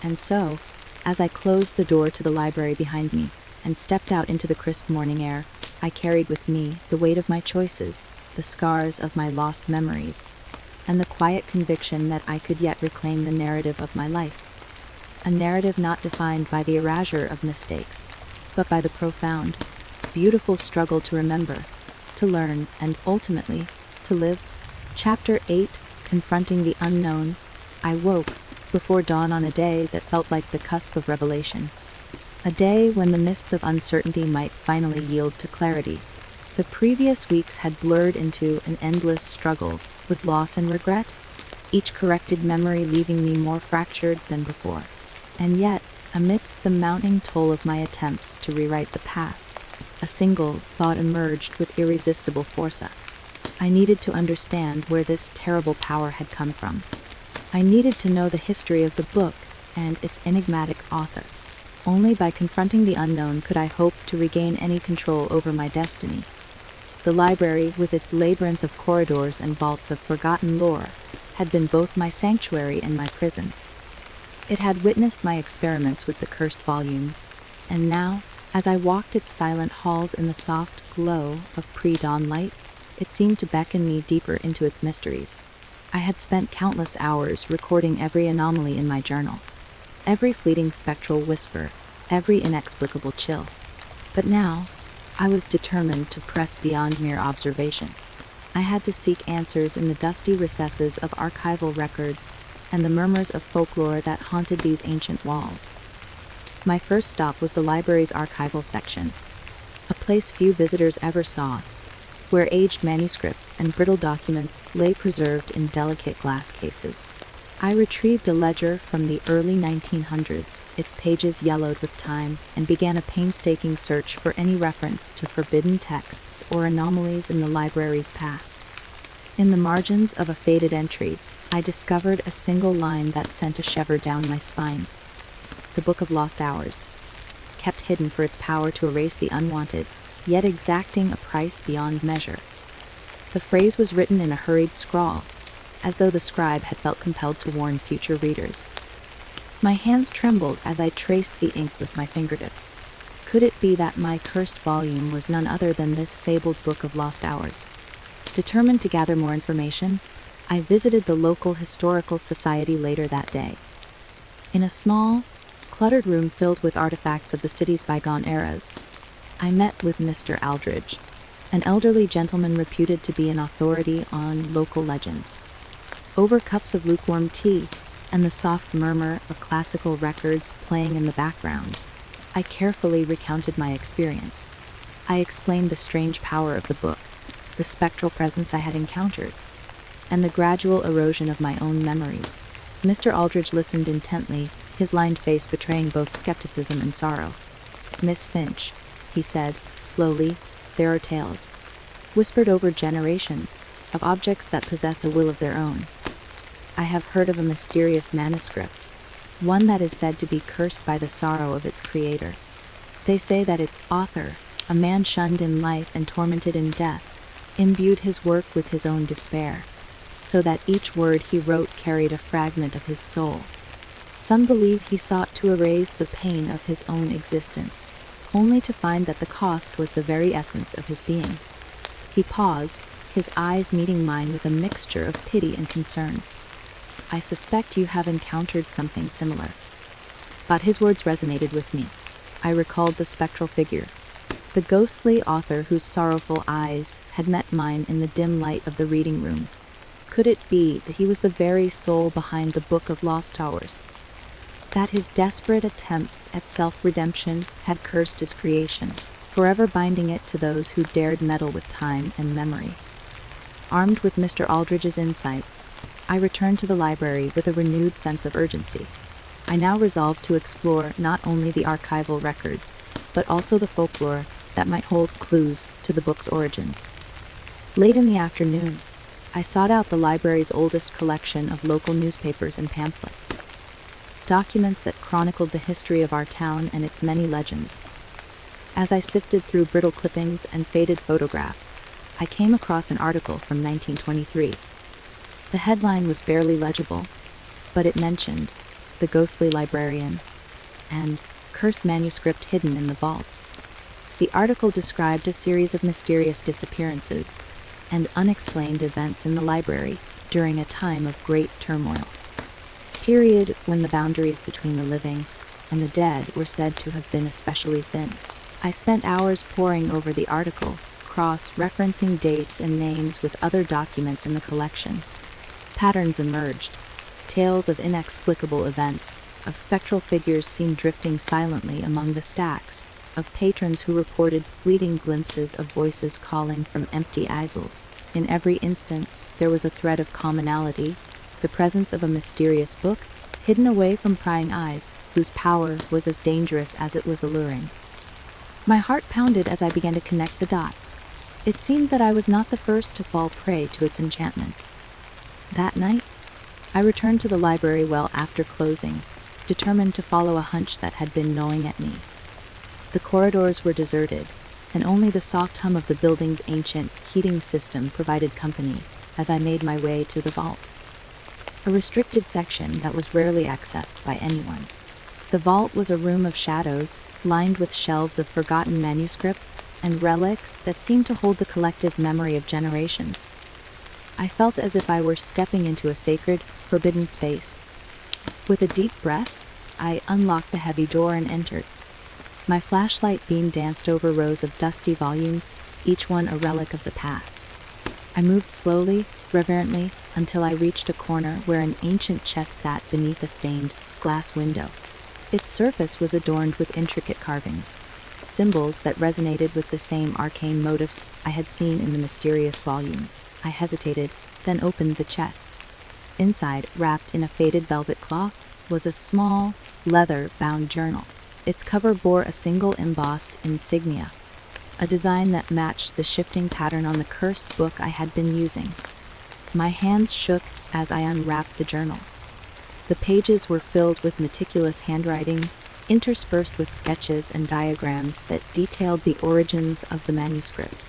Speaker 1: And so, as I closed the door to the library behind me and stepped out into the crisp morning air, I carried with me the weight of my choices, the scars of my lost memories, and the quiet conviction that I could yet reclaim the narrative of my life. A narrative not defined by the erasure of mistakes, but by the profound, beautiful struggle to remember, to learn, and ultimately, to live. Chapter 8, Confronting the Unknown. I woke before dawn on a day that felt like the cusp of revelation. A day when the mists of uncertainty might finally yield to clarity. The previous weeks had blurred into an endless struggle with loss and regret, each corrected memory leaving me more fractured than before. And yet, amidst the mounting toll of my attempts to rewrite the past, a single thought emerged with irresistible force. I needed to understand where this terrible power had come from. I needed to know the history of the book and its enigmatic author. Only by confronting the unknown could I hope to regain any control over my destiny. The library, with its labyrinth of corridors and vaults of forgotten lore, had been both my sanctuary and my prison. It had witnessed my experiments with the cursed volume, and now, as I walked its silent halls in the soft glow of pre-dawn light, it seemed to beckon me deeper into its mysteries. I had spent countless hours recording every anomaly in my journal, every fleeting spectral whisper, every inexplicable chill. But now, I was determined to press beyond mere observation. I had to seek answers in the dusty recesses of archival records and the murmurs of folklore that haunted these ancient walls. My first stop was the library's archival section, a place few visitors ever saw, where aged manuscripts and brittle documents lay preserved in delicate glass cases. I retrieved a ledger from the early 1900s, its pages yellowed with time, and began a painstaking search for any reference to forbidden texts or anomalies in the library's past. In the margins of a faded entry, I discovered a single line that sent a shiver down my spine. The Book of Lost Hours, kept hidden for its power to erase the unwanted, yet exacting a price beyond measure. The phrase was written in a hurried scrawl, as though the scribe had felt compelled to warn future readers. My hands trembled as I traced the ink with my fingertips. Could it be that my cursed volume was none other than this fabled Book of Lost Hours? Determined to gather more information, I visited the local historical society later that day. In a small, cluttered room filled with artifacts of the city's bygone eras, I met with Mr. Aldridge, an elderly gentleman reputed to be an authority on local legends. Over cups of lukewarm tea and the soft murmur of classical records playing in the background, I carefully recounted my experience. I explained the strange power of the book, the spectral presence I had encountered, and the gradual erosion of my own memories. Mr. Aldridge listened intently, his lined face betraying both skepticism and sorrow. "Miss Finch," he said, slowly, "there are tales, whispered over generations, of objects that possess a will of their own. I have heard of a mysterious manuscript, one that is said to be cursed by the sorrow of its creator. They say that its author, a man shunned in life and tormented in death, imbued his work with his own despair, so that each word he wrote carried a fragment of his soul. Some believe he sought to erase the pain of his own existence, only to find that the cost was the very essence of his being." He paused, his eyes meeting mine with a mixture of pity and concern. "I suspect you have encountered something similar." But his words resonated with me. I recalled the spectral figure, the ghostly author whose sorrowful eyes had met mine in the dim light of the reading room. Could it be that he was the very soul behind the Book of Lost Hours? That his desperate attempts at self-redemption had cursed his creation, forever binding it to those who dared meddle with time and memory? Armed with Mr. Aldridge's insights, I returned to the library with a renewed sense of urgency. I now resolved to explore not only the archival records, but also the folklore that might hold clues to the book's origins. Late in the afternoon, I sought out the library's oldest collection of local newspapers and pamphlets, documents that chronicled the history of our town and its many legends. As I sifted through brittle clippings and faded photographs, I came across an article from 1923. The headline was barely legible, but it mentioned "The Ghostly Librarian" and "Cursed Manuscript Hidden in the Vaults." The article described a series of mysterious disappearances and unexplained events in the library during a time of great turmoil, period when the boundaries between the living and the dead were said to have been especially thin. I spent hours poring over the article, cross-referencing dates and names with other documents in the collection. Patterns emerged, tales of inexplicable events, of spectral figures seen drifting silently among the stacks, of patrons who reported fleeting glimpses of voices calling from empty easels. In every instance, there was a thread of commonality, the presence of a mysterious book, hidden away from prying eyes, whose power was as dangerous as it was alluring. My heart pounded as I began to connect the dots. It seemed that I was not the first to fall prey to its enchantment. That night, I returned to the library well after closing, determined to follow a hunch that had been gnawing at me. The corridors were deserted, and only the soft hum of the building's ancient heating system provided company as I made my way to the vault, a restricted section that was rarely accessed by anyone. The vault was a room of shadows, lined with shelves of forgotten manuscripts and relics that seemed to hold the collective memory of generations. I felt as if I were stepping into a sacred, forbidden space. With a deep breath, I unlocked the heavy door and entered. My flashlight beam danced over rows of dusty volumes, each one a relic of the past. I moved slowly, reverently, until I reached a corner where an ancient chest sat beneath a stained glass window. Its surface was adorned with intricate carvings, symbols that resonated with the same arcane motifs I had seen in the mysterious volume. I hesitated, then opened the chest. Inside, wrapped in a faded velvet cloth, was a small, leather-bound journal. Its cover bore a single embossed insignia, a design that matched the shifting pattern on the cursed book I had been using. My hands shook as I unwrapped the journal. The pages were filled with meticulous handwriting, interspersed with sketches and diagrams that detailed the origins of the manuscript.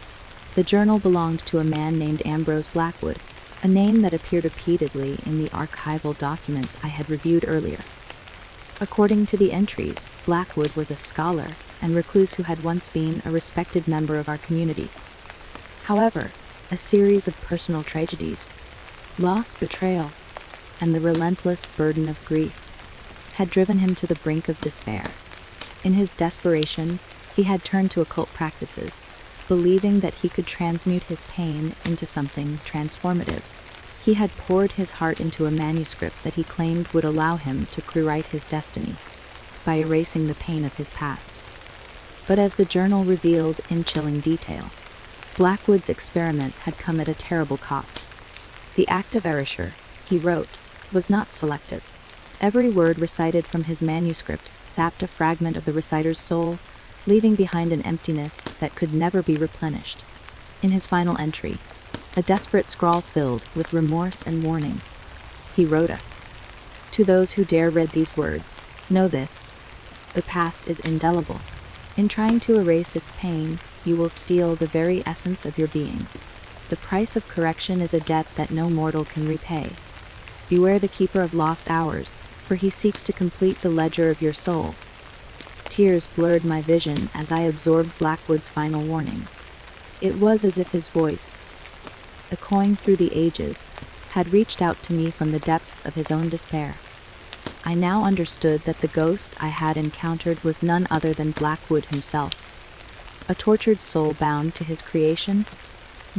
Speaker 1: The journal belonged to a man named Ambrose Blackwood, a name that appeared repeatedly in the archival documents I had reviewed earlier. According to the entries, Blackwood was a scholar and recluse who had once been a respected member of our community. However, a series of personal tragedies, loss, betrayal, and the relentless burden of grief had driven him to the brink of despair. In his desperation, he had turned to occult practices, believing that he could transmute his pain into something transformative. He had poured his heart into a manuscript that he claimed would allow him to rewrite his destiny by erasing the pain of his past. But as the journal revealed in chilling detail, Blackwood's experiment had come at a terrible cost. The act of erasure, he wrote, was not selective. Every word recited from his manuscript sapped a fragment of the reciter's soul, leaving behind an emptiness that could never be replenished. In his final entry, a desperate scrawl filled with remorse and warning, he wrote, "To those who dare read these words, know this: the past is indelible. In trying to erase its pain, you will steal the very essence of your being. The price of correction is a debt that no mortal can repay. Beware the keeper of lost hours, for he seeks to complete the ledger of your soul." Tears blurred my vision as I absorbed Blackwood's final warning. It was as if his voice, echoing through the ages, had reached out to me from the depths of his own despair. I now understood that the ghost I had encountered was none other than Blackwood himself, a tortured soul bound to his creation,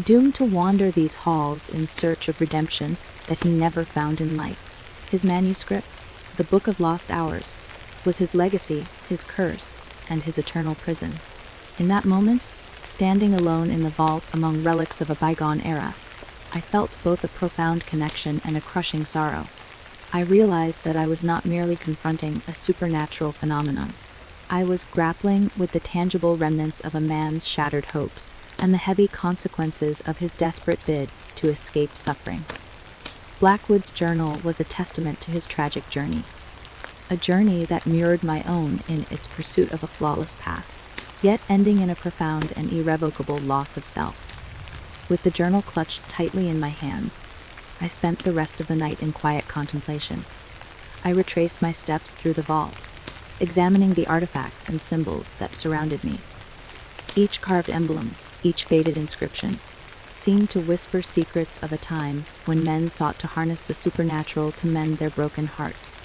Speaker 1: doomed to wander these halls in search of redemption that he never found in life. His manuscript, the Book of Lost Hours, was his legacy, his curse, and his eternal prison. In that moment, standing alone in the vault among relics of a bygone era, I felt both a profound connection and a crushing sorrow. I realized that I was not merely confronting a supernatural phenomenon. I was grappling with the tangible remnants of a man's shattered hopes and the heavy consequences of his desperate bid to escape suffering. Blackwood's journal was a testament to his tragic journey, a journey that mirrored my own in its pursuit of a flawless past, yet ending in a profound and irrevocable loss of self. With the journal clutched tightly in my hands, I spent the rest of the night in quiet contemplation. I retraced my steps through the vault, examining the artifacts and symbols that surrounded me. Each carved emblem, each faded inscription, seemed to whisper secrets of a time when men sought to harness the supernatural to mend their broken hearts.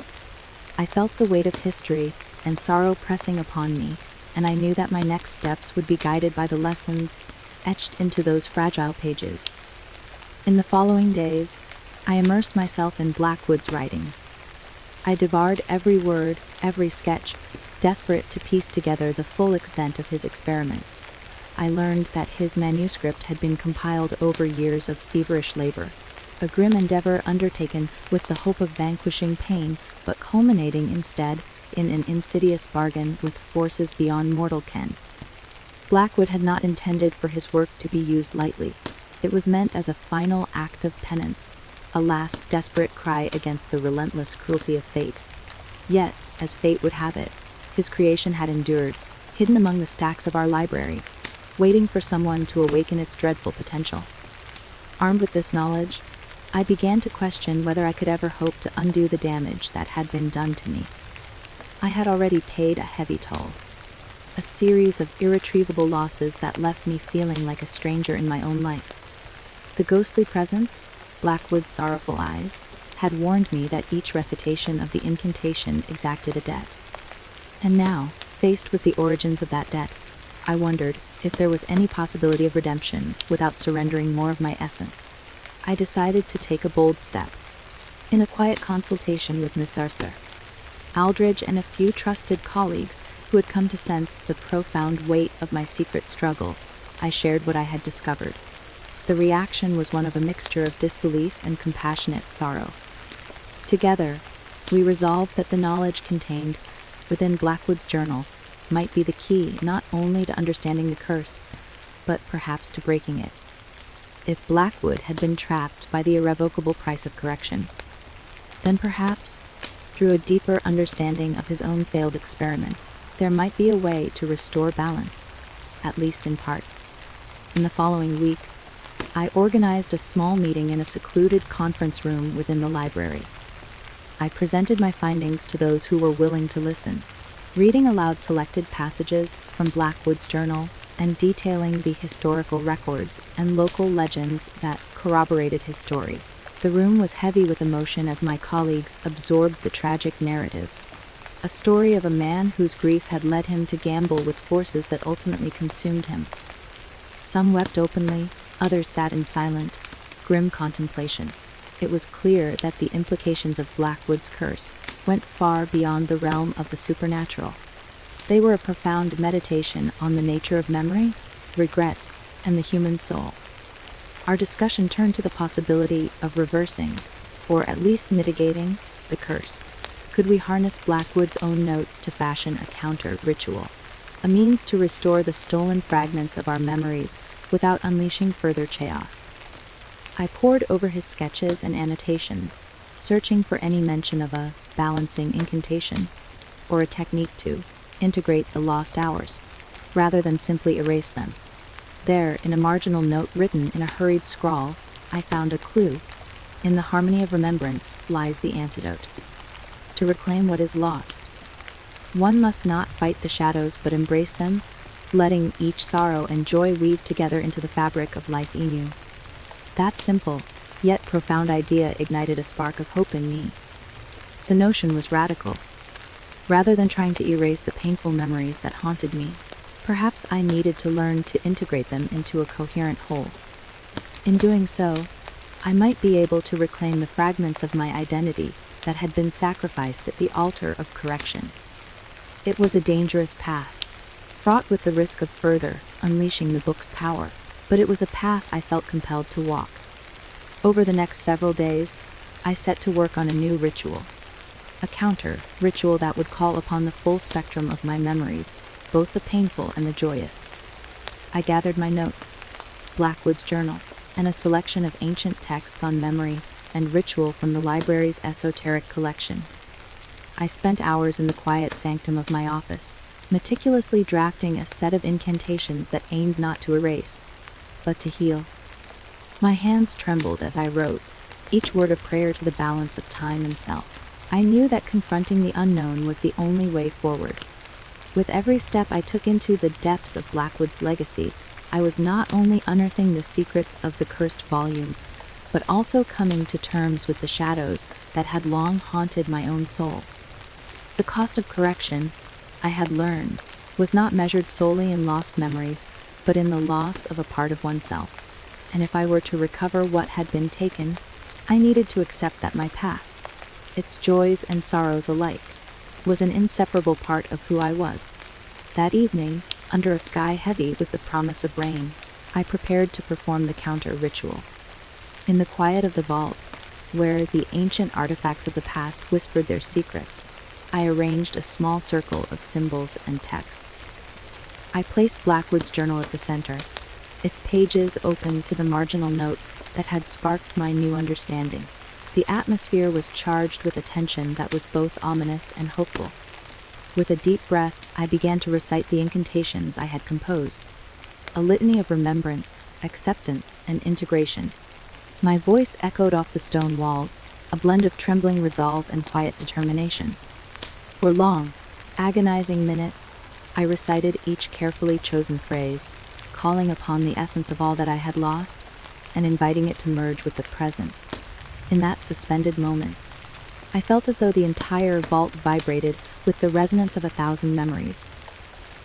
Speaker 1: I felt the weight of history and sorrow pressing upon me, and I knew that my next steps would be guided by the lessons etched into those fragile pages. In the following days, I immersed myself in Blackwood's writings. I devoured every word, every sketch, desperate to piece together the full extent of his experiment. I learned that his manuscript had been compiled over years of feverish labor, a grim endeavor undertaken with the hope of vanquishing pain, but culminating instead in an insidious bargain with forces beyond mortal ken. Blackwood had not intended for his work to be used lightly. It was meant as a final act of penance, a last desperate cry against the relentless cruelty of fate. Yet, as fate would have it, his creation had endured, hidden among the stacks of our library, waiting for someone to awaken its dreadful potential. Armed with this knowledge, I began to question whether I could ever hope to undo the damage that had been done to me. I had already paid a heavy toll, a series of irretrievable losses that left me feeling like a stranger in my own life. The ghostly presence, Blackwood's sorrowful eyes, had warned me that each recitation of the incantation exacted a debt. And now, faced with the origins of that debt, I wondered if there was any possibility of redemption without surrendering more of my essence. I decided to take a bold step. In a quiet consultation with Miss Arcer, Aldridge, and a few trusted colleagues who had come to sense the profound weight of my secret struggle, I shared what I had discovered. The reaction was one of a mixture of disbelief and compassionate sorrow. Together, we resolved that the knowledge contained within Blackwood's journal might be the key not only to understanding the curse, but perhaps to breaking it. If Blackwood had been trapped by the irrevocable price of correction, then perhaps, through a deeper understanding of his own failed experiment, there might be a way to restore balance, at least in part. In the following week, I organized a small meeting in a secluded conference room within the library. I presented my findings to those who were willing to listen, reading aloud selected passages from Blackwood's journal and detailing the historical records and local legends that corroborated his story. The room was heavy with emotion as my colleagues absorbed the tragic narrative, a story of a man whose grief had led him to gamble with forces that ultimately consumed him. Some wept openly, others sat in silent, grim contemplation. It was clear that the implications of Blackwood's curse went far beyond the realm of the supernatural. They were a profound meditation on the nature of memory, regret, and the human soul. Our discussion turned to the possibility of reversing, or at least mitigating, the curse. Could we harness Blackwood's own notes to fashion a counter-ritual, a means to restore the stolen fragments of our memories without unleashing further chaos? I pored over his sketches and annotations, searching for any mention of a balancing incantation, or a technique to integrate the lost hours, rather than simply erase them. There, in a marginal note written in a hurried scrawl, I found a clue. In the harmony of remembrance lies the antidote. To reclaim what is lost, one must not fight the shadows but embrace them, letting each sorrow and joy weave together into the fabric of life anew. That simple, yet profound idea ignited a spark of hope in me. The notion was radical. Rather than trying to erase the painful memories that haunted me, perhaps I needed to learn to integrate them into a coherent whole. In doing so, I might be able to reclaim the fragments of my identity that had been sacrificed at the altar of correction. It was a dangerous path, fraught with the risk of further unleashing the book's power, but it was a path I felt compelled to walk. Over the next several days, I set to work on a new ritual, a counter-ritual that would call upon the full spectrum of my memories, both the painful and the joyous. I gathered my notes, Blackwood's journal, and a selection of ancient texts on memory and ritual from the library's esoteric collection. I spent hours in the quiet sanctum of my office, meticulously drafting a set of incantations that aimed not to erase, but to heal. My hands trembled as I wrote, each word a prayer to the balance of time and self. I knew that confronting the unknown was the only way forward. With every step I took into the depths of Blackwood's legacy, I was not only unearthing the secrets of the cursed volume, but also coming to terms with the shadows that had long haunted my own soul. The cost of correction, I had learned, was not measured solely in lost memories, but in the loss of a part of oneself. And if I were to recover what had been taken, I needed to accept that my past, its joys and sorrows alike, was an inseparable part of who I was. That evening, under a sky heavy with the promise of rain, I prepared to perform the counter-ritual. In the quiet of the vault, where the ancient artifacts of the past whispered their secrets, I arranged a small circle of symbols and texts. I placed Blackwood's journal at the center, its pages open to the marginal note that had sparked my new understanding. The atmosphere was charged with a tension that was both ominous and hopeful. With a deep breath, I began to recite the incantations I had composed, a litany of remembrance, acceptance, and integration. My voice echoed off the stone walls, a blend of trembling resolve and quiet determination. For long, agonizing minutes, I recited each carefully chosen phrase, calling upon the essence of all that I had lost, and inviting it to merge with the present. In that suspended moment, I felt as though the entire vault vibrated with the resonance of 1,000 memories,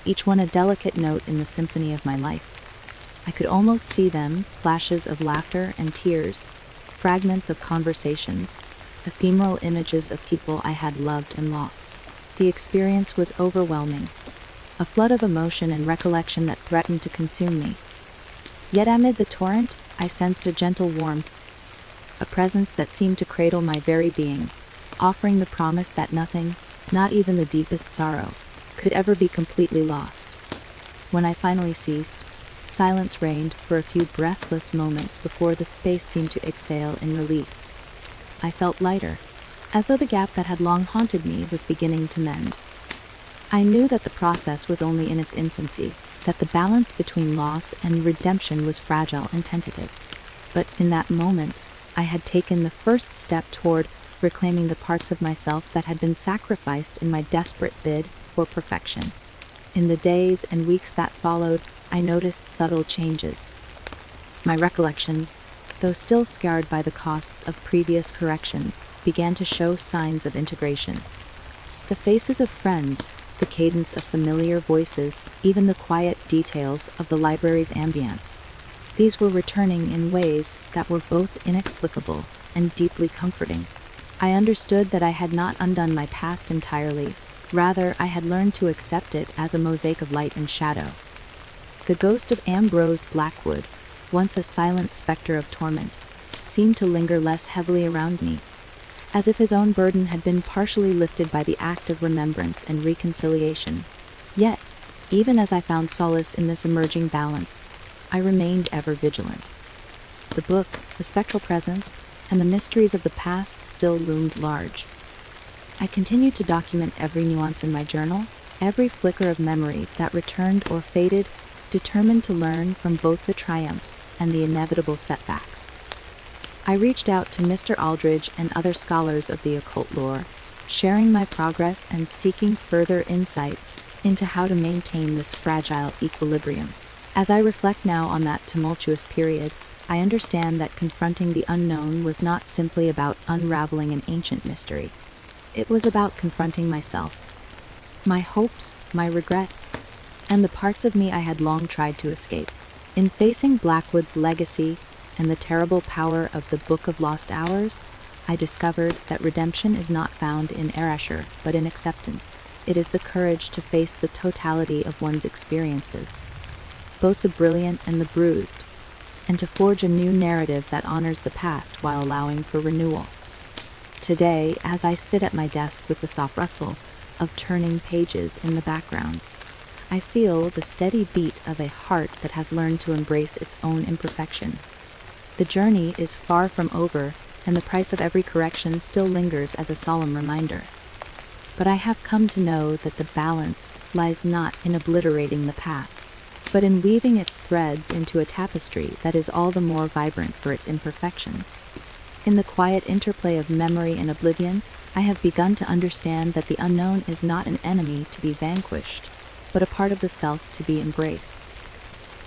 Speaker 1: each one a delicate note in the symphony of my life. I could almost see them, flashes of laughter and tears, fragments of conversations, ephemeral images of people I had loved and lost. The experience was overwhelming, a flood of emotion and recollection that threatened to consume me. Yet amid the torrent, I sensed a gentle warmth, a presence that seemed to cradle my very being. offering the promise that nothing, not even the deepest sorrow, could ever be completely lost. When I finally ceased, silence reigned for a few breathless moments before the space seemed to exhale in relief. I felt lighter, as though the gap that had long haunted me was beginning to mend. I knew that the process was only in its infancy, that the balance between loss and redemption was fragile and tentative. But in that moment, I had taken the first step toward reclaiming the parts of myself that had been sacrificed in my desperate bid for perfection. In the days and weeks that followed, I noticed subtle changes. My recollections, though still scarred by the costs of previous corrections, began to show signs of integration. The faces of friends, the cadence of familiar voices, even the quiet details of the library's ambience. These were returning in ways that were both inexplicable and deeply comforting. I understood that I had not undone my past entirely. Rather, I had learned to accept it as a mosaic of light and shadow. The ghost of Ambrose Blackwood, once a silent specter of torment, seemed to linger less heavily around me, as if his own burden had been partially lifted by the act of remembrance and reconciliation. Yet, even as I found solace in this emerging balance, I remained ever vigilant. The book, the spectral presence, and the mysteries of the past still loomed large. I continued to document every nuance in my journal, every flicker of memory that returned or faded, determined to learn from both the triumphs and the inevitable setbacks. I reached out to Mr. Aldridge and other scholars of the occult lore, sharing my progress and seeking further insights into how to maintain this fragile equilibrium. As I reflect now on that tumultuous period, I understand that confronting the unknown was not simply about unraveling an ancient mystery. It was about confronting myself, my hopes, my regrets, and the parts of me I had long tried to escape. In facing Blackwood's legacy and the terrible power of the Book of Lost Hours, I discovered that redemption is not found in erasure, but in acceptance. It is the courage to face the totality of one's experiences, both the brilliant and the bruised, and to forge a new narrative that honors the past while allowing for renewal. Today, as I sit at my desk with the soft rustle of turning pages in the background, I feel the steady beat of a heart that has learned to embrace its own imperfection. The journey is far from over, and the price of every correction still lingers as a solemn reminder. But I have come to know that the balance lies not in obliterating the past, but in weaving its threads into a tapestry that is all the more vibrant for its imperfections. In the quiet interplay of memory and oblivion, I have begun to understand that the unknown is not an enemy to be vanquished, but a part of the self to be embraced.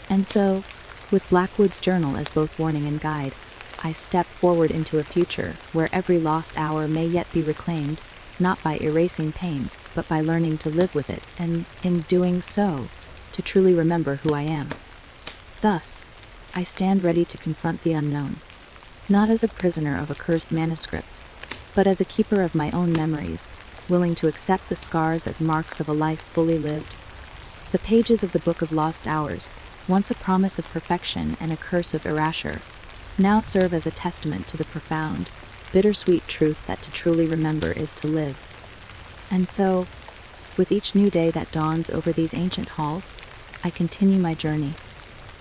Speaker 1: And so, with Blackwood's journal as both warning and guide, I step forward into a future where every lost hour may yet be reclaimed, not by erasing pain, but by learning to live with it, and, in doing so, to truly remember who I am. Thus, I stand ready to confront the unknown, not as a prisoner of a cursed manuscript, but as a keeper of my own memories, willing to accept the scars as marks of a life fully lived. The pages of the Book of Lost Hours, once a promise of perfection and a curse of erasure, now serve as a testament to the profound, bittersweet truth that to truly remember is to live. And so, with each new day that dawns over these ancient halls, I continue my journey,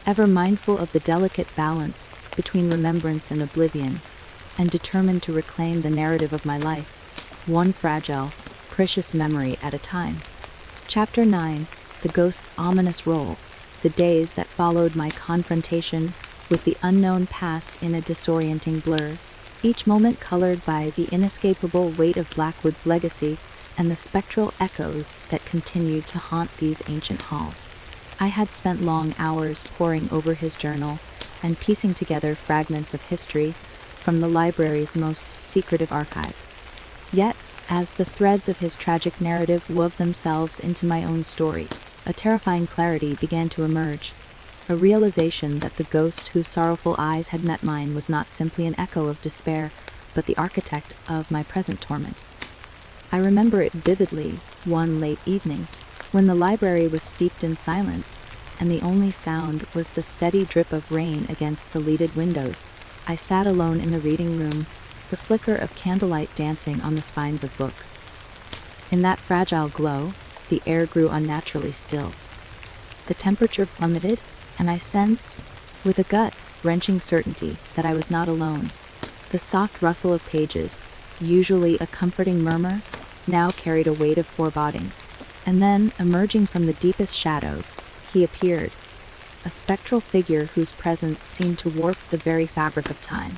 Speaker 1: ever mindful of the delicate balance between remembrance and oblivion, and determined to reclaim the narrative of my life, one fragile, precious memory at a time. Chapter 9. The Ghost's Ominous Role. The days that followed my confrontation with the unknown past in a disorienting blur, each moment colored by the inescapable weight of Blackwood's legacy and the spectral echoes that continued to haunt these ancient halls. I had spent long hours poring over his journal and piecing together fragments of history from the library's most secretive archives. Yet, as the threads of his tragic narrative wove themselves into my own story, a terrifying clarity began to emerge, a realization that the ghost whose sorrowful eyes had met mine was not simply an echo of despair, but the architect of my present torment. I remember it vividly, one late evening, when the library was steeped in silence, and the only sound was the steady drip of rain against the leaded windows. I sat alone in the reading room, the flicker of candlelight dancing on the spines of books. In that fragile glow, the air grew unnaturally still. The temperature plummeted, and I sensed, with a gut-wrenching certainty, that I was not alone. The soft rustle of pages, usually a comforting murmur, now carried a weight of foreboding. And then, emerging from the deepest shadows, he appeared, a spectral figure whose presence seemed to warp the very fabric of time.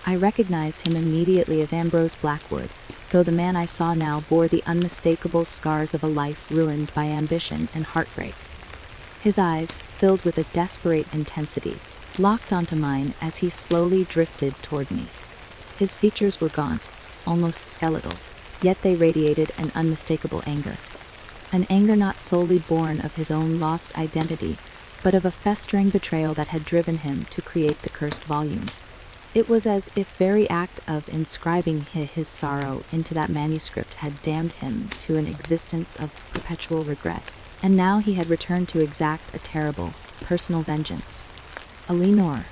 Speaker 1: I recognized him immediately as Ambrose Blackwood, though the man I saw now bore the unmistakable scars of a life ruined by ambition and heartbreak. His eyes, filled with a desperate intensity, locked onto mine as he slowly drifted toward me. His features were gaunt, almost skeletal, yet they radiated an unmistakable anger. An anger not solely born of his own lost identity, but of a festering betrayal that had driven him to create the cursed volume. It was as if very act of inscribing his sorrow into that manuscript had damned him to an existence of perpetual regret, and now he had returned to exact a terrible, personal vengeance. "Eleanor,"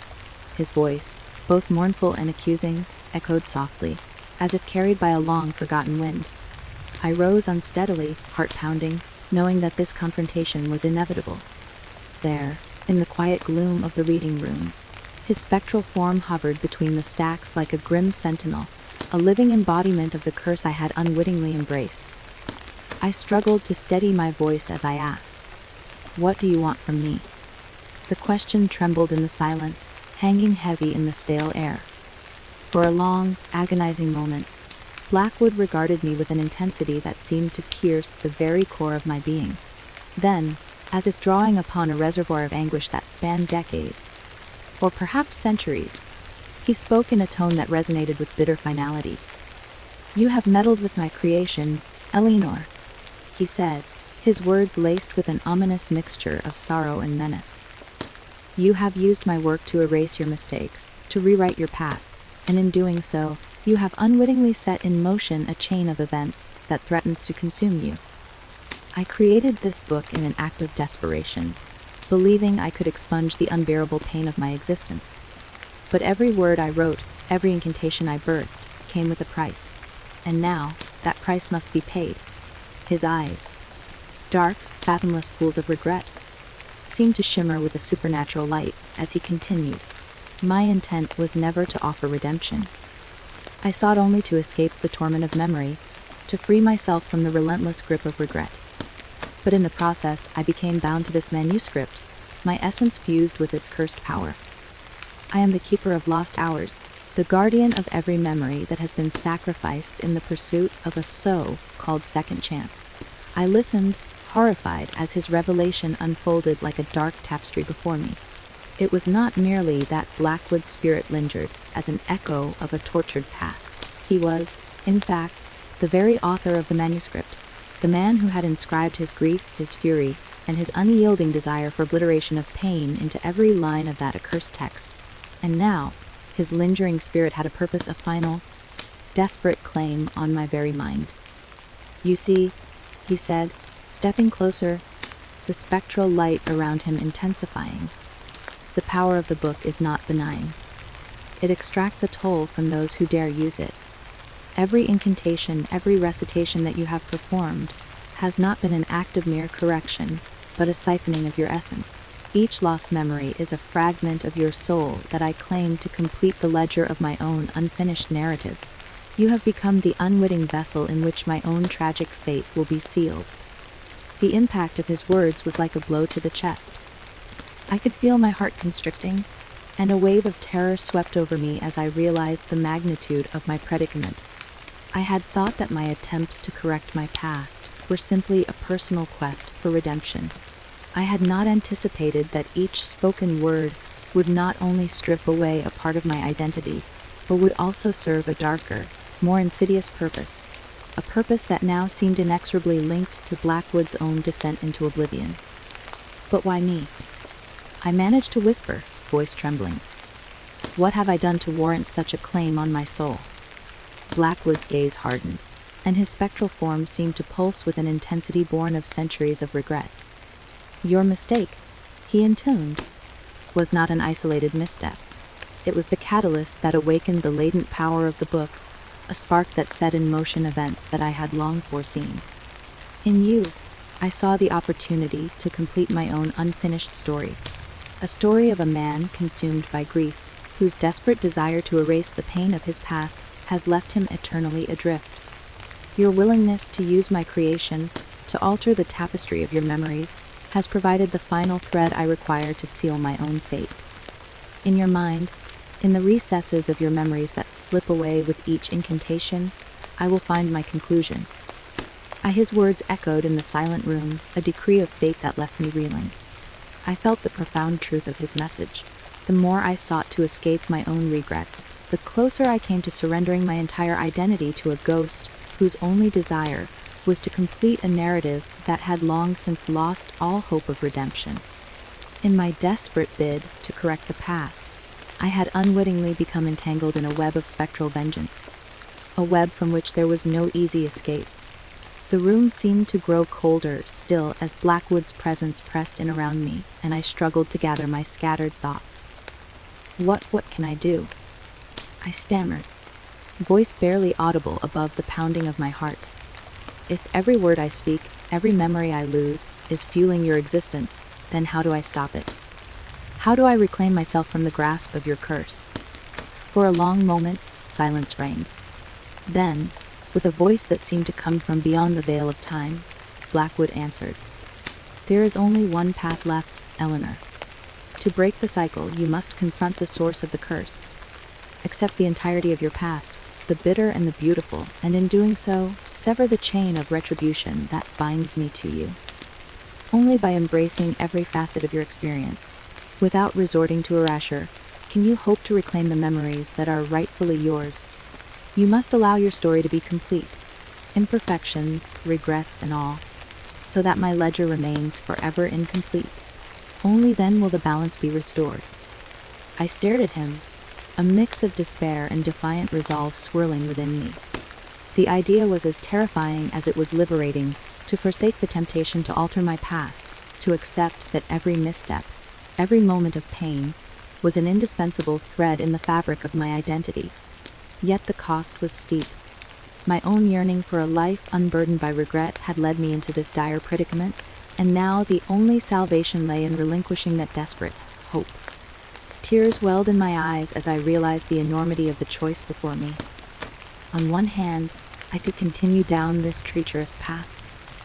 Speaker 1: his voice, both mournful and accusing, echoed softly, as if carried by a long-forgotten wind. I rose unsteadily, heart pounding, knowing that this confrontation was inevitable. There, in the quiet gloom of the reading room, his spectral form hovered between the stacks like a grim sentinel, a living embodiment of the curse I had unwittingly embraced. I struggled to steady my voice as I asked, "What do you want from me?" The question trembled in the silence, hanging heavy in the stale air. For a long, agonizing moment, Blackwood regarded me with an intensity that seemed to pierce the very core of my being. Then, as if drawing upon a reservoir of anguish that spanned decades, or perhaps centuries, he spoke in a tone that resonated with bitter finality. "You have meddled with my creation, Eleanor," he said, his words laced with an ominous mixture of sorrow and menace. "You have used my work to erase your mistakes, to rewrite your past, and in doing so, you have unwittingly set in motion a chain of events that threatens to consume you. I created this book in an act of desperation, believing I could expunge the unbearable pain of my existence. But every word I wrote, every incantation I birthed, came with a price. And now, that price must be paid." His eyes, dark, fathomless pools of regret, seemed to shimmer with a supernatural light as he continued. "My intent was never to offer redemption. I sought only to escape the torment of memory, to free myself from the relentless grip of regret. But in the process, I became bound to this manuscript, my essence fused with its cursed power. I am the keeper of lost hours, the guardian of every memory that has been sacrificed in the pursuit of a so-called second chance." I listened, horrified, as his revelation unfolded like a dark tapestry before me. It was not merely that Blackwood's spirit lingered as an echo of a tortured past. He was, in fact, the very author of the manuscript, the man who had inscribed his grief, his fury, and his unyielding desire for obliteration of pain into every line of that accursed text. And now, his lingering spirit had a purpose, a final, desperate claim on my very mind. "You see," he said, stepping closer, the spectral light around him intensifying, "the power of the book is not benign. It extracts a toll from those who dare use it. Every incantation, every recitation that you have performed, has not been an act of mere correction, but a siphoning of your essence. Each lost memory is a fragment of your soul that I claim to complete the ledger of my own unfinished narrative. You have become the unwitting vessel in which my own tragic fate will be sealed." The impact of his words was like a blow to the chest. I could feel my heart constricting, and a wave of terror swept over me as I realized the magnitude of my predicament. I had thought that my attempts to correct my past were simply a personal quest for redemption. I had not anticipated that each spoken word would not only strip away a part of my identity, but would also serve a darker, more insidious purpose, a purpose that now seemed inexorably linked to Blackwood's own descent into oblivion. "But why me?" I managed to whisper, voice trembling. "What have I done to warrant such a claim on my soul?" Blackwood's gaze hardened, and his spectral form seemed to pulse with an intensity born of centuries of regret. "Your mistake," he intoned, "was not an isolated misstep. it was the catalyst that awakened the latent power of the book, a spark that set in motion events that I had long foreseen. In you, I saw the opportunity to complete my own unfinished story, a story of a man consumed by grief, whose desperate desire to erase the pain of his past has left him eternally adrift. Your willingness to use my creation to alter the tapestry of your memories has provided the final thread I require to seal my own fate. In your mind, in the recesses of your memories that slip away with each incantation, I will find my conclusion. His words echoed in the silent room, a decree of fate that left me reeling. I felt the profound truth of his message. The more I sought to escape my own regrets, the closer I came to surrendering my entire identity to a ghost whose only desire was to complete a narrative that had long since lost all hope of redemption. In my desperate bid to correct the past, I had unwittingly become entangled in a web of spectral vengeance, a web from which there was no easy escape. The room seemed to grow colder still as Blackwood's presence pressed in around me, and I struggled to gather my scattered thoughts. What can I do? I stammered, voice barely audible above the pounding of my heart. If every word I speak, every memory I lose, is fueling your existence, then how do I stop it? How do I reclaim myself from the grasp of your curse? For a long moment, silence reigned. Then, with a voice that seemed to come from beyond the veil of time, Blackwood answered, "There is only one path left, Eleanor. To break the cycle, you must confront the source of the curse. Accept the entirety of your past, the bitter and the beautiful, and in doing so, sever the chain of retribution that binds me to you. Only by embracing every facet of your experience, without resorting to erasure, can you hope to reclaim the memories that are rightfully yours. You must allow your story to be complete, imperfections, regrets, and all, so that my ledger remains forever incomplete. Only then will the balance be restored." I stared at him, a mix of despair and defiant resolve swirling within me. The idea was as terrifying as it was liberating, to forsake the temptation to alter my past, to accept that every misstep, every moment of pain, was an indispensable thread in the fabric of my identity. Yet the cost was steep. My own yearning for a life unburdened by regret had led me into this dire predicament, and now the only salvation lay in relinquishing that desperate hope. Tears welled in my eyes as I realized the enormity of the choice before me. On one hand, I could continue down this treacherous path,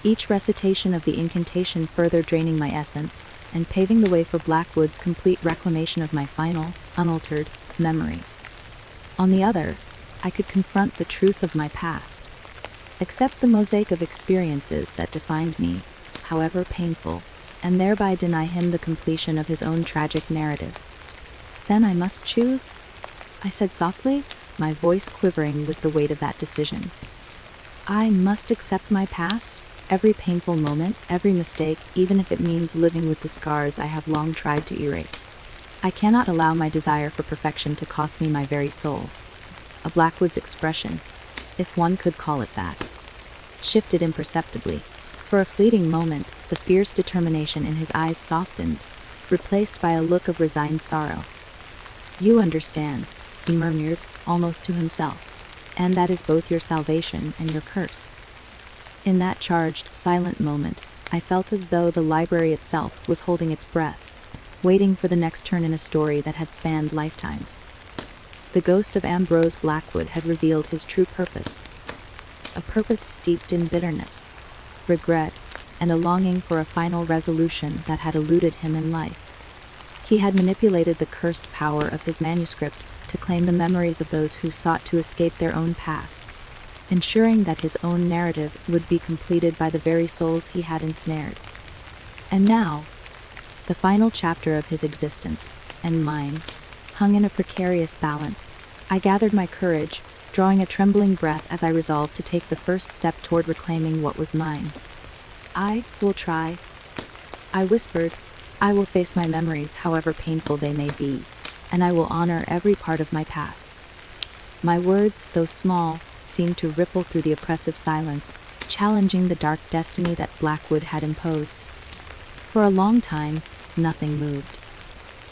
Speaker 1: each recitation of the incantation further draining my essence and paving the way for Blackwood's complete reclamation of my final, unaltered memory. On the other, I could confront the truth of my past, accept the mosaic of experiences that defined me, however painful, and thereby deny him the completion of his own tragic narrative. "Then I must choose?" I said softly, my voice quivering with the weight of that decision. "I must accept my past, every painful moment, every mistake, even if it means living with the scars I have long tried to erase. I cannot allow my desire for perfection to cost me my very soul." A Blackwood's expression, if one could call it that, shifted imperceptibly. For a fleeting moment, the fierce determination in his eyes softened, replaced by a look of resigned sorrow. "You understand," he murmured, almost to himself, "and that is both your salvation and your curse." In that charged, silent moment, I felt as though the library itself was holding its breath, waiting for the next turn in a story that had spanned lifetimes. The ghost of Ambrose Blackwood had revealed his true purpose, a purpose steeped in bitterness, regret, and a longing for a final resolution that had eluded him in life. He had manipulated the cursed power of his manuscript to claim the memories of those who sought to escape their own pasts, ensuring that his own narrative would be completed by the very souls he had ensnared. And now, the final chapter of his existence, and mine, hung in a precarious balance. I gathered my courage, drawing a trembling breath as I resolved to take the first step toward reclaiming what was mine. "I will try," I whispered. "I will face my memories, however painful they may be, and I will honor every part of my past." My words, though small, seemed to ripple through the oppressive silence, challenging the dark destiny that Blackwood had imposed. For a long time, nothing moved.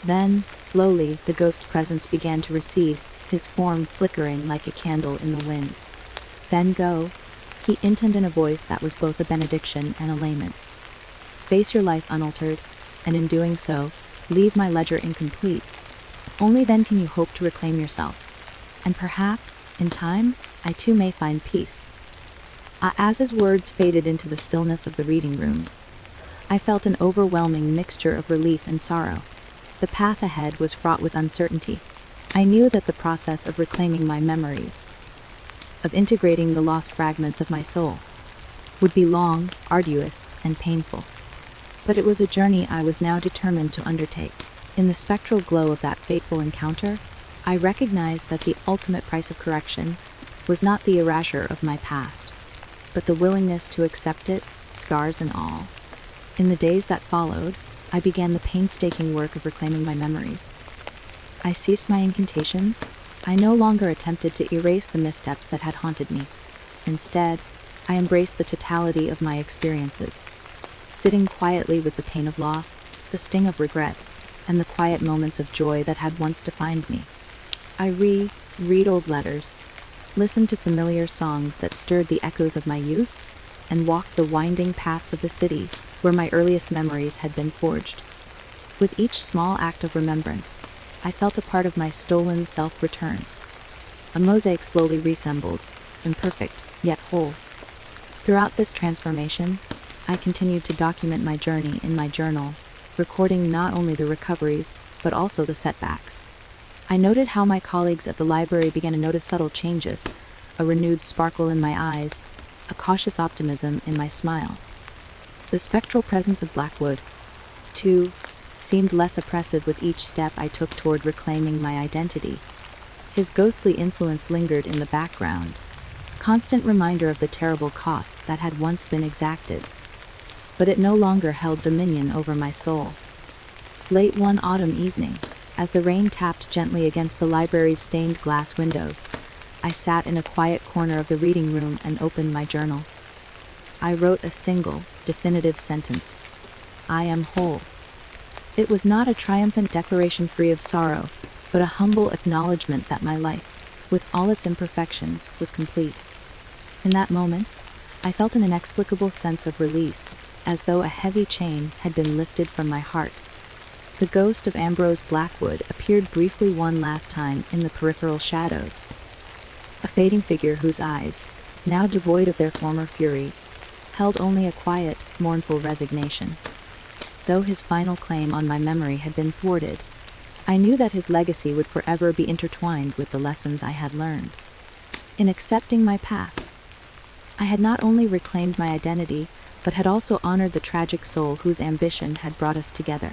Speaker 1: Then, slowly, the ghost presence began to recede, his form flickering like a candle in the wind. "Then go," he intoned in a voice that was both a benediction and a lament. "Face your life unaltered, and in doing so, leave my ledger incomplete. Only then can you hope to reclaim yourself. And perhaps, in time, I too may find peace." As his words faded into the stillness of the reading room, I felt an overwhelming mixture of relief and sorrow. The path ahead was fraught with uncertainty. I knew that the process of reclaiming my memories, of integrating the lost fragments of my soul, would be long, arduous, and painful. But it was a journey I was now determined to undertake. In the spectral glow of that fateful encounter, I recognized that the ultimate price of correction was not the erasure of my past, but the willingness to accept it, scars and all. In the days that followed, I began the painstaking work of reclaiming my memories. I ceased my incantations. I no longer attempted to erase the missteps that had haunted me. Instead, I embraced the totality of my experiences, sitting quietly with the pain of loss, the sting of regret, and the quiet moments of joy that had once defined me. I read old letters, listened to familiar songs that stirred the echoes of my youth, and walked the winding paths of the city where my earliest memories had been forged. With each small act of remembrance, I felt a part of my stolen self return. A mosaic slowly reassembled, imperfect, yet whole. Throughout this transformation, I continued to document my journey in my journal, recording not only the recoveries, but also the setbacks. I noted how my colleagues at the library began to notice subtle changes, a renewed sparkle in my eyes, a cautious optimism in my smile. The spectral presence of Blackwood, too, seemed less oppressive with each step I took toward reclaiming my identity. His ghostly influence lingered in the background, constant reminder of the terrible cost that had once been exacted. But it no longer held dominion over my soul. Late one autumn evening, as the rain tapped gently against the library's stained glass windows, I sat in a quiet corner of the reading room and opened my journal. I wrote a single, definitive sentence: "I am whole." It was not a triumphant declaration free of sorrow, but a humble acknowledgement that my life, with all its imperfections, was complete. In that moment, I felt an inexplicable sense of release, as though a heavy chain had been lifted from my heart. The ghost of Ambrose Blackwood appeared briefly one last time in the peripheral shadows, a fading figure whose eyes, now devoid of their former fury, held only a quiet, mournful resignation. Though his final claim on my memory had been thwarted, I knew that his legacy would forever be intertwined with the lessons I had learned. In accepting my past, I had not only reclaimed my identity, but had also honored the tragic soul whose ambition had brought us together.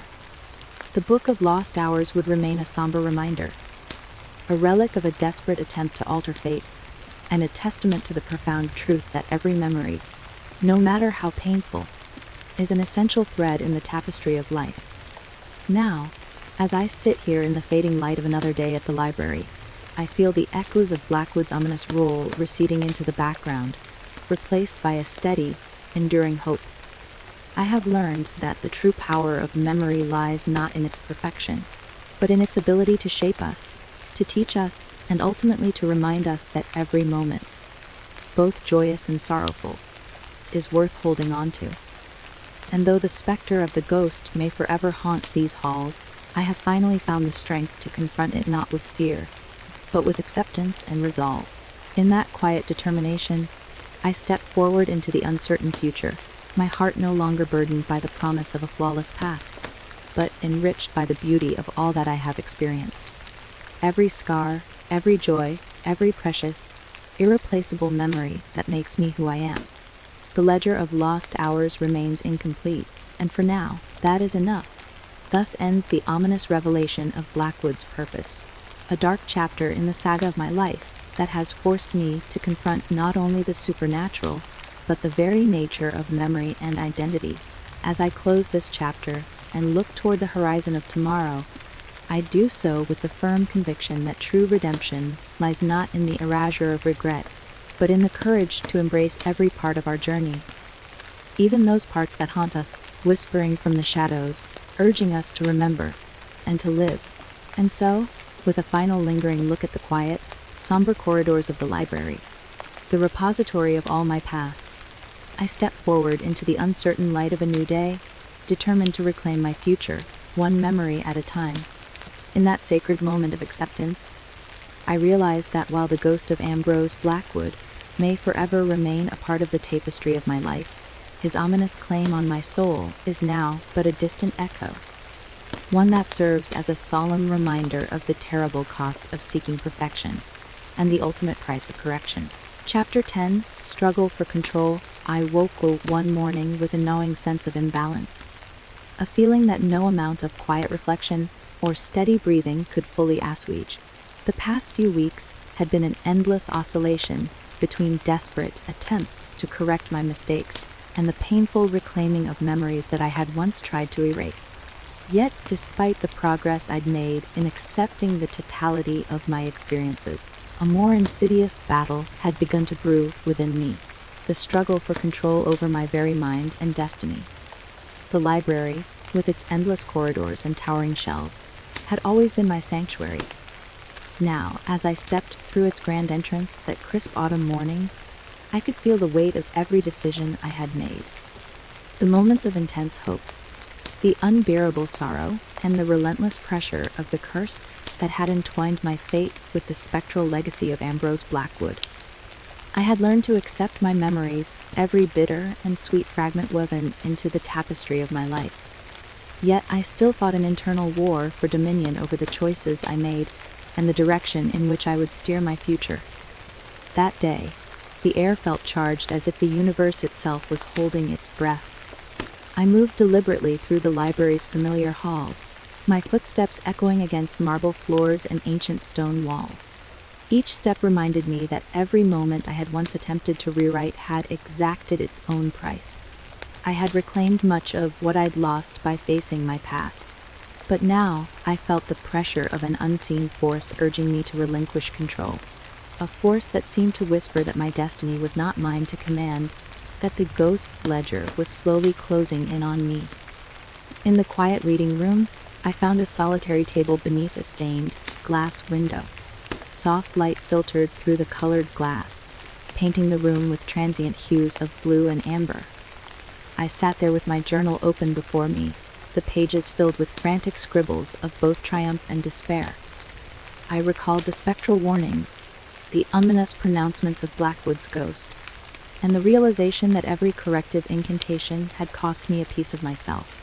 Speaker 1: The Book of Lost Hours would remain a somber reminder, a relic of a desperate attempt to alter fate, and a testament to the profound truth that every memory, no matter how painful, is an essential thread in the tapestry of life. Now, as I sit here in the fading light of another day at the library, I feel the echoes of Blackwood's ominous role receding into the background, replaced by a steady, enduring hope. I have learned that the true power of memory lies not in its perfection, but in its ability to shape us, to teach us, and ultimately to remind us that every moment, both joyous and sorrowful, is worth holding on to. And though the specter of the ghost may forever haunt these halls, I have finally found the strength to confront it not with fear, but with acceptance and resolve. In that quiet determination, I step forward into the uncertain future, my heart no longer burdened by the promise of a flawless past, but enriched by the beauty of all that I have experienced. Every scar, every joy, every precious, irreplaceable memory that makes me who I am. The ledger of lost hours remains incomplete, and for now, that is enough. Thus ends the ominous revelation of Blackwood's purpose, a dark chapter in the saga of my life that has forced me to confront not only the supernatural, but the very nature of memory and identity. As I close this chapter and look toward the horizon of tomorrow, I do so with the firm conviction that true redemption lies not in the erasure of regret, but in the courage to embrace every part of our journey, even those parts that haunt us, whispering from the shadows, urging us to remember and to live. And so, with a final lingering look at the quiet, somber corridors of the library, the repository of all my past, I step forward into the uncertain light of a new day, determined to reclaim my future, one memory at a time. In that sacred moment of acceptance, I realized that while the ghost of Ambrose Blackwood may forever remain a part of the tapestry of my life, his ominous claim on my soul is now but a distant echo, one that serves as a solemn reminder of the terrible cost of seeking perfection and the ultimate price of correction. Chapter 10: Struggle for Control. I woke one morning with a gnawing sense of imbalance, a feeling that no amount of quiet reflection or steady breathing could fully assuage. The past few weeks had been an endless oscillation between desperate attempts to correct my mistakes and the painful reclaiming of memories that I had once tried to erase. Yet, despite the progress I'd made in accepting the totality of my experiences, a more insidious battle had begun to brew within me, the struggle for control over my very mind and destiny. The library, with its endless corridors and towering shelves, had always been my sanctuary. Now, as I stepped through its grand entrance that crisp autumn morning, I could feel the weight of every decision I had made. The moments of intense hope, the unbearable sorrow, and the relentless pressure of the curse that had entwined my fate with the spectral legacy of Ambrose Blackwood. I had learned to accept my memories, every bitter and sweet fragment woven into the tapestry of my life. Yet I still fought an internal war for dominion over the choices I made and the direction in which I would steer my future. That day, the air felt charged as if the universe itself was holding its breath. I moved deliberately through the library's familiar halls, my footsteps echoing against marble floors and ancient stone walls. Each step reminded me that every moment I had once attempted to rewrite had exacted its own price. I had reclaimed much of what I'd lost by facing my past, but now I felt the pressure of an unseen force urging me to relinquish control, a force that seemed to whisper that my destiny was not mine to command, that the ghost's ledger was slowly closing in on me. In the quiet reading room, I found a solitary table beneath a stained glass window. Soft light filtered through the colored glass, painting the room with transient hues of blue and amber. I sat there with my journal open before me, the pages filled with frantic scribbles of both triumph and despair. I recalled the spectral warnings, the ominous pronouncements of Blackwood's ghost, and the realization that every corrective incantation had cost me a piece of myself.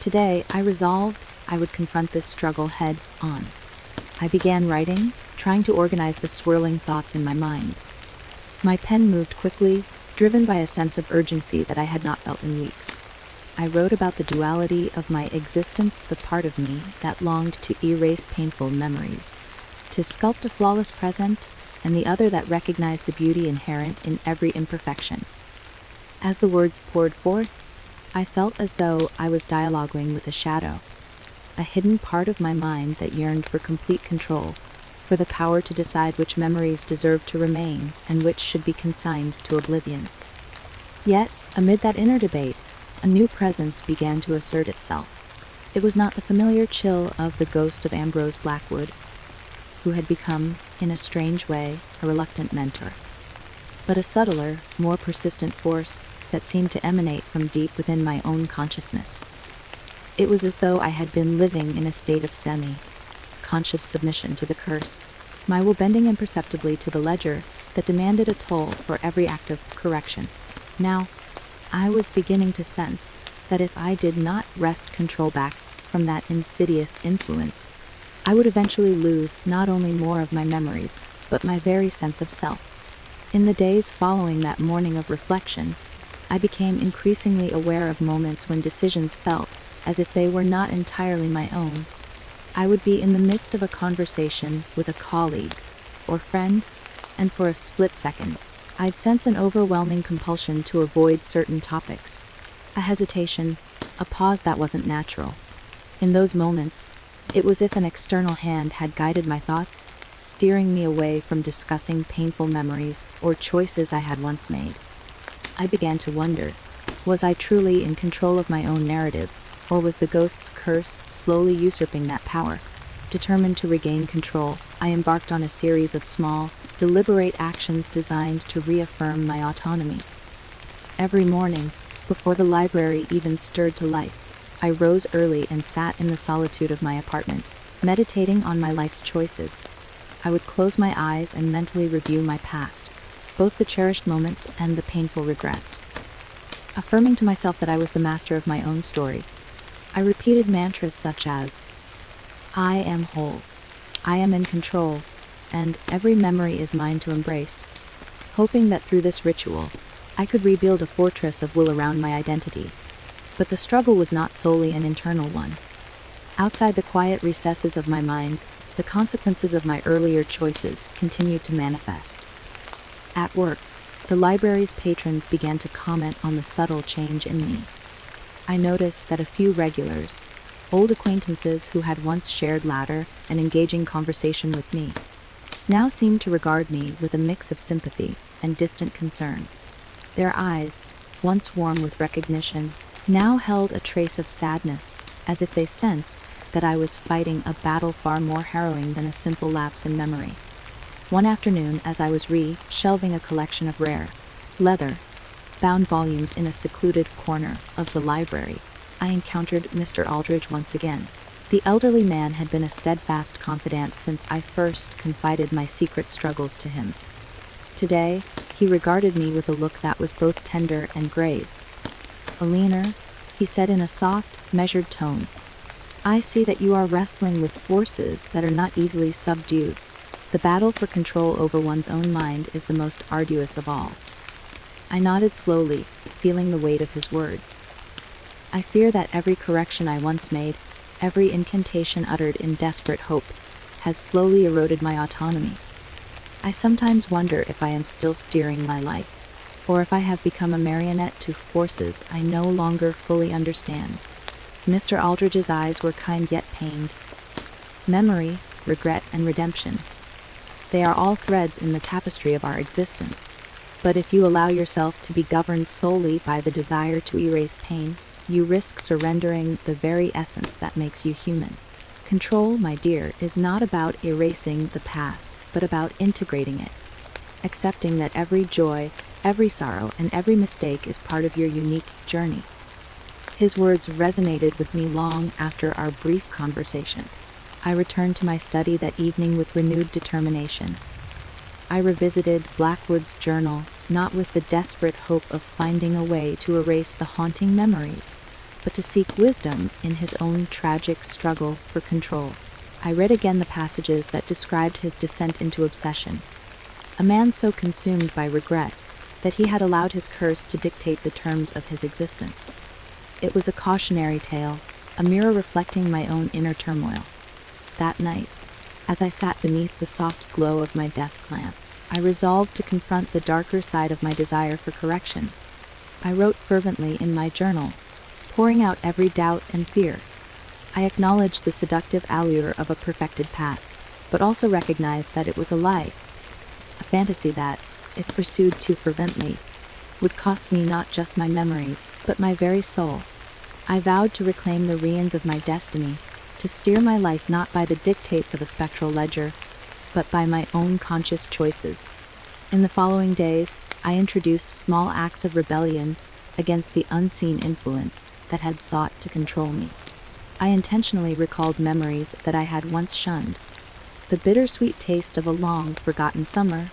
Speaker 1: Today, I resolved I would confront this struggle head on. I began writing, trying to organize the swirling thoughts in my mind. My pen moved quickly, driven by a sense of urgency that I had not felt in weeks. I wrote about the duality of my existence, the part of me that longed to erase painful memories, to sculpt a flawless present, and the other that recognized the beauty inherent in every imperfection. As the words poured forth, I felt as though I was dialoguing with a shadow, a hidden part of my mind that yearned for complete control, for the power to decide which memories deserved to remain and which should be consigned to oblivion. Yet, amid that inner debate, a new presence began to assert itself. It was not the familiar chill of the ghost of Ambrose Blackwood, who had become, in a strange way, a reluctant mentor, but a subtler, more persistent force that seemed to emanate from deep within my own consciousness. It was as though I had been living in a state of semi-conscious submission to the curse, my will bending imperceptibly to the ledger that demanded a toll for every act of correction. Now, I was beginning to sense that if I did not wrest control back from that insidious influence, I would eventually lose not only more of my memories, but my very sense of self. In the days following that morning of reflection, I became increasingly aware of moments when decisions felt as if they were not entirely my own. I would be in the midst of a conversation with a colleague or friend, and for a split second, I'd sense an overwhelming compulsion to avoid certain topics, a hesitation, a pause that wasn't natural. In those moments, it was as if an external hand had guided my thoughts, steering me away from discussing painful memories or choices I had once made. I began to wonder, was I truly in control of my own narrative, Or was the ghost's curse slowly usurping that power? Determined to regain control, I embarked on a series of small, deliberate actions designed to reaffirm my autonomy. Every morning, before the library even stirred to life, I rose early and sat in the solitude of my apartment, meditating on my life's choices. I would close my eyes and mentally review my past, both the cherished moments and the painful regrets. Affirming to myself that I was the master of my own story, I repeated mantras such as, "I am whole, I am in control, and every memory is mine to embrace," hoping that through this ritual, I could rebuild a fortress of will around my identity. But the struggle was not solely an internal one. Outside the quiet recesses of my mind, the consequences of my earlier choices continued to manifest. At work, the library's patrons began to comment on the subtle change in me. I noticed that a few regulars, old acquaintances who had once shared laughter and engaging conversation with me, now seemed to regard me with a mix of sympathy and distant concern. Their eyes, once warm with recognition, now held a trace of sadness, as if they sensed that I was fighting a battle far more harrowing than a simple lapse in memory. One afternoon, as I was shelving a collection of rare, leather-bound volumes in a secluded corner of the library, I encountered Mr. Aldridge once again. The elderly man had been a steadfast confidant since I first confided my secret struggles to him. Today, he regarded me with a look that was both tender and grave. "Eleanor," he said in a soft, measured tone, "I see that you are wrestling with forces that are not easily subdued. The battle for control over one's own mind is the most arduous of all." I nodded slowly, feeling the weight of his words. I fear that every correction I once made, every incantation uttered in desperate hope, has slowly eroded my autonomy. I sometimes wonder if I am still steering my life, or if I have become a marionette to forces I no longer fully understand. Mr. Aldridge's eyes were kind yet pained. Memory, regret, and redemption. They are all threads in the tapestry of our existence. But if you allow yourself to be governed solely by the desire to erase pain, you risk surrendering the very essence that makes you human. Control, my dear, is not about erasing the past, but about integrating it. Accepting that every joy, every sorrow, and every mistake is part of your unique journey. His words resonated with me long after our brief conversation. I returned to my study that evening with renewed determination. I revisited Blackwood's journal, not with the desperate hope of finding a way to erase the haunting memories, but to seek wisdom in his own tragic struggle for control. I read again the passages that described his descent into obsession. A man so consumed by regret that he had allowed his curse to dictate the terms of his existence. It was a cautionary tale, a mirror reflecting my own inner turmoil. That night, as I sat beneath the soft glow of my desk lamp, I resolved to confront the darker side of my desire for correction. I wrote fervently in my journal, pouring out every doubt and fear. I acknowledged the seductive allure of a perfected past, but also recognized that it was a lie, a fantasy that, if pursued too fervently, would cost me not just my memories, but my very soul. I vowed to reclaim the reins of my destiny, to steer my life not by the dictates of a spectral ledger, but by my own conscious choices. In the following days, I introduced small acts of rebellion against the unseen influence that had sought to control me. I intentionally recalled memories that I had once shunned. The bittersweet taste of a long-forgotten summer,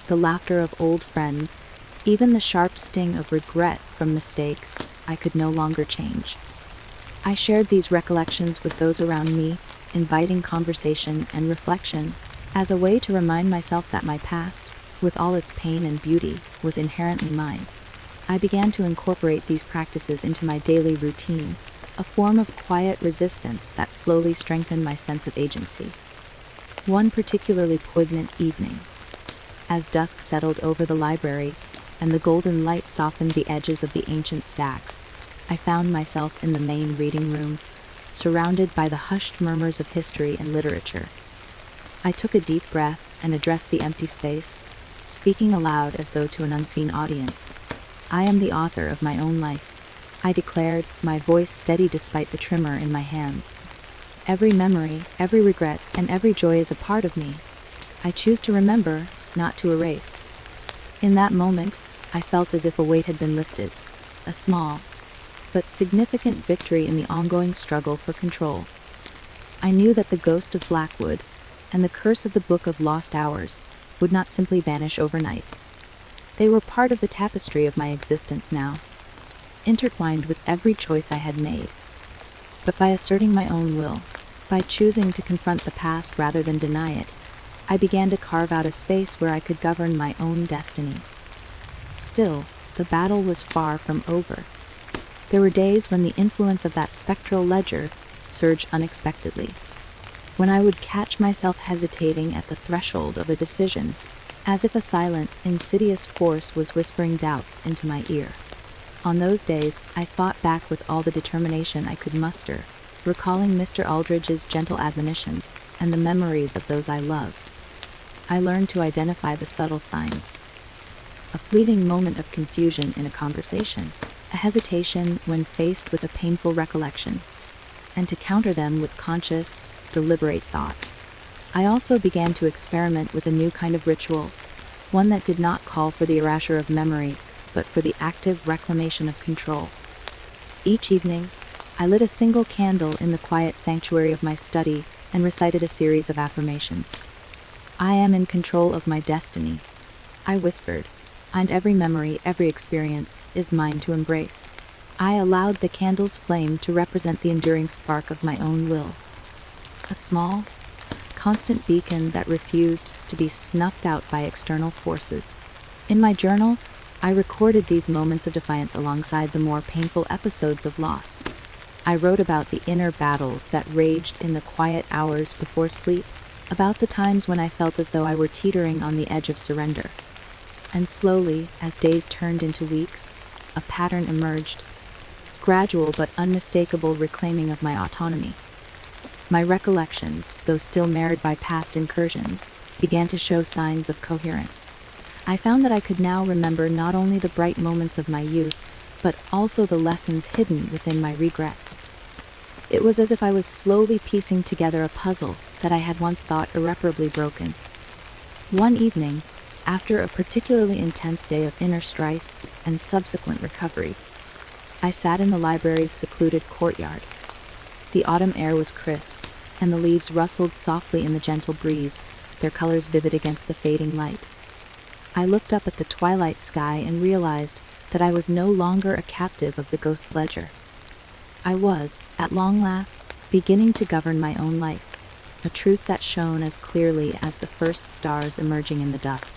Speaker 1: the laughter of old friends, even the sharp sting of regret from mistakes I could no longer change. I shared these recollections with those around me, inviting conversation and reflection, as a way to remind myself that my past, with all its pain and beauty, was inherently mine. I began to incorporate these practices into my daily routine, a form of quiet resistance that slowly strengthened my sense of agency. One particularly poignant evening, as dusk settled over the library and the golden light softened the edges of the ancient stacks, I found myself in the main reading room, surrounded by the hushed murmurs of history and literature. I took a deep breath and addressed the empty space, speaking aloud as though to an unseen audience. I am the author of my own life. I declared, my voice steady despite the tremor in my hands. Every memory, every regret, and every joy is a part of me. I choose to remember, not to erase. In that moment, I felt as if a weight had been lifted, a small, but significant victory in the ongoing struggle for control. I knew that the ghost of Blackwood and the curse of the Book of Lost Hours would not simply vanish overnight. They were part of the tapestry of my existence now, intertwined with every choice I had made. But by asserting my own will, by choosing to confront the past rather than deny it, I began to carve out a space where I could govern my own destiny. Still, the battle was far from over. There were days when the influence of that spectral ledger surged unexpectedly, when I would catch myself hesitating at the threshold of a decision, as if a silent, insidious force was whispering doubts into my ear. On those days, I fought back with all the determination I could muster, recalling Mr. Aldridge's gentle admonitions and the memories of those I loved. I learned to identify the subtle signs. A fleeting moment of confusion in a conversation, a hesitation when faced with a painful recollection, and to counter them with conscious, deliberate thought. I also began to experiment with a new kind of ritual, one that did not call for the erasure of memory, but for the active reclamation of control. Each evening, I lit a single candle in the quiet sanctuary of my study and recited a series of affirmations. I am in control of my destiny, I whispered, and every memory, every experience is mine to embrace. I allowed the candle's flame to represent the enduring spark of my own will. A small, constant beacon that refused to be snuffed out by external forces. In my journal, I recorded these moments of defiance alongside the more painful episodes of loss. I wrote about the inner battles that raged in the quiet hours before sleep, about the times when I felt as though I were teetering on the edge of surrender. And slowly, as days turned into weeks, a pattern emerged, gradual but unmistakable reclaiming of my autonomy. My recollections, though still marred by past incursions, began to show signs of coherence. I found that I could now remember not only the bright moments of my youth, but also the lessons hidden within my regrets. It was as if I was slowly piecing together a puzzle that I had once thought irreparably broken. One evening, after a particularly intense day of inner strife and subsequent recovery, I sat in the library's secluded courtyard. The autumn air was crisp, and the leaves rustled softly in the gentle breeze, their colors vivid against the fading light. I looked up at the twilight sky and realized that I was no longer a captive of the ghost's ledger. I was, at long last, beginning to govern my own life, a truth that shone as clearly as the first stars emerging in the dusk.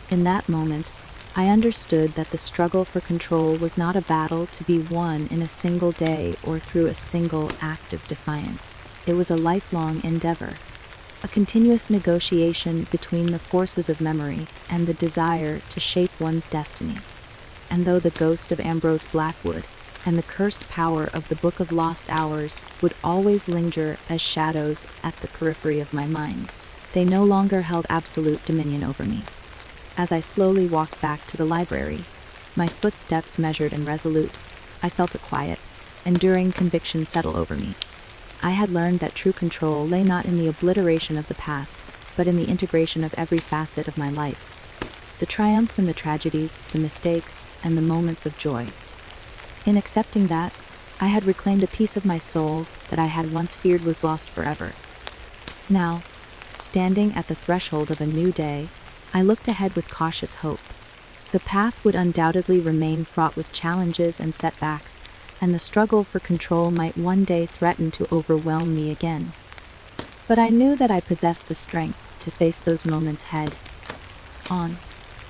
Speaker 1: In that moment, I understood that the struggle for control was not a battle to be won in a single day or through a single act of defiance. It was a lifelong endeavor, a continuous negotiation between the forces of memory and the desire to shape one's destiny. And though the ghost of Ambrose Blackwood and the cursed power of the Book of Lost Hours would always linger as shadows at the periphery of my mind, they no longer held absolute dominion over me. As I slowly walked back to the library, my footsteps measured and resolute, I felt a quiet, enduring conviction settle over me. I had learned that true control lay not in the obliteration of the past, but in the integration of every facet of my life. The triumphs and the tragedies, the mistakes, and the moments of joy. In accepting that, I had reclaimed a piece of my soul that I had once feared was lost forever. Now, standing at the threshold of a new day, I looked ahead with cautious hope. The path would undoubtedly remain fraught with challenges and setbacks, and the struggle for control might one day threaten to overwhelm me again. But I knew that I possessed the strength to face those moments head on.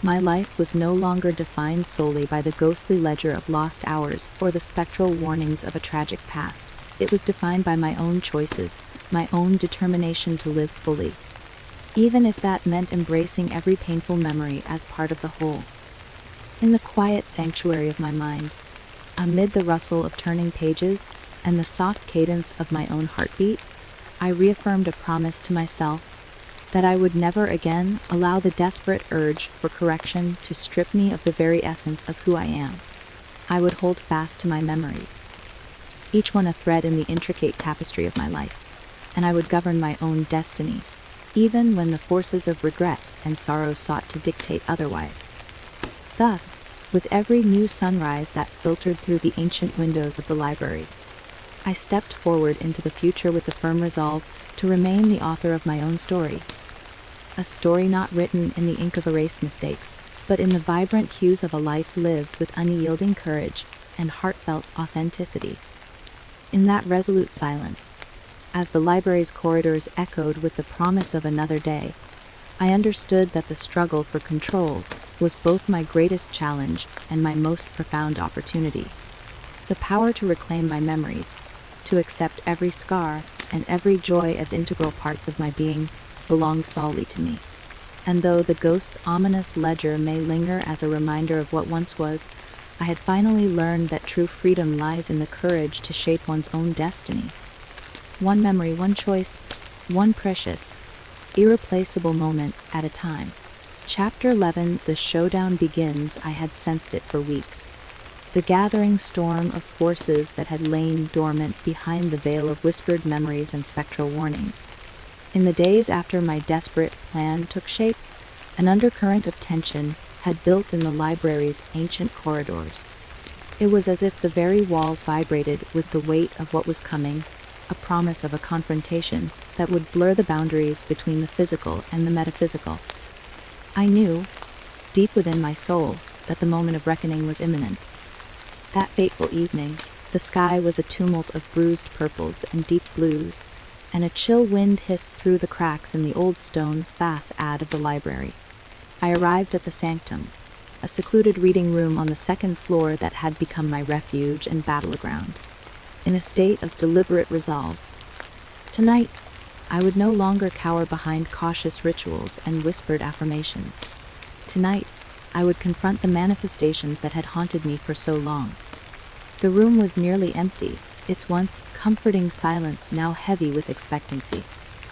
Speaker 1: My life was no longer defined solely by the ghostly ledger of lost hours or the spectral warnings of a tragic past. It was defined by my own choices, my own determination to live fully, even if that meant embracing every painful memory as part of the whole. In the quiet sanctuary of my mind, amid the rustle of turning pages and the soft cadence of my own heartbeat, I reaffirmed a promise to myself that I would never again allow the desperate urge for correction to strip me of the very essence of who I am. I would hold fast to my memories, each one a thread in the intricate tapestry of my life, and I would govern my own destiny, even when the forces of regret and sorrow sought to dictate otherwise. Thus, with every new sunrise that filtered through the ancient windows of the library, I stepped forward into the future with the firm resolve to remain the author of my own story. A story not written in the ink of erased mistakes, but in the vibrant hues of a life lived with unyielding courage and heartfelt authenticity. In that resolute silence, as the library's corridors echoed with the promise of another day, I understood that the struggle for control was both my greatest challenge and my most profound opportunity. The power to reclaim my memories, to accept every scar and every joy as integral parts of my being, belonged solely to me. And though the ghost's ominous ledger may linger as a reminder of what once was, I had finally learned that true freedom lies in the courage to shape one's own destiny. One memory, one choice, one precious, irreplaceable moment at a time. Chapter 11, The Showdown Begins. I had sensed it for weeks. The gathering storm of forces that had lain dormant behind the veil of whispered memories and spectral warnings. In the days after my desperate plan took shape, an undercurrent of tension had built in the library's ancient corridors. It was as if the very walls vibrated with the weight of what was coming, a promise of a confrontation that would blur the boundaries between the physical and the metaphysical. I knew, deep within my soul, that the moment of reckoning was imminent. That fateful evening, the sky was a tumult of bruised purples and deep blues, and a chill wind hissed through the cracks in the old stone facade of the library. I arrived at the sanctum, a secluded reading room on the second floor that had become my refuge and battleground, in a state of deliberate resolve. Tonight, I would no longer cower behind cautious rituals and whispered affirmations. Tonight, I would confront the manifestations that had haunted me for so long. The room was nearly empty, its once comforting silence now heavy with expectancy.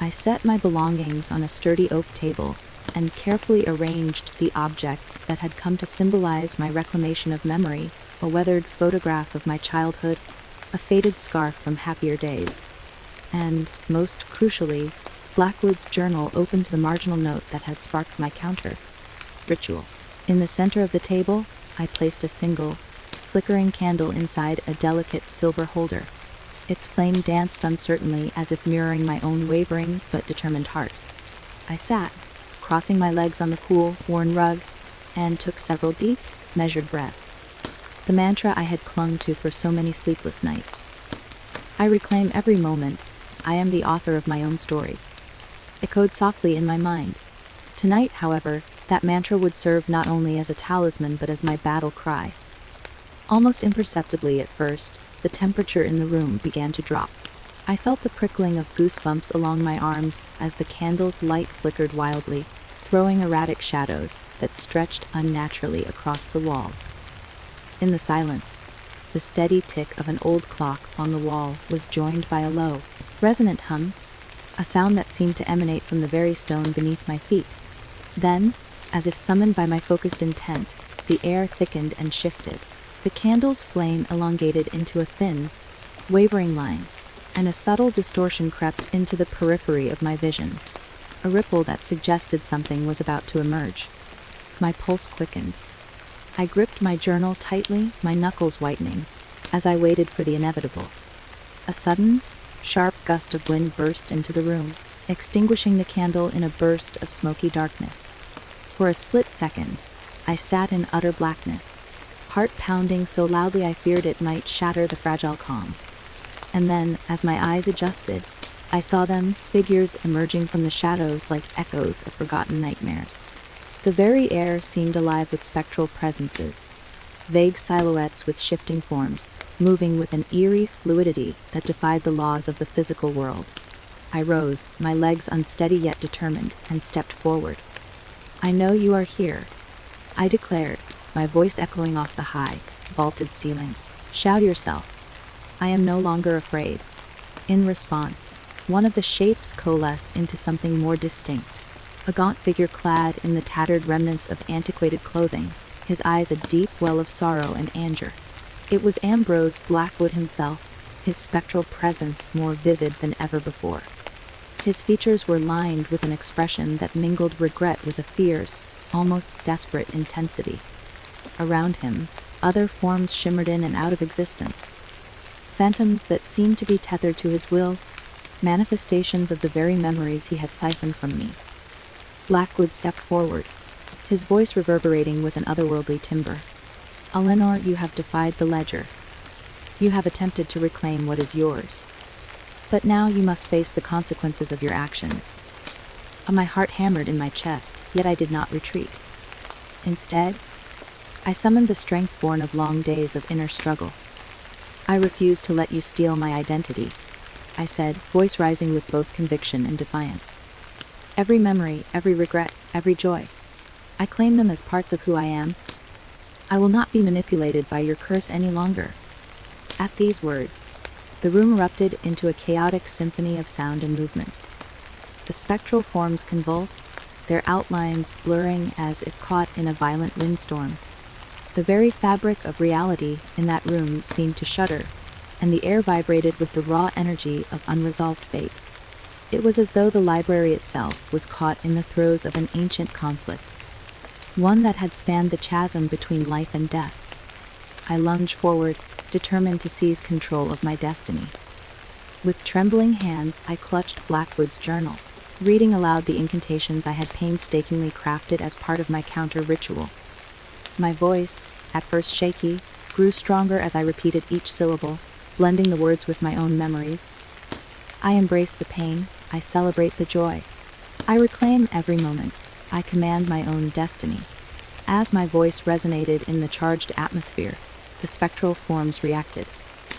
Speaker 1: I set my belongings on a sturdy oak table and carefully arranged the objects that had come to symbolize my reclamation of memory: a weathered photograph of my childhood, a faded scarf from happier days, and, most crucially, Blackwood's journal open to the marginal note that had sparked my counter. Ritual. In the center of the table, I placed a single, flickering candle inside a delicate silver holder. Its flame danced uncertainly as if mirroring my own wavering but determined heart. I sat, crossing my legs on the cool, worn rug, and took several deep, measured breaths. The mantra I had clung to for so many sleepless nights. I reclaim every moment. I am the author of my own story. Echoed softly in my mind. Tonight, however, that mantra would serve not only as a talisman but as my battle cry. Almost imperceptibly at first, the temperature in the room began to drop. I felt the prickling of goosebumps along my arms as the candle's light flickered wildly, throwing erratic shadows that stretched unnaturally across the walls. In the silence, the steady tick of an old clock on the wall was joined by a low, resonant hum, a sound that seemed to emanate from the very stone beneath my feet. Then, as if summoned by my focused intent, the air thickened and shifted. The candle's flame elongated into a thin, wavering line, and a subtle distortion crept into the periphery of my vision, a ripple that suggested something was about to emerge. My pulse quickened. I gripped my journal tightly, my knuckles whitening, as I waited for the inevitable. A sudden, sharp gust of wind burst into the room, extinguishing the candle in a burst of smoky darkness. For a split second, I sat in utter blackness, heart pounding so loudly I feared it might shatter the fragile calm. And then, as my eyes adjusted, I saw them, figures emerging from the shadows like echoes of forgotten nightmares. The very air seemed alive with spectral presences, vague silhouettes with shifting forms, moving with an eerie fluidity that defied the laws of the physical world. I rose, my legs unsteady yet determined, and stepped forward. "I know you are here," I declared, my voice echoing off the high, vaulted ceiling. "Shout yourself. I am no longer afraid." In response, one of the shapes coalesced into something more distinct, a gaunt figure clad in the tattered remnants of antiquated clothing, his eyes a deep well of sorrow and anger. It was Ambrose Blackwood himself, his spectral presence more vivid than ever before. His features were lined with an expression that mingled regret with a fierce, almost desperate intensity. Around him, other forms shimmered in and out of existence. Phantoms that seemed to be tethered to his will, manifestations of the very memories he had siphoned from me. Blackwood stepped forward, his voice reverberating with an otherworldly timbre. "Eleanor, you have defied the ledger. You have attempted to reclaim what is yours. But now you must face the consequences of your actions." My heart hammered in my chest, yet I did not retreat. Instead, I summoned the strength born of long days of inner struggle. "I refuse to let you steal my identity," I said, voice rising with both conviction and defiance. "Every memory, every regret, every joy. I claim them as parts of who I am. I will not be manipulated by your curse any longer." At these words, the room erupted into a chaotic symphony of sound and movement. The spectral forms convulsed, their outlines blurring as if caught in a violent windstorm. The very fabric of reality in that room seemed to shudder, and the air vibrated with the raw energy of unresolved fate. It was as though the library itself was caught in the throes of an ancient conflict, one that had spanned the chasm between life and death. I lunged forward, determined to seize control of my destiny. With trembling hands, I clutched Blackwood's journal, reading aloud the incantations I had painstakingly crafted as part of my counter ritual. My voice, at first shaky, grew stronger as I repeated each syllable, blending the words with my own memories. I embrace the pain, I celebrate the joy. I reclaim every moment, I command my own destiny. As my voice resonated in the charged atmosphere, the spectral forms reacted.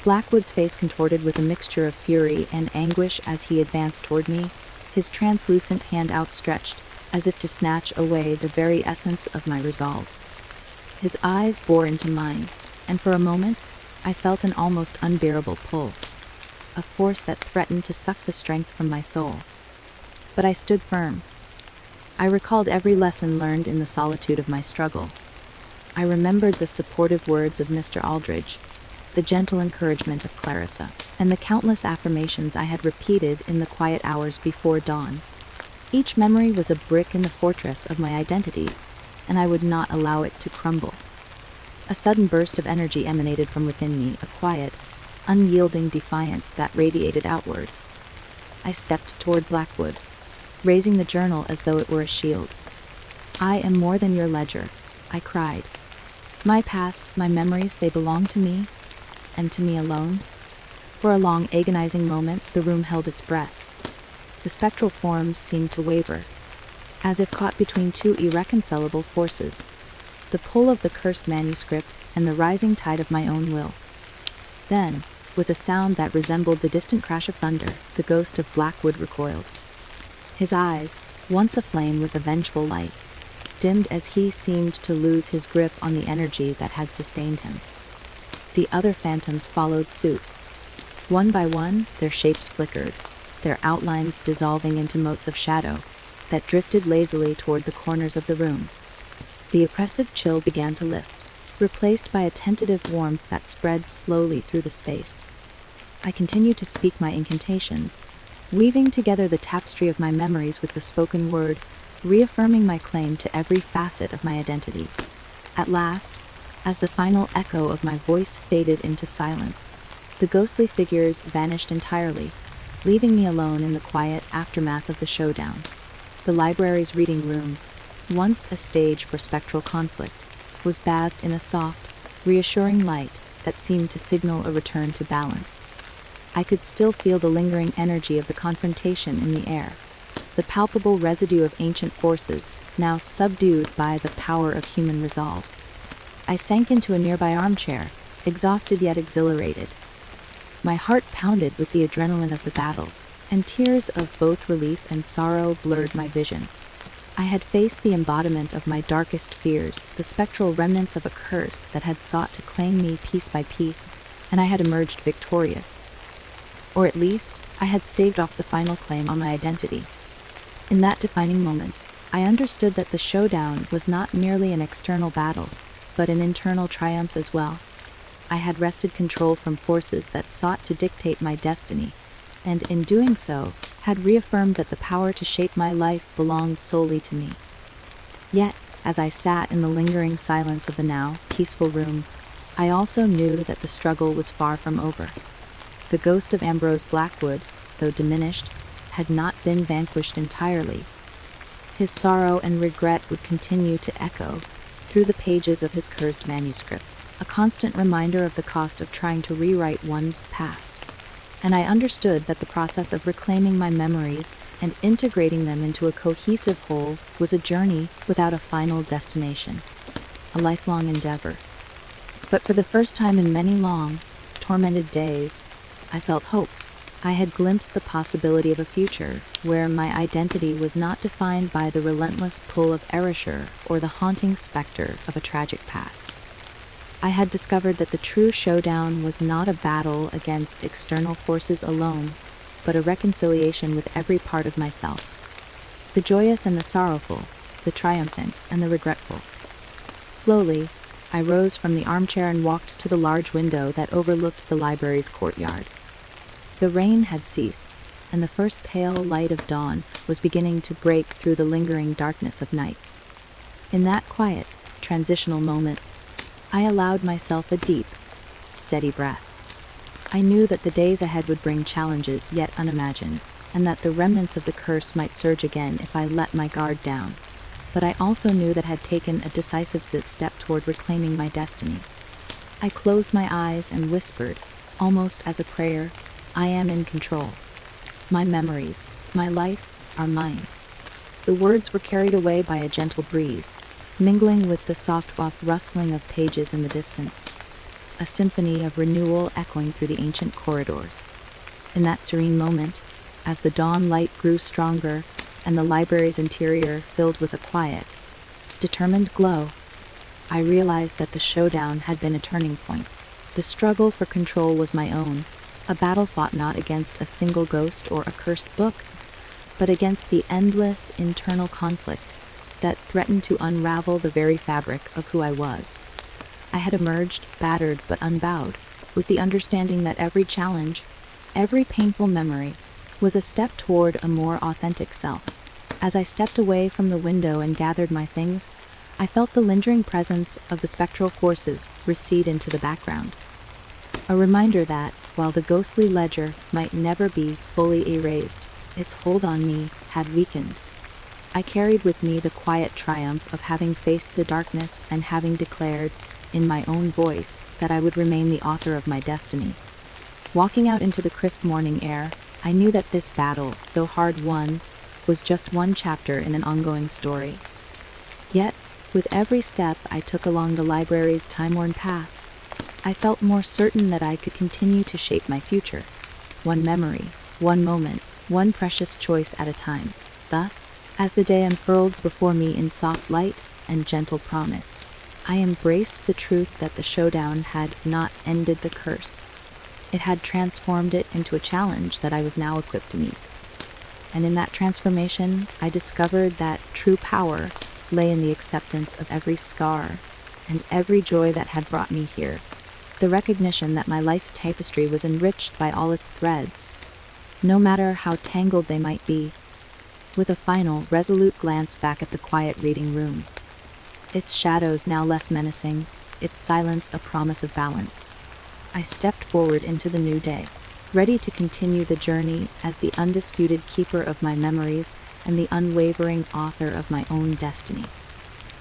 Speaker 1: Blackwood's face contorted with a mixture of fury and anguish as he advanced toward me, his translucent hand outstretched, as if to snatch away the very essence of my resolve. His eyes bore into mine, and for a moment, I felt an almost unbearable pull, a force that threatened to suck the strength from my soul. But I stood firm. I recalled every lesson learned in the solitude of my struggle. I remembered the supportive words of Mr. Aldridge, the gentle encouragement of Clarissa, and the countless affirmations I had repeated in the quiet hours before dawn. Each memory was a brick in the fortress of my identity, and I would not allow it to crumble. A sudden burst of energy emanated from within me, a quiet, unyielding defiance that radiated outward. I stepped toward Blackwood, raising the journal as though it were a shield. "I am more than your ledger," I cried. "My past, my memories, they belong to me, and to me alone." For a long, agonizing moment, the room held its breath. The spectral forms seemed to waver, as if caught between two irreconcilable forces, the pull of the cursed manuscript and the rising tide of my own will. Then, with a sound that resembled the distant crash of thunder, the ghost of Blackwood recoiled. His eyes, once aflame with a vengeful light, dimmed as he seemed to lose his grip on the energy that had sustained him. The other phantoms followed suit. One by one, their shapes flickered, their outlines dissolving into motes of shadow that drifted lazily toward the corners of the room. The oppressive chill began to lift, replaced by a tentative warmth that spread slowly through the space. I continued to speak my incantations, weaving together the tapestry of my memories with the spoken word, reaffirming my claim to every facet of my identity. At last, as the final echo of my voice faded into silence, the ghostly figures vanished entirely, leaving me alone in the quiet aftermath of the showdown. The library's reading room, once a stage for spectral conflict, was bathed in a soft, reassuring light that seemed to signal a return to balance. I could still feel the lingering energy of the confrontation in the air, the palpable residue of ancient forces now subdued by the power of human resolve. I sank into a nearby armchair, exhausted yet exhilarated. My heart pounded with the adrenaline of the battle, and tears of both relief and sorrow blurred my vision. I had faced the embodiment of my darkest fears, the spectral remnants of a curse that had sought to claim me piece by piece, and I had emerged victorious. Or at least, I had staved off the final claim on my identity. In that defining moment, I understood that the showdown was not merely an external battle, but an internal triumph as well. I had wrested control from forces that sought to dictate my destiny, and in doing so, had reaffirmed that the power to shape my life belonged solely to me. Yet, as I sat in the lingering silence of the now peaceful room, I also knew that the struggle was far from over. The ghost of Ambrose Blackwood, though diminished, had not been vanquished entirely. His sorrow and regret would continue to echo through the pages of his cursed manuscript, a constant reminder of the cost of trying to rewrite one's past. And I understood that the process of reclaiming my memories and integrating them into a cohesive whole was a journey without a final destination, a lifelong endeavor. But for the first time in many long, tormented days, I felt hope. I had glimpsed the possibility of a future where my identity was not defined by the relentless pull of erasure or the haunting specter of a tragic past. I had discovered that the true showdown was not a battle against external forces alone, but a reconciliation with every part of myself. The joyous and the sorrowful, the triumphant and the regretful. Slowly, I rose from the armchair and walked to the large window that overlooked the library's courtyard. The rain had ceased, and the first pale light of dawn was beginning to break through the lingering darkness of night. In that quiet, transitional moment, I allowed myself a deep, steady breath. I knew that the days ahead would bring challenges yet unimagined, and that the remnants of the curse might surge again if I let my guard down. But I also knew that I had taken a decisive step toward reclaiming my destiny. I closed my eyes and whispered, almost as a prayer, I am in control. My memories, my life, are mine. The words were carried away by a gentle breeze, mingling with the soft rustling of pages in the distance, a symphony of renewal echoing through the ancient corridors. In that serene moment, as the dawn light grew stronger and the library's interior filled with a quiet, determined glow, I realized that the showdown had been a turning point. The struggle for control was my own, a battle fought not against a single ghost or a cursed book, but against the endless internal conflict that threatened to unravel the very fabric of who I was. I had emerged, battered but unbowed, with the understanding that every challenge, every painful memory, was a step toward a more authentic self. As I stepped away from the window and gathered my things, I felt the lingering presence of the spectral forces recede into the background. A reminder that, while the ghostly ledger might never be fully erased, its hold on me had weakened. I carried with me the quiet triumph of having faced the darkness and having declared, in my own voice, that I would remain the author of my destiny. Walking out into the crisp morning air, I knew that this battle, though hard won, was just one chapter in an ongoing story. Yet, with every step I took along the library's time-worn paths, I felt more certain that I could continue to shape my future, one memory, one moment, one precious choice at a time. Thus, as the day unfurled before me in soft light and gentle promise, I embraced the truth that the showdown had not ended the curse. It had transformed it into a challenge that I was now equipped to meet. And in that transformation, I discovered that true power lay in the acceptance of every scar and every joy that had brought me here. The recognition that my life's tapestry was enriched by all its threads, no matter how tangled they might be. With a final, resolute glance back at the quiet reading room, its shadows now less menacing, its silence a promise of balance, I stepped forward into the new day, ready to continue the journey as the undisputed keeper of my memories and the unwavering author of my own destiny.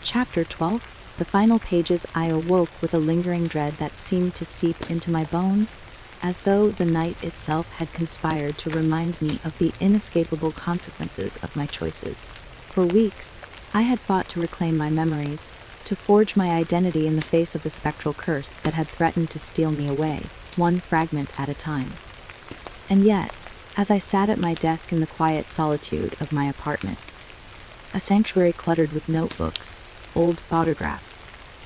Speaker 1: Chapter 12. The final pages. I awoke with a lingering dread that seemed to seep into my bones, as though the night itself had conspired to remind me of the inescapable consequences of my choices. For weeks, I had fought to reclaim my memories, to forge my identity in the face of the spectral curse that had threatened to steal me away, one fragment at a time. And yet, as I sat at my desk in the quiet solitude of my apartment, a sanctuary cluttered with notebooks, old photographs,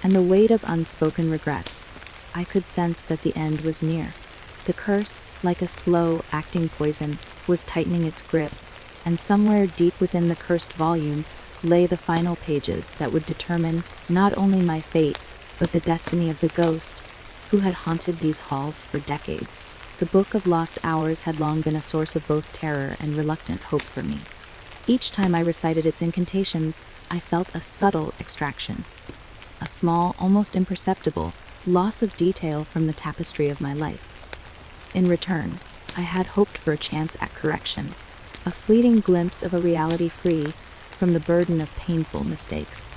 Speaker 1: and the weight of unspoken regrets, I could sense that the end was near. The curse, like a slow-acting poison, was tightening its grip, and somewhere deep within the cursed volume lay the final pages that would determine not only my fate, but the destiny of the ghost who had haunted these halls for decades. The Book of Lost Hours had long been a source of both terror and reluctant hope for me. Each time I recited its incantations, I felt a subtle extraction, a small, almost imperceptible, loss of detail from the tapestry of my life. In return, I had hoped for a chance at correction, a fleeting glimpse of a reality free from the burden of painful mistakes.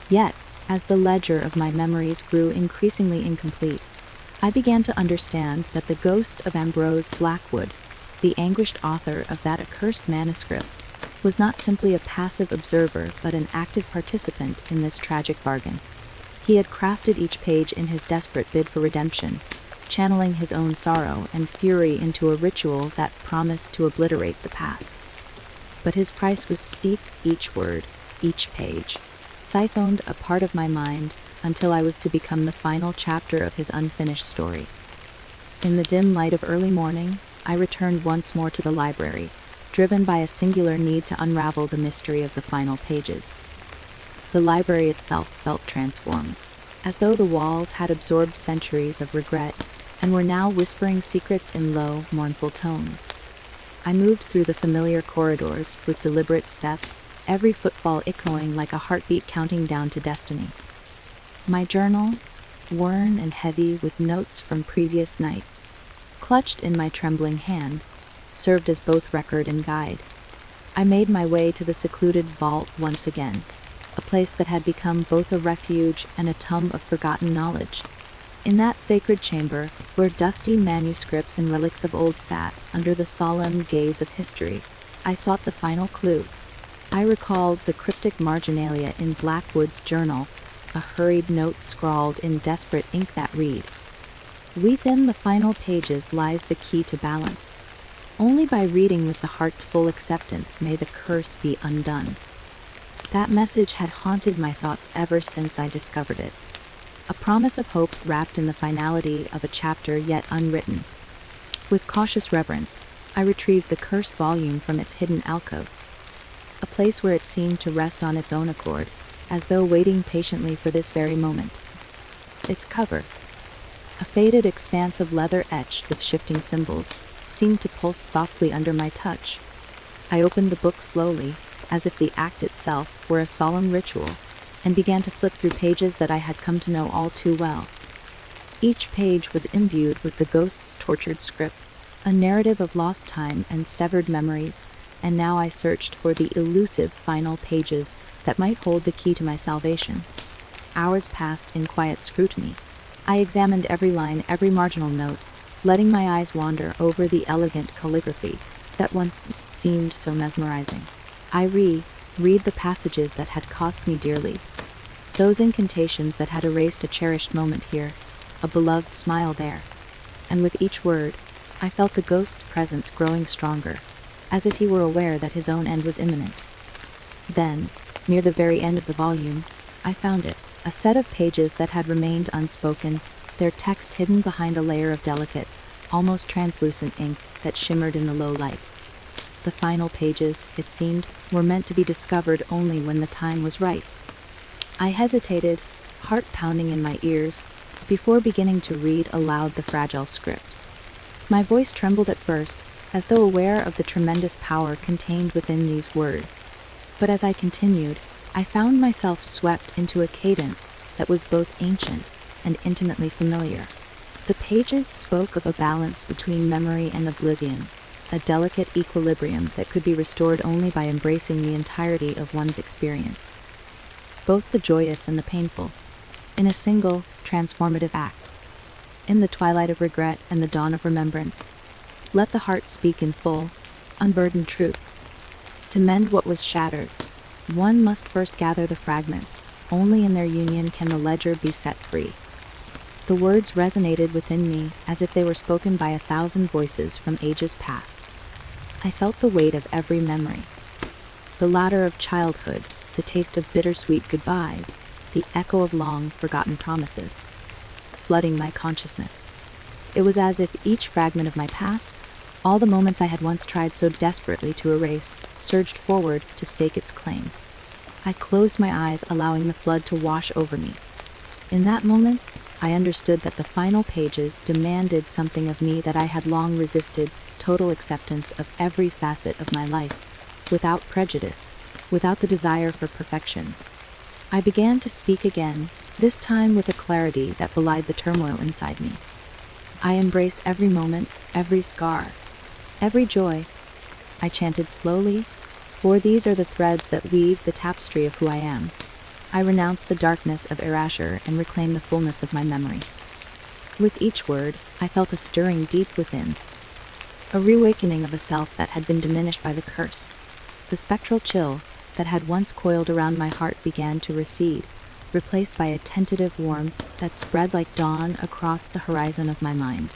Speaker 1: Yet, as the ledger of my memories grew increasingly incomplete, I began to understand that the ghost of Ambrose Blackwood, the anguished author of that accursed manuscript, was not simply a passive observer but an active participant in this tragic bargain. He had crafted each page in his desperate bid for redemption, channeling his own sorrow and fury into a ritual that promised to obliterate the past. But his price was steep. Each word, each page, siphoned a part of my mind until I was to become the final chapter of his unfinished story. In the dim light of early morning, I returned once more to the library, driven by a singular need to unravel the mystery of the final pages. The library itself felt transformed, as though the walls had absorbed centuries of regret and were now whispering secrets in low, mournful tones. I moved through the familiar corridors with deliberate steps, every footfall echoing like a heartbeat counting down to destiny. My journal, worn and heavy with notes from previous nights, clutched in my trembling hand, served as both record and guide. I made my way to the secluded vault once again, a place that had become both a refuge and a tomb of forgotten knowledge. In that sacred chamber, where dusty manuscripts and relics of old sat under the solemn gaze of history, I sought the final clue. I recalled the cryptic marginalia in Blackwood's journal, a hurried note scrawled in desperate ink that read, "Within the final pages lies the key to balance. Only by reading with the heart's full acceptance may the curse be undone." That message had haunted my thoughts ever since I discovered it, a promise of hope wrapped in the finality of a chapter yet unwritten. With cautious reverence, I retrieved the cursed volume from its hidden alcove, a place where it seemed to rest on its own accord, as though waiting patiently for this very moment. Its cover, a faded expanse of leather etched with shifting symbols, seemed to pulse softly under my touch. I opened the book slowly, as if the act itself were a solemn ritual, and began to flip through pages that I had come to know all too well. Each page was imbued with the ghost's tortured script, a narrative of lost time and severed memories, and now I searched for the elusive final pages that might hold the key to my salvation. Hours passed in quiet scrutiny. I examined every line, every marginal note, letting my eyes wander over the elegant calligraphy that once seemed so mesmerizing. I read the passages that had cost me dearly, those incantations that had erased a cherished moment here, a beloved smile there, and with each word, I felt the ghost's presence growing stronger, as if he were aware that his own end was imminent. Then, near the very end of the volume, I found it, a set of pages that had remained unspoken, their text hidden behind a layer of delicate, almost translucent ink that shimmered in the low light. The final pages, it seemed, were meant to be discovered only when the time was right. I hesitated, heart pounding in my ears, before beginning to read aloud the fragile script. My voice trembled at first, as though aware of the tremendous power contained within these words. But as I continued, I found myself swept into a cadence that was both ancient and intimately familiar. The pages spoke of a balance between memory and oblivion, a delicate equilibrium that could be restored only by embracing the entirety of one's experience, both the joyous and the painful, in a single, transformative act. In the twilight of regret and the dawn of remembrance, let the heart speak in full, unburdened truth. To mend what was shattered, one must first gather the fragments. Only in their union can the ledger be set free. The words resonated within me as if they were spoken by 1,000 voices from ages past. I felt the weight of every memory, the laughter of childhood, the taste of bittersweet goodbyes, the echo of long-forgotten promises, flooding my consciousness. It was as if each fragment of my past, all the moments I had once tried so desperately to erase, surged forward to stake its claim. I closed my eyes, allowing the flood to wash over me. In that moment, I understood that the final pages demanded something of me that I had long resisted: total acceptance of every facet of my life, without prejudice, without the desire for perfection. I began to speak again, this time with a clarity that belied the turmoil inside me. I embrace every moment, every scar, every joy, I chanted slowly, for these are the threads that weave the tapestry of who I am. I renounce the darkness of erasure and reclaim the fullness of my memory. With each word, I felt a stirring deep within, a reawakening of a self that had been diminished by the curse. The spectral chill that had once coiled around my heart began to recede, replaced by a tentative warmth that spread like dawn across the horizon of my mind.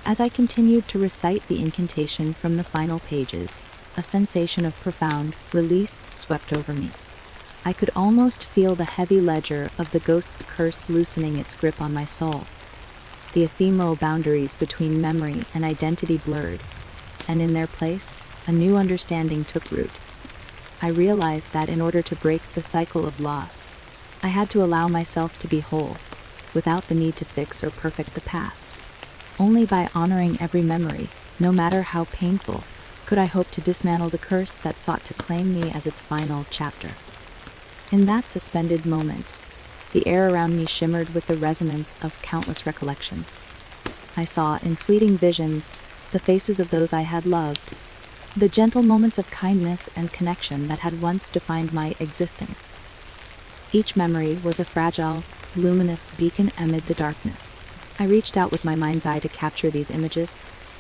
Speaker 1: As I continued to recite the incantation from the final pages, a sensation of profound release swept over me. I could almost feel the heavy ledger of the ghost's curse loosening its grip on my soul. The ephemeral boundaries between memory and identity blurred, and in their place, a new understanding took root. I realized that in order to break the cycle of loss, I had to allow myself to be whole, without the need to fix or perfect the past. Only by honoring every memory, no matter how painful, could I hope to dismantle the curse that sought to claim me as its final chapter. In that suspended moment, the air around me shimmered with the resonance of countless recollections. I saw, in fleeting visions, the faces of those I had loved, the gentle moments of kindness and connection that had once defined my existence. Each memory was a fragile, luminous beacon amid the darkness. I reached out with my mind's eye to capture these images,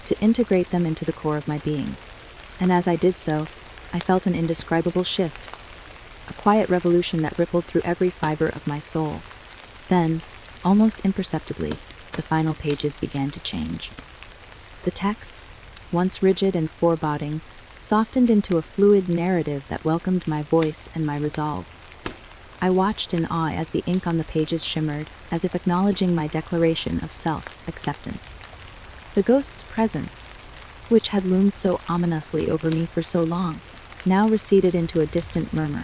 Speaker 1: to integrate them into the core of my being. And as I did so, I felt an indescribable shift, a quiet revolution that rippled through every fiber of my soul. Then, almost imperceptibly, the final pages began to change. The text, once rigid and foreboding, softened into a fluid narrative that welcomed my voice and my resolve. I watched in awe as the ink on the pages shimmered, as if acknowledging my declaration of self-acceptance. The ghost's presence, which had loomed so ominously over me for so long, now receded into a distant murmur,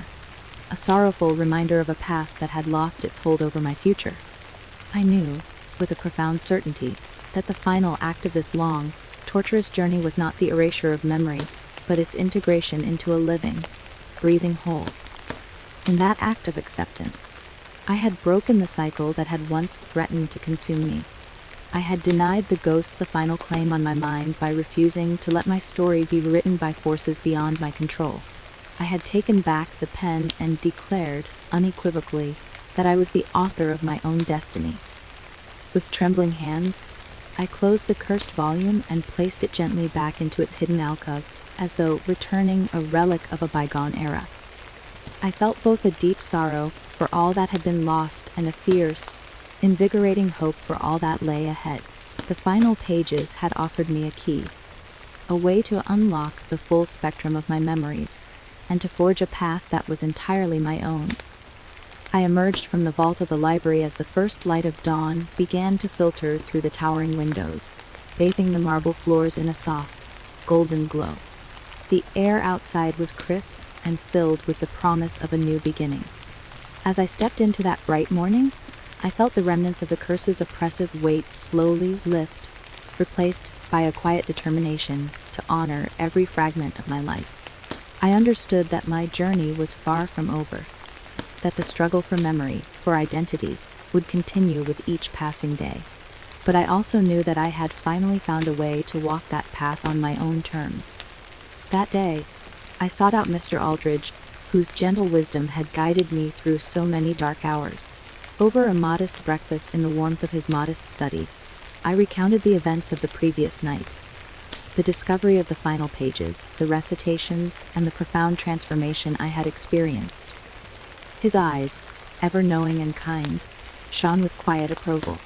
Speaker 1: a sorrowful reminder of a past that had lost its hold over my future. I knew, with a profound certainty, that the final act of this long, torturous journey was not the erasure of memory, but its integration into a living, breathing whole. In that act of acceptance, I had broken the cycle that had once threatened to consume me. I had denied the ghost the final claim on my mind by refusing to let my story be written by forces beyond my control. I had taken back the pen and declared, unequivocally, that I was the author of my own destiny. With trembling hands, I closed the cursed volume and placed it gently back into its hidden alcove, as though returning a relic of a bygone era. I felt both a deep sorrow for all that had been lost and a fierce, invigorating hope for all that lay ahead. The final pages had offered me a key, a way to unlock the full spectrum of my memories, and to forge a path that was entirely my own. I emerged from the vault of the library as the first light of dawn began to filter through the towering windows, bathing the marble floors in a soft, golden glow. The air outside was crisp and filled with the promise of a new beginning. As I stepped into that bright morning, I felt the remnants of the curse's oppressive weight slowly lift, replaced by a quiet determination to honor every fragment of my life. I understood that my journey was far from over, that the struggle for memory, for identity, would continue with each passing day. But I also knew that I had finally found a way to walk that path on my own terms. That day, I sought out Mr. Aldridge, whose gentle wisdom had guided me through so many dark hours. Over a modest breakfast in the warmth of his modest study, I recounted the events of the previous night. The discovery of the final pages, the recitations, and the profound transformation I had experienced. His eyes, ever knowing and kind, shone with quiet approval.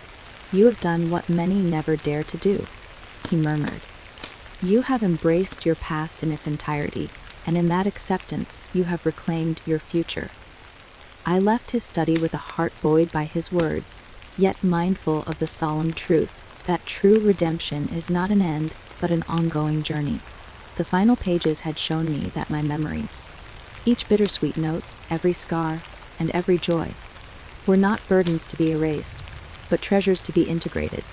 Speaker 1: "You have done what many never dare to do," he murmured. "You have embraced your past in its entirety, and in that acceptance you have reclaimed your future." I left his study with a heart buoyed by his words, yet mindful of the solemn truth that true redemption is not an end, but an ongoing journey. The final pages had shown me that my memories, each bittersweet note, every scar, and every joy, were not burdens to be erased, but treasures to be integrated.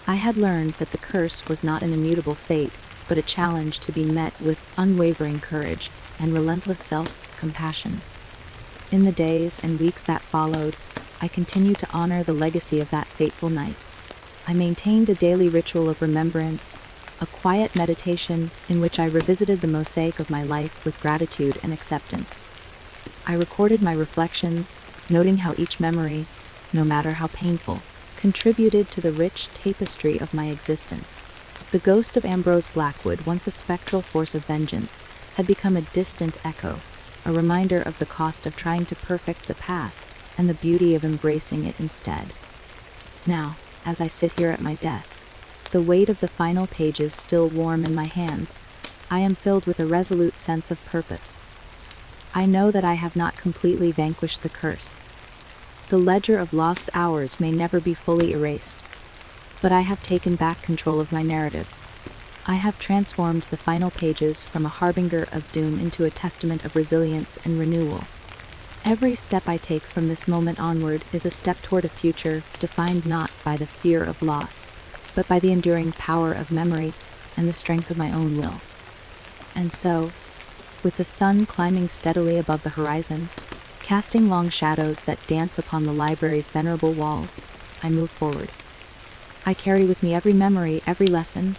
Speaker 1: I had learned that the curse was not an immutable fate, but a challenge to be met with unwavering courage and relentless self-compassion. In the days and weeks that followed, I continued to honor the legacy of that fateful night. I maintained a daily ritual of remembrance, a quiet meditation in which I revisited the mosaic of my life with gratitude and acceptance. I recorded my reflections, noting how each memory, no matter how painful, contributed to the rich tapestry of my existence. The ghost of Ambrose Blackwood, once a spectral force of vengeance, had become a distant echo, a reminder of the cost of trying to perfect the past and the beauty of embracing it instead. Now, as I sit here at my desk, the weight of the final pages still warm in my hands, I am filled with a resolute sense of purpose. I know that I have not completely vanquished the curse. The ledger of lost hours may never be fully erased, but I have taken back control of my narrative. I have transformed the final pages from a harbinger of doom into a testament of resilience and renewal. Every step I take from this moment onward is a step toward a future defined not by the fear of loss, but by the enduring power of memory and the strength of my own will. And so, with the sun climbing steadily above the horizon, casting long shadows that dance upon the library's venerable walls, I move forward. I carry with me every memory, every lesson,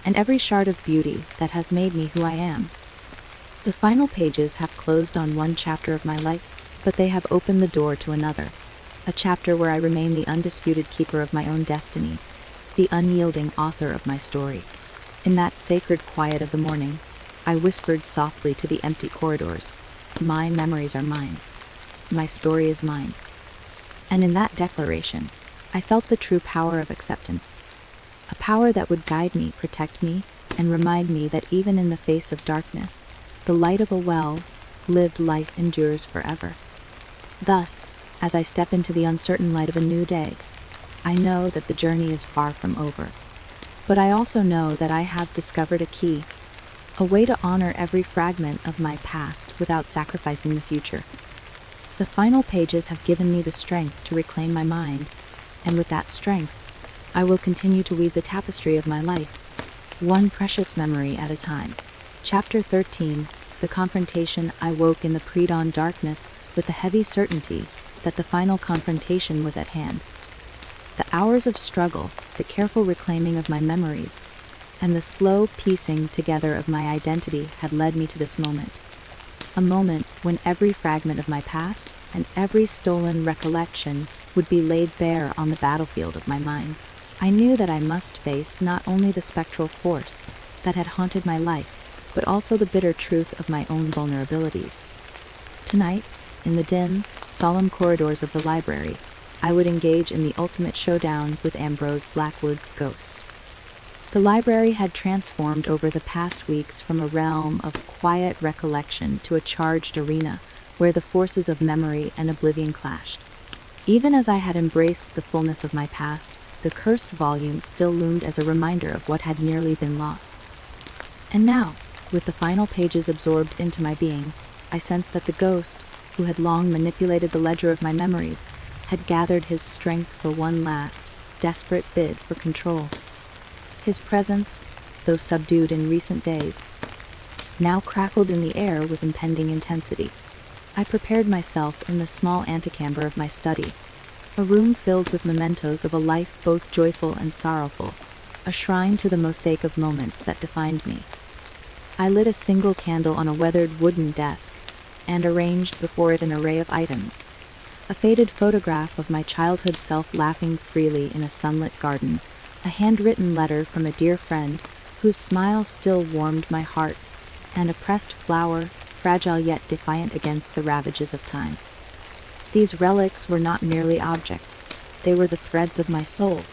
Speaker 1: and every shard of beauty that has made me who I am. The final pages have closed on one chapter of my life, but they have opened the door to another, a chapter where I remain the undisputed keeper of my own destiny, the unyielding author of my story. In that sacred quiet of the morning, I whispered softly to the empty corridors, "My memories are mine. My story is mine." And in that declaration, I felt the true power of acceptance, a power that would guide me, protect me, and remind me that even in the face of darkness, the light of a well-lived life endures forever. Thus, as I step into the uncertain light of a new day, I know that the journey is far from over. But I also know that I have discovered a key, a way to honor every fragment of my past without sacrificing the future. The final pages have given me the strength to reclaim my mind, and with that strength, I will continue to weave the tapestry of my life, one precious memory at a time. Chapter 13. The confrontation. I woke in the pre-dawn darkness with the heavy certainty that the final confrontation was at hand. The hours of struggle, the careful reclaiming of my memories, and the slow piecing together of my identity had led me to this moment. A moment when every fragment of my past and every stolen recollection would be laid bare on the battlefield of my mind. I knew that I must face not only the spectral force that had haunted my life, but also the bitter truth of my own vulnerabilities. Tonight, in the dim, solemn corridors of the library, I would engage in the ultimate showdown with Ambrose Blackwood's ghost. The library had transformed over the past weeks from a realm of quiet recollection to a charged arena where the forces of memory and oblivion clashed. Even as I had embraced the fullness of my past, the cursed volume still loomed as a reminder of what had nearly been lost. And now, with the final pages absorbed into my being, I sensed that the ghost, who had long manipulated the ledger of my memories, had gathered his strength for one last, desperate bid for control. His presence, though subdued in recent days, now crackled in the air with impending intensity. I prepared myself in the small antechamber of my study, a room filled with mementos of a life both joyful and sorrowful, a shrine to the mosaic of moments that defined me. I lit a single candle on a weathered wooden desk and arranged before it an array of items. A faded photograph of my childhood self laughing freely in a sunlit garden, a handwritten letter from a dear friend whose smile still warmed my heart, and a pressed flower, fragile yet defiant against the ravages of time. These relics were not merely objects, they were the threads of my soul,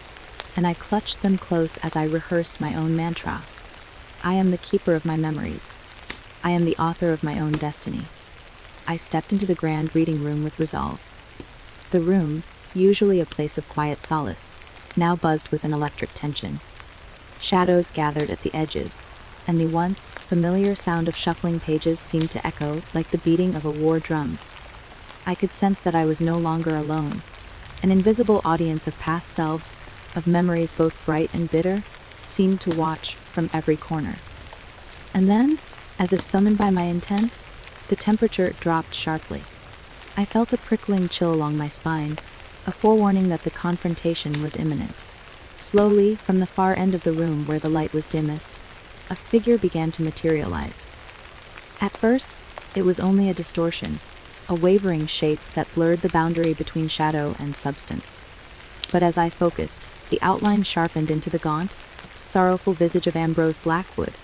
Speaker 1: and I clutched them close as I rehearsed my own mantra. I am the keeper of my memories. I am the author of my own destiny. I stepped into the grand reading room with resolve. The room, usually a place of quiet solace, now buzzed with an electric tension. Shadows gathered at the edges, and the once familiar sound of shuffling pages seemed to echo like the beating of a war drum. I could sense that I was no longer alone. An invisible audience of past selves, of memories both bright and bitter, seemed to watch from every corner. And then, as if summoned by my intent, the temperature dropped sharply. I felt a prickling chill along my spine, a forewarning that the confrontation was imminent. Slowly, from the far end of the room where the light was dimmest, a figure began to materialize. At first, it was only a distortion, a wavering shape that blurred the boundary between shadow and substance. But as I focused, the outline sharpened into the gaunt, sorrowful visage of Ambrose Blackwood,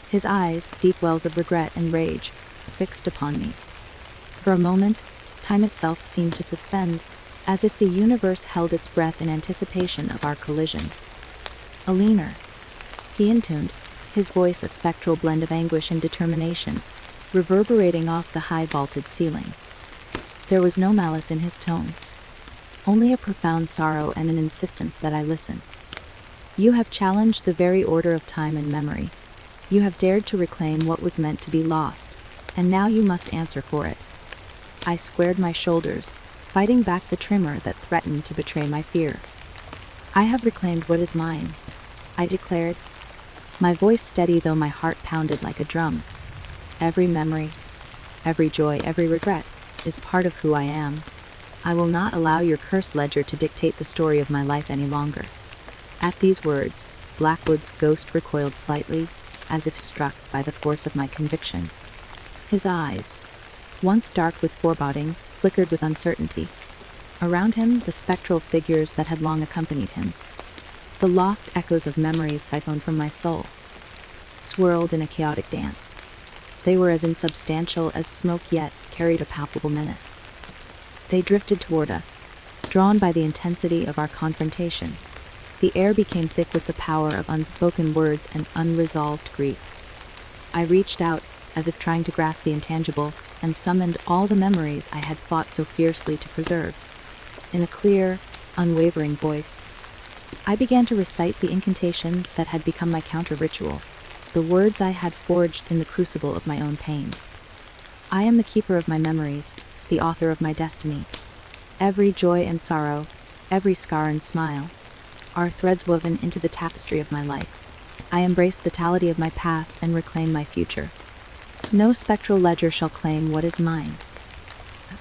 Speaker 1: his eyes, deep wells of regret and rage, fixed upon me. For a moment, time itself seemed to suspend, as if the universe held its breath in anticipation of our collision. "Aline," he intoned, his voice a spectral blend of anguish and determination, reverberating off the high-vaulted ceiling. There was no malice in his tone, only a profound sorrow and an insistence that I listen. "You have challenged the very order of time and memory. You have dared to reclaim what was meant to be lost, and now you must answer for it." I squared my shoulders, fighting back the tremor that threatened to betray my fear. "I have reclaimed what is mine," I declared, my voice steady though my heart pounded like a drum. "Every memory, every joy, every regret is part of who I am. I will not allow your cursed ledger to dictate the story of my life any longer." At these words, Blackwood's ghost recoiled slightly, as if struck by the force of my conviction. His eyes, once dark with foreboding, flickered with uncertainty. Around him, the spectral figures that had long accompanied him, the lost echoes of memories siphoned from my soul, swirled in a chaotic dance. They were as insubstantial as smoke, yet carried a palpable menace. They drifted toward us, drawn by the intensity of our confrontation. The air became thick with the power of unspoken words and unresolved grief. I reached out, as if trying to grasp the intangible, and summoned all the memories I had fought so fiercely to preserve. In a clear, unwavering voice, I began to recite the incantation that had become my counter-ritual, the words I had forged in the crucible of my own pain. "I am the keeper of my memories, the author of my destiny. Every joy and sorrow, every scar and smile, are threads woven into the tapestry of my life. I embrace the totality of my past and reclaim my future. No spectral ledger shall claim what is mine."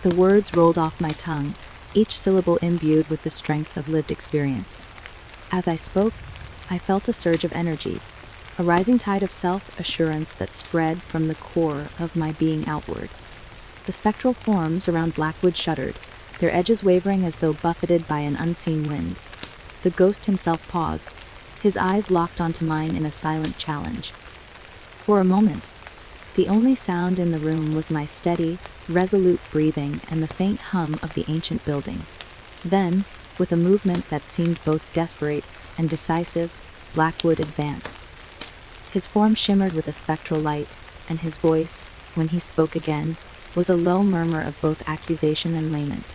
Speaker 1: The words rolled off my tongue, each syllable imbued with the strength of lived experience. As I spoke, I felt a surge of energy, a rising tide of self-assurance that spread from the core of my being outward. The spectral forms around Blackwood shuddered, their edges wavering as though buffeted by an unseen wind. The ghost himself paused, his eyes locked onto mine in a silent challenge. For a moment, the only sound in the room was my steady, resolute breathing and the faint hum of the ancient building. Then, with a movement that seemed both desperate and decisive, Blackwood advanced. His form shimmered with a spectral light, and his voice, when he spoke again, was a low murmur of both accusation and lament.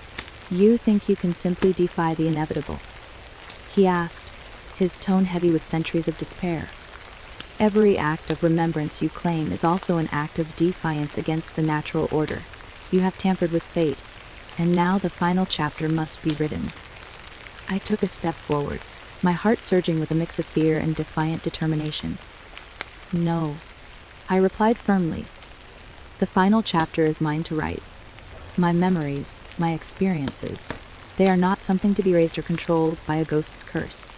Speaker 1: "You think you can simply defy the inevitable?" he asked, his tone heavy with centuries of despair. "Every act of remembrance you claim is also an act of defiance against the natural order. You have tampered with fate, and now the final chapter must be written." I took a step forward, my heart surging with a mix of fear and defiant determination. "No," I replied firmly. "The final chapter is mine to write. My memories, my experiences, they are not something to be raised or controlled by a ghost's curse.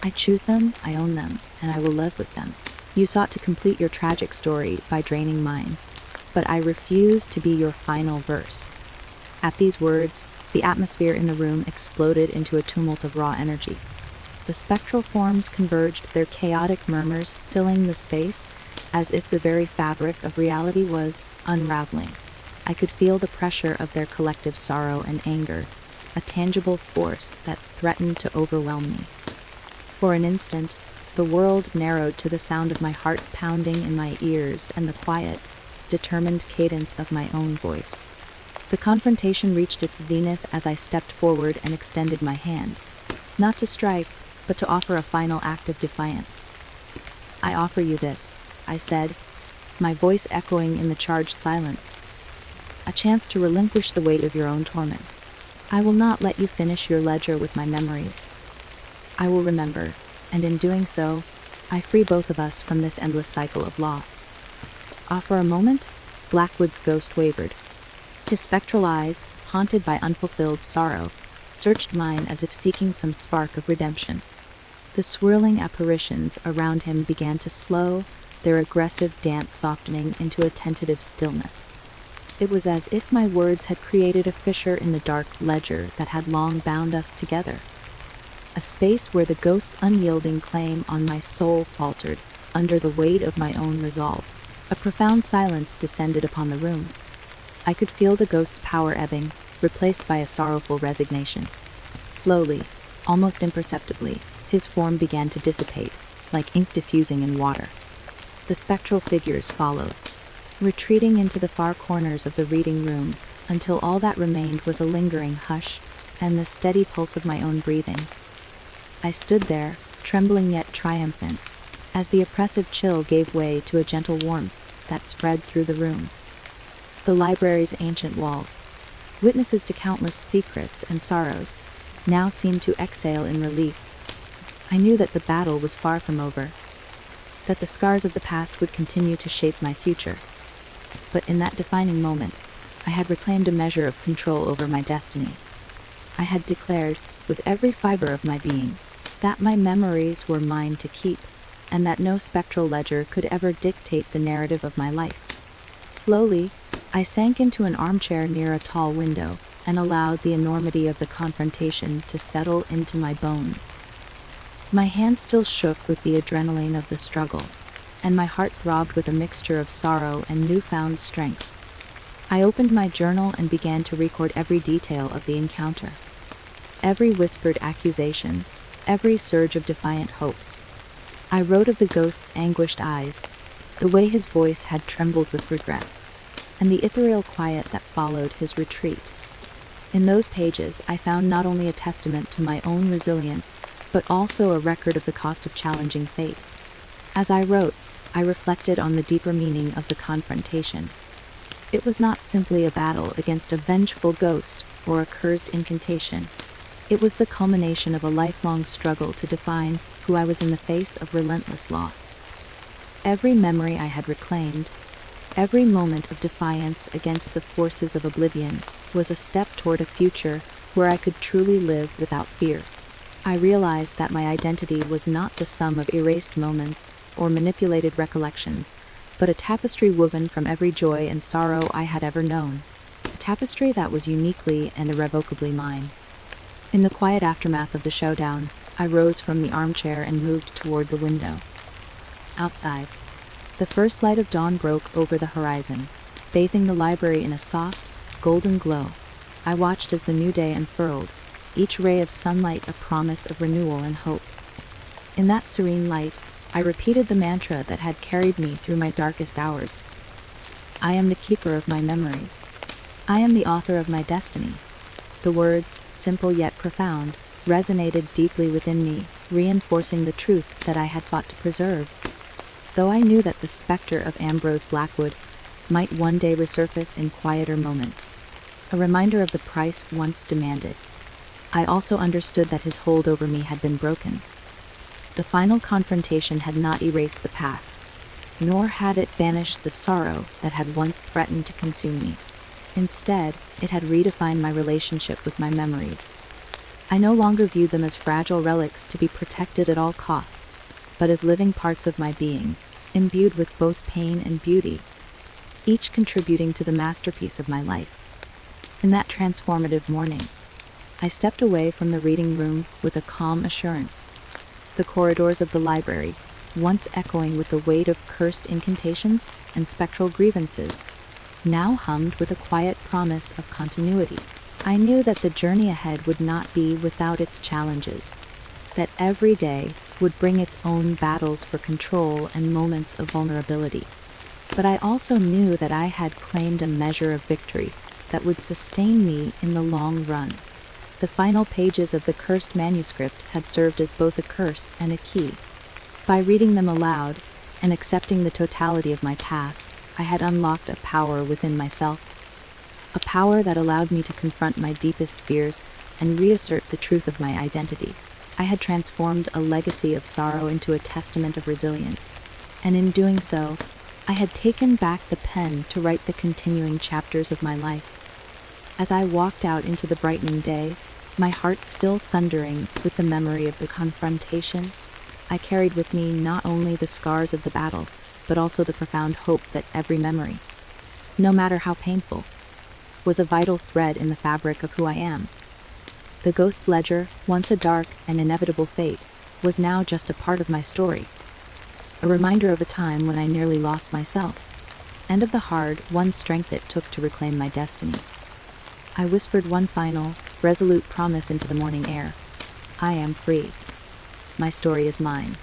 Speaker 1: I choose them, I own them, and I will live with them. You sought to complete your tragic story by draining mine, but I refuse to be your final verse." At these words, the atmosphere in the room exploded into a tumult of raw energy. The spectral forms converged, their chaotic murmurs filling the space as if the very fabric of reality was unraveling. I could feel the pressure of their collective sorrow and anger, a tangible force that threatened to overwhelm me. For an instant, the world narrowed to the sound of my heart pounding in my ears and the quiet, determined cadence of my own voice. The confrontation reached its zenith as I stepped forward and extended my hand, not to strike, but to offer a final act of defiance. "I offer you this," I said, my voice echoing in the charged silence. "A chance to relinquish the weight of your own torment. I will not let you finish your ledger with my memories. I will remember, and in doing so, I free both of us from this endless cycle of loss. For a moment, Blackwood's ghost wavered. His spectral eyes, haunted by unfulfilled sorrow, searched mine as if seeking some spark of redemption. The swirling apparitions around him began to slow, their aggressive dance softening into a tentative stillness. It was as if my words had created a fissure in the dark ledger that had long bound us together. A space where the ghost's unyielding claim on my soul faltered under the weight of my own resolve. A profound silence descended upon the room. I could feel the ghost's power ebbing, replaced by a sorrowful resignation. Slowly, almost imperceptibly, his form began to dissipate, like ink diffusing in water. The spectral figures followed, retreating into the far corners of the reading room until all that remained was a lingering hush and the steady pulse of my own breathing. I stood there, trembling yet triumphant, as the oppressive chill gave way to a gentle warmth that spread through the room. The library's ancient walls, witnesses to countless secrets and sorrows, now seemed to exhale in relief. I knew that the battle was far from over, that the scars of the past would continue to shape my future. But in that defining moment, I had reclaimed a measure of control over my destiny. I had declared, with every fiber of my being, that my memories were mine to keep, and that no spectral ledger could ever dictate the narrative of my life. Slowly, I sank into an armchair near a tall window and allowed the enormity of the confrontation to settle into my bones. My hands still shook with the adrenaline of the struggle, and my heart throbbed with a mixture of sorrow and newfound strength. I opened my journal and began to record every detail of the encounter. Every whispered accusation, every surge of defiant hope. I wrote of the ghost's anguished eyes, the way his voice had trembled with regret, and the ethereal quiet that followed his retreat. In those pages, I found not only a testament to my own resilience, but also a record of the cost of challenging fate. As I wrote, I reflected on the deeper meaning of the confrontation. It was not simply a battle against a vengeful ghost or a cursed incantation. It was the culmination of a lifelong struggle to define who I was in the face of relentless loss. Every memory I had reclaimed, every moment of defiance against the forces of oblivion, was a step toward a future where I could truly live without fear. I realized that my identity was not the sum of erased moments or manipulated recollections, but a tapestry woven from every joy and sorrow I had ever known, a tapestry that was uniquely and irrevocably mine. In the quiet aftermath of the showdown, I rose from the armchair and moved toward the window. Outside, the first light of dawn broke over the horizon, bathing the library in a soft, golden glow. I watched as the new day unfurled, each ray of sunlight a promise of renewal and hope. In that serene light, I repeated the mantra that had carried me through my darkest hours. I am the keeper of my memories. I am the author of my destiny. The words, simple yet profound, resonated deeply within me, reinforcing the truth that I had fought to preserve. Though I knew that the specter of Ambrose Blackwood might one day resurface in quieter moments, a reminder of the price once demanded, I also understood that his hold over me had been broken. The final confrontation had not erased the past, nor had it banished the sorrow that had once threatened to consume me. Instead, it had redefined my relationship with my memories. I no longer viewed them as fragile relics to be protected at all costs, but as living parts of my being, imbued with both pain and beauty, each contributing to the masterpiece of my life. In that transformative morning, I stepped away from the reading room with a calm assurance. The corridors of the library, once echoing with the weight of cursed incantations and spectral grievances, now hummed with a quiet promise of continuity. I knew that the journey ahead would not be without its challenges, that every day would bring its own battles for control and moments of vulnerability. But I also knew that I had claimed a measure of victory that would sustain me in the long run. The final pages of the cursed manuscript had served as both a curse and a key. By reading them aloud and accepting the totality of my past, I had unlocked a power within myself, a power that allowed me to confront my deepest fears and reassert the truth of my identity. I had transformed a legacy of sorrow into a testament of resilience, and in doing so, I had taken back the pen to write the continuing chapters of my life. As I walked out into the brightening day, my heart still thundering with the memory of the confrontation, I carried with me not only the scars of the battle, but also the profound hope that every memory, no matter how painful, was a vital thread in the fabric of who I am. The ghost's ledger, once a dark and inevitable fate, was now just a part of my story, a reminder of a time when I nearly lost myself, and of the hard-won strength it took to reclaim my destiny. I whispered one final, resolute promise into the morning air. I am free. My story is mine.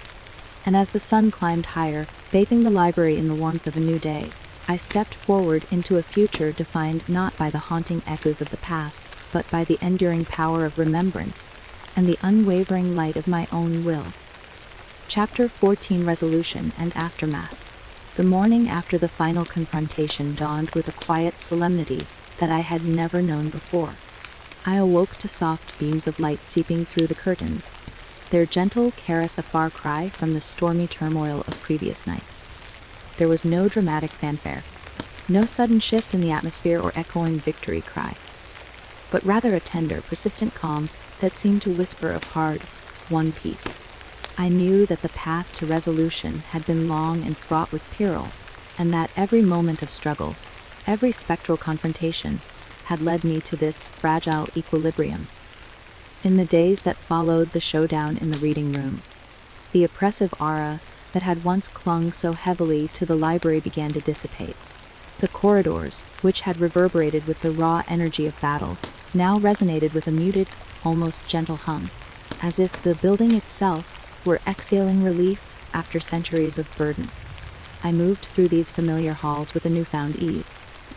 Speaker 1: And as the sun climbed higher, bathing the library in the warmth of a new day, I stepped forward into a future defined not by the haunting echoes of the past, but by the enduring power of remembrance and the unwavering light of my own will. Chapter 14: Resolution and Aftermath. The morning after the final confrontation dawned with a quiet solemnity that I had never known before. I awoke to soft beams of light seeping through the curtains, their gentle caress a far cry from the stormy turmoil of previous nights. There was no dramatic fanfare, no sudden shift in the atmosphere or echoing victory cry, but rather a tender, persistent calm that seemed to whisper of hard-won peace. I knew that the path to resolution had been long and fraught with peril, and that every moment of struggle, every spectral confrontation, had led me to this fragile equilibrium. In the days that followed the showdown in the reading room, the oppressive aura that had once clung so heavily to the library began to dissipate. The corridors, which had reverberated with the raw energy of battle, now resonated with a muted, almost gentle hum, as if the building itself were exhaling relief after centuries of burden. I moved through these familiar halls with a newfound ease,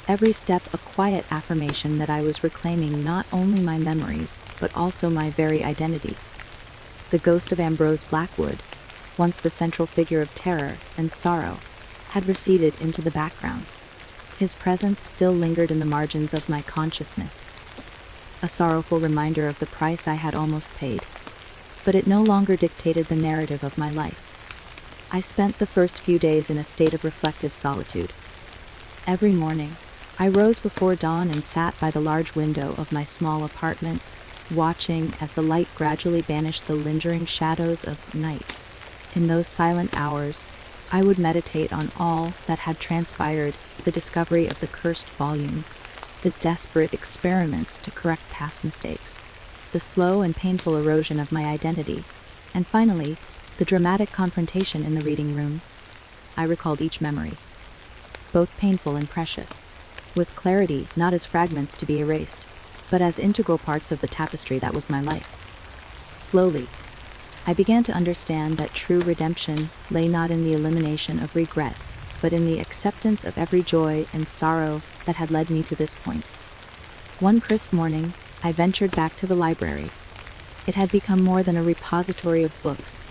Speaker 1: every step a quiet affirmation that I was reclaiming not only my memories, but also my very identity. The ghost of Ambrose Blackwood, once the central figure of terror and sorrow, had receded into the background. His presence still lingered in the margins of my consciousness, a sorrowful reminder of the price I had almost paid, but it no longer dictated the narrative of my life. I spent the first few days in a state of reflective solitude. Every morning, I rose before dawn and sat by the large window of my small apartment, watching as the light gradually banished the lingering shadows of night. In those silent hours, I would meditate on all that had transpired, the discovery of the cursed volume, the desperate experiments to correct past mistakes, the slow and painful erosion of my identity, and finally, the dramatic confrontation in the reading room. I recalled each memory, both painful and precious, with clarity not as fragments to be erased, but as integral parts of the tapestry that was my life. Slowly, I began to understand that true redemption lay not in the elimination of regret, but in the acceptance of every joy and sorrow that had led me to this point. One crisp morning, I ventured back to the library. It had become more than a repository of books.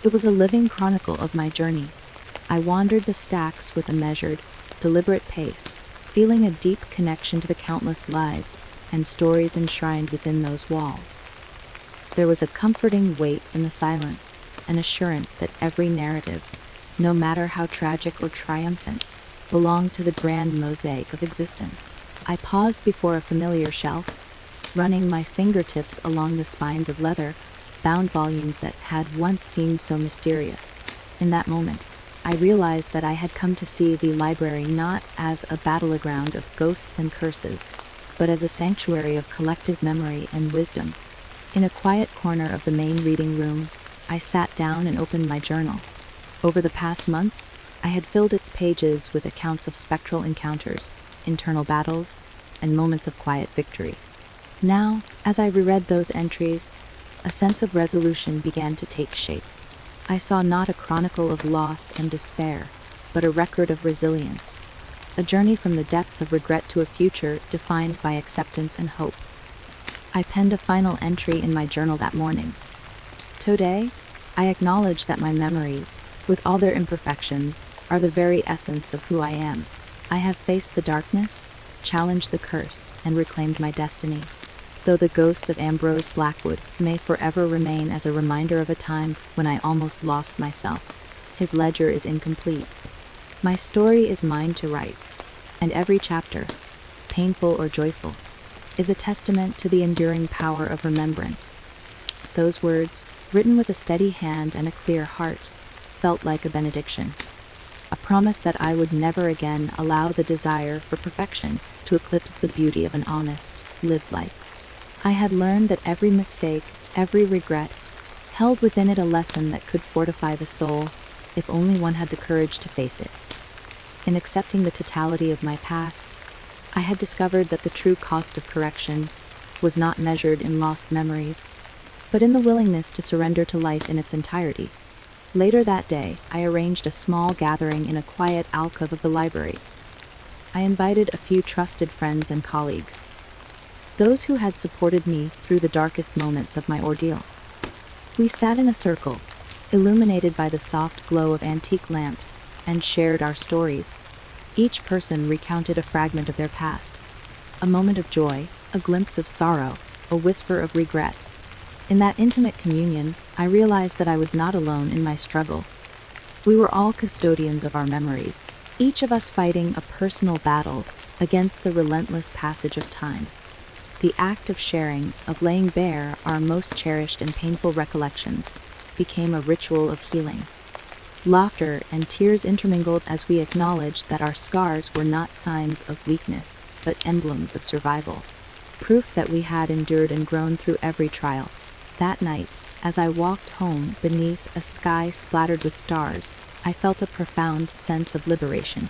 Speaker 1: It was a living chronicle of my journey. I wandered the stacks with a measured, deliberate pace, feeling a deep connection to the countless lives and stories enshrined within those walls. There was a comforting weight in the silence, an assurance that every narrative, no matter how tragic or triumphant, belonged to the grand mosaic of existence. I paused before a familiar shelf, running my fingertips along the spines of leather-bound volumes that had once seemed so mysterious. In that moment, I realized that I had come to see the library not as a battleground of ghosts and curses, but as a sanctuary of collective memory and wisdom. In a quiet corner of the main reading room, I sat down and opened my journal. Over the past months, I had filled its pages with accounts of spectral encounters, internal battles, and moments of quiet victory. Now, as I reread those entries, a sense of resolution began to take shape. I saw not a chronicle of loss and despair, but a record of resilience, a journey from the depths of regret to a future defined by acceptance and hope. I penned a final entry in my journal that morning. Today, I acknowledge that my memories, with all their imperfections, are the very essence of who I am. I have faced the darkness, challenged the curse, and reclaimed my destiny. Though the ghost of Ambrose Blackwood may forever remain as a reminder of a time when I almost lost myself, his ledger is incomplete. My story is mine to write, and every chapter, painful or joyful, is a testament to the enduring power of remembrance. Those words, written with a steady hand and a clear heart, felt like a benediction, a promise that I would never again allow the desire for perfection to eclipse the beauty of an honest, lived life. I had learned that every mistake, every regret, held within it a lesson that could fortify the soul, if only one had the courage to face it. In accepting the totality of my past, I had discovered that the true cost of correction was not measured in lost memories, but in the willingness to surrender to life in its entirety. Later that day, I arranged a small gathering in a quiet alcove of the library. I invited a few trusted friends and colleagues, those who had supported me through the darkest moments of my ordeal. We sat in a circle, illuminated by the soft glow of antique lamps, and shared our stories. Each person recounted a fragment of their past, a moment of joy, a glimpse of sorrow, a whisper of regret. In that intimate communion, I realized that I was not alone in my struggle. We were all custodians of our memories, each of us fighting a personal battle against the relentless passage of time. The act of sharing, of laying bare our most cherished and painful recollections, became a ritual of healing. Laughter and tears intermingled as we acknowledged that our scars were not signs of weakness, but emblems of survival, proof that we had endured and grown through every trial. That night, as I walked home beneath a sky splattered with stars, I felt a profound sense of liberation.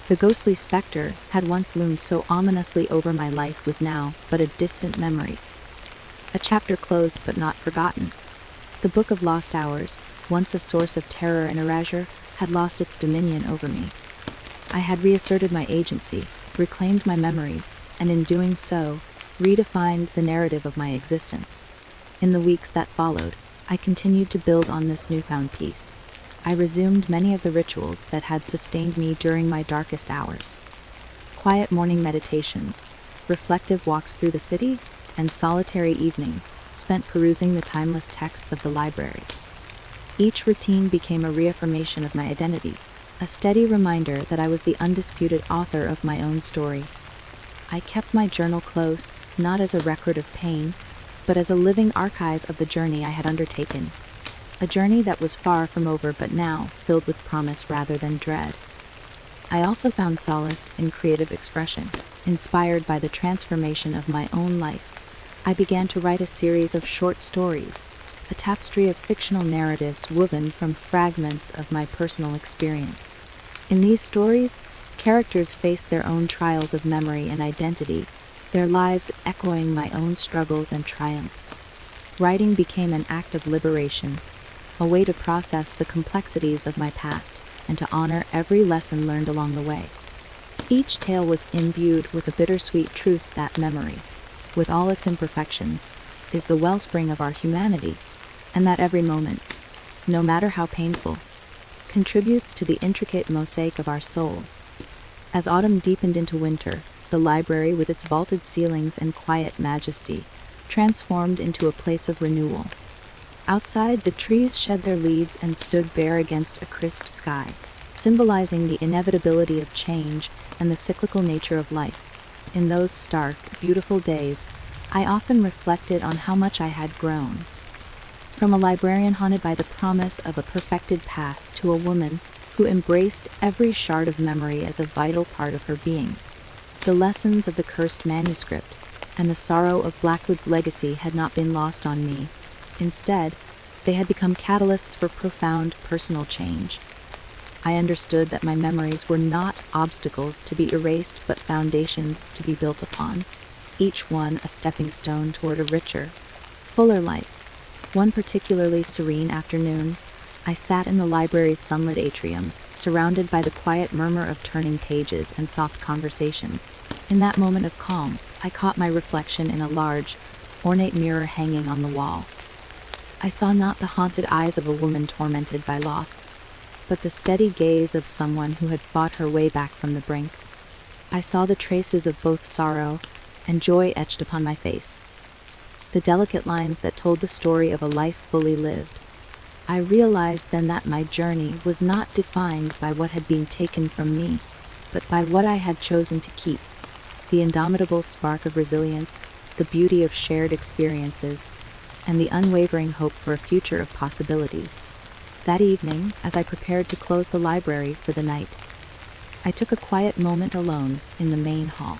Speaker 1: The ghostly specter had once loomed so ominously over my life was now but a distant memory. A chapter closed but not forgotten. The Book of Lost Hours, once a source of terror and erasure, had lost its dominion over me. I had reasserted my agency, reclaimed my memories, and in doing so, redefined the narrative of my existence. In the weeks that followed, I continued to build on this newfound peace. I resumed many of the rituals that had sustained me during my darkest hours. Quiet morning meditations, reflective walks through the city, and solitary evenings spent perusing the timeless texts of the library. Each routine became a reaffirmation of my identity, a steady reminder that I was the undisputed author of my own story. I kept my journal close, not as a record of pain, but as a living archive of the journey I had undertaken. A journey that was far from over but now filled with promise rather than dread. I also found solace in creative expression. Inspired by the transformation of my own life, I began to write a series of short stories, a tapestry of fictional narratives woven from fragments of my personal experience. In these stories, characters faced their own trials of memory and identity, their lives echoing my own struggles and triumphs. Writing became an act of liberation, a way to process the complexities of my past and to honor every lesson learned along the way. Each tale was imbued with a bittersweet truth that memory, with all its imperfections, is the wellspring of our humanity, and that every moment, no matter how painful, contributes to the intricate mosaic of our souls. As autumn deepened into winter, the library, with its vaulted ceilings and quiet majesty, transformed into a place of renewal. Outside, the trees shed their leaves and stood bare against a crisp sky, symbolizing the inevitability of change and the cyclical nature of life. In those stark, beautiful days, I often reflected on how much I had grown. From a librarian haunted by the promise of a perfected past to a woman who embraced every shard of memory as a vital part of her being. The lessons of the cursed manuscript and the sorrow of Blackwood's legacy had not been lost on me. Instead, they had become catalysts for profound personal change. I understood that my memories were not obstacles to be erased but foundations to be built upon, each one a stepping stone toward a richer, fuller life. One particularly serene afternoon, I sat in the library's sunlit atrium, surrounded by the quiet murmur of turning pages and soft conversations. In that moment of calm, I caught my reflection in a large, ornate mirror hanging on the wall. I saw not the haunted eyes of a woman tormented by loss, but the steady gaze of someone who had fought her way back from the brink. I saw the traces of both sorrow and joy etched upon my face, the delicate lines that told the story of a life fully lived. I realized then that my journey was not defined by what had been taken from me, but by what I had chosen to keep: the indomitable spark of resilience, the beauty of shared experiences, and the unwavering hope for a future of possibilities. That evening, as I prepared to close the library for the night, I took a quiet moment alone in the main hall.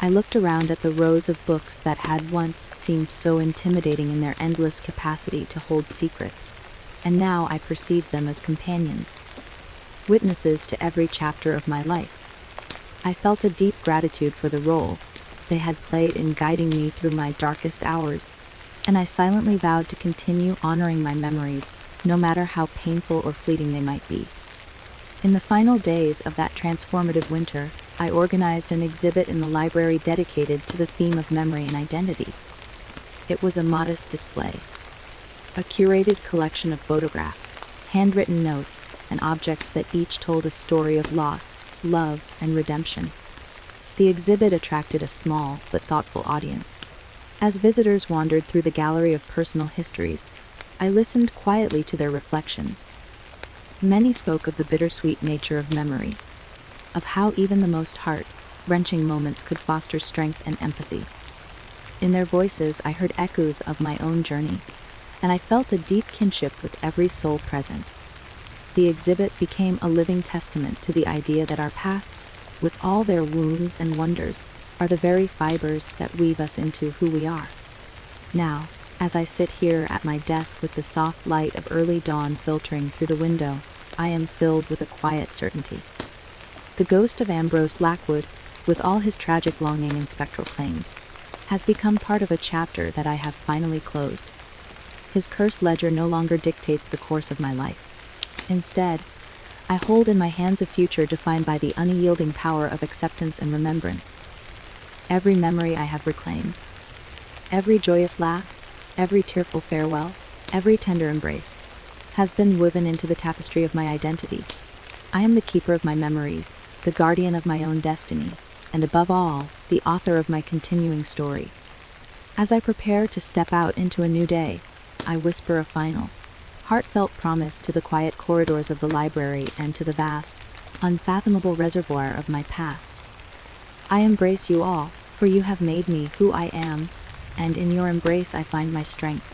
Speaker 1: I looked around at the rows of books that had once seemed so intimidating in their endless capacity to hold secrets, and now I perceived them as companions, witnesses to every chapter of my life. I felt a deep gratitude for the role they had played in guiding me through my darkest hours, and I silently vowed to continue honoring my memories, no matter how painful or fleeting they might be. In the final days of that transformative winter, I organized an exhibit in the library dedicated to the theme of memory and identity. It was a modest display, a curated collection of photographs, handwritten notes, and objects that each told a story of loss, love, and redemption. The exhibit attracted a small but thoughtful audience. As visitors wandered through the gallery of personal histories, I listened quietly to their reflections. Many spoke of the bittersweet nature of memory, of how even the most heart-wrenching moments could foster strength and empathy. In their voices, I heard echoes of my own journey, and I felt a deep kinship with every soul present. The exhibit became a living testament to the idea that our pasts, with all their wounds and wonders, are the very fibers that weave us into who we are. Now, as I sit here at my desk with the soft light of early dawn filtering through the window, I am filled with a quiet certainty. The ghost of Ambrose Blackwood, with all his tragic longing and spectral claims, has become part of a chapter that I have finally closed. His cursed ledger no longer dictates the course of my life. Instead, I hold in my hands a future defined by the unyielding power of acceptance and remembrance. Every memory I have reclaimed, every joyous laugh, every tearful farewell, every tender embrace, has been woven into the tapestry of my identity. I am the keeper of my memories, the guardian of my own destiny, and above all, the author of my continuing story. As I prepare to step out into a new day, I whisper a final, heartfelt promise to the quiet corridors of the library and to the vast, unfathomable reservoir of my past. I embrace you all, for you have made me who I am, and in your embrace I find my strength.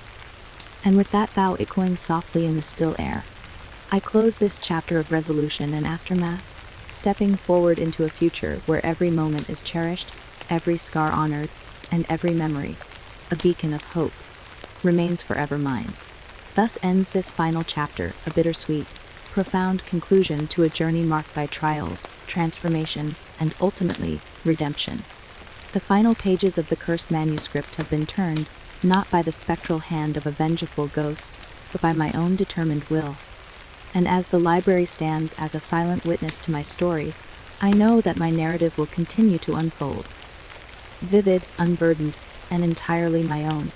Speaker 1: And with that vow echoing softly in the still air, I close this chapter of resolution and aftermath, stepping forward into a future where every moment is cherished, every scar honored, and every memory, a beacon of hope, remains forever mine. Thus ends this final chapter, a bittersweet, profound conclusion to a journey marked by trials, transformation, and ultimately, redemption. The final pages of the cursed manuscript have been turned, not by the spectral hand of a vengeful ghost, but by my own determined will. And as the library stands as a silent witness to my story, I know that my narrative will continue to unfold. Vivid, unburdened, and entirely my own.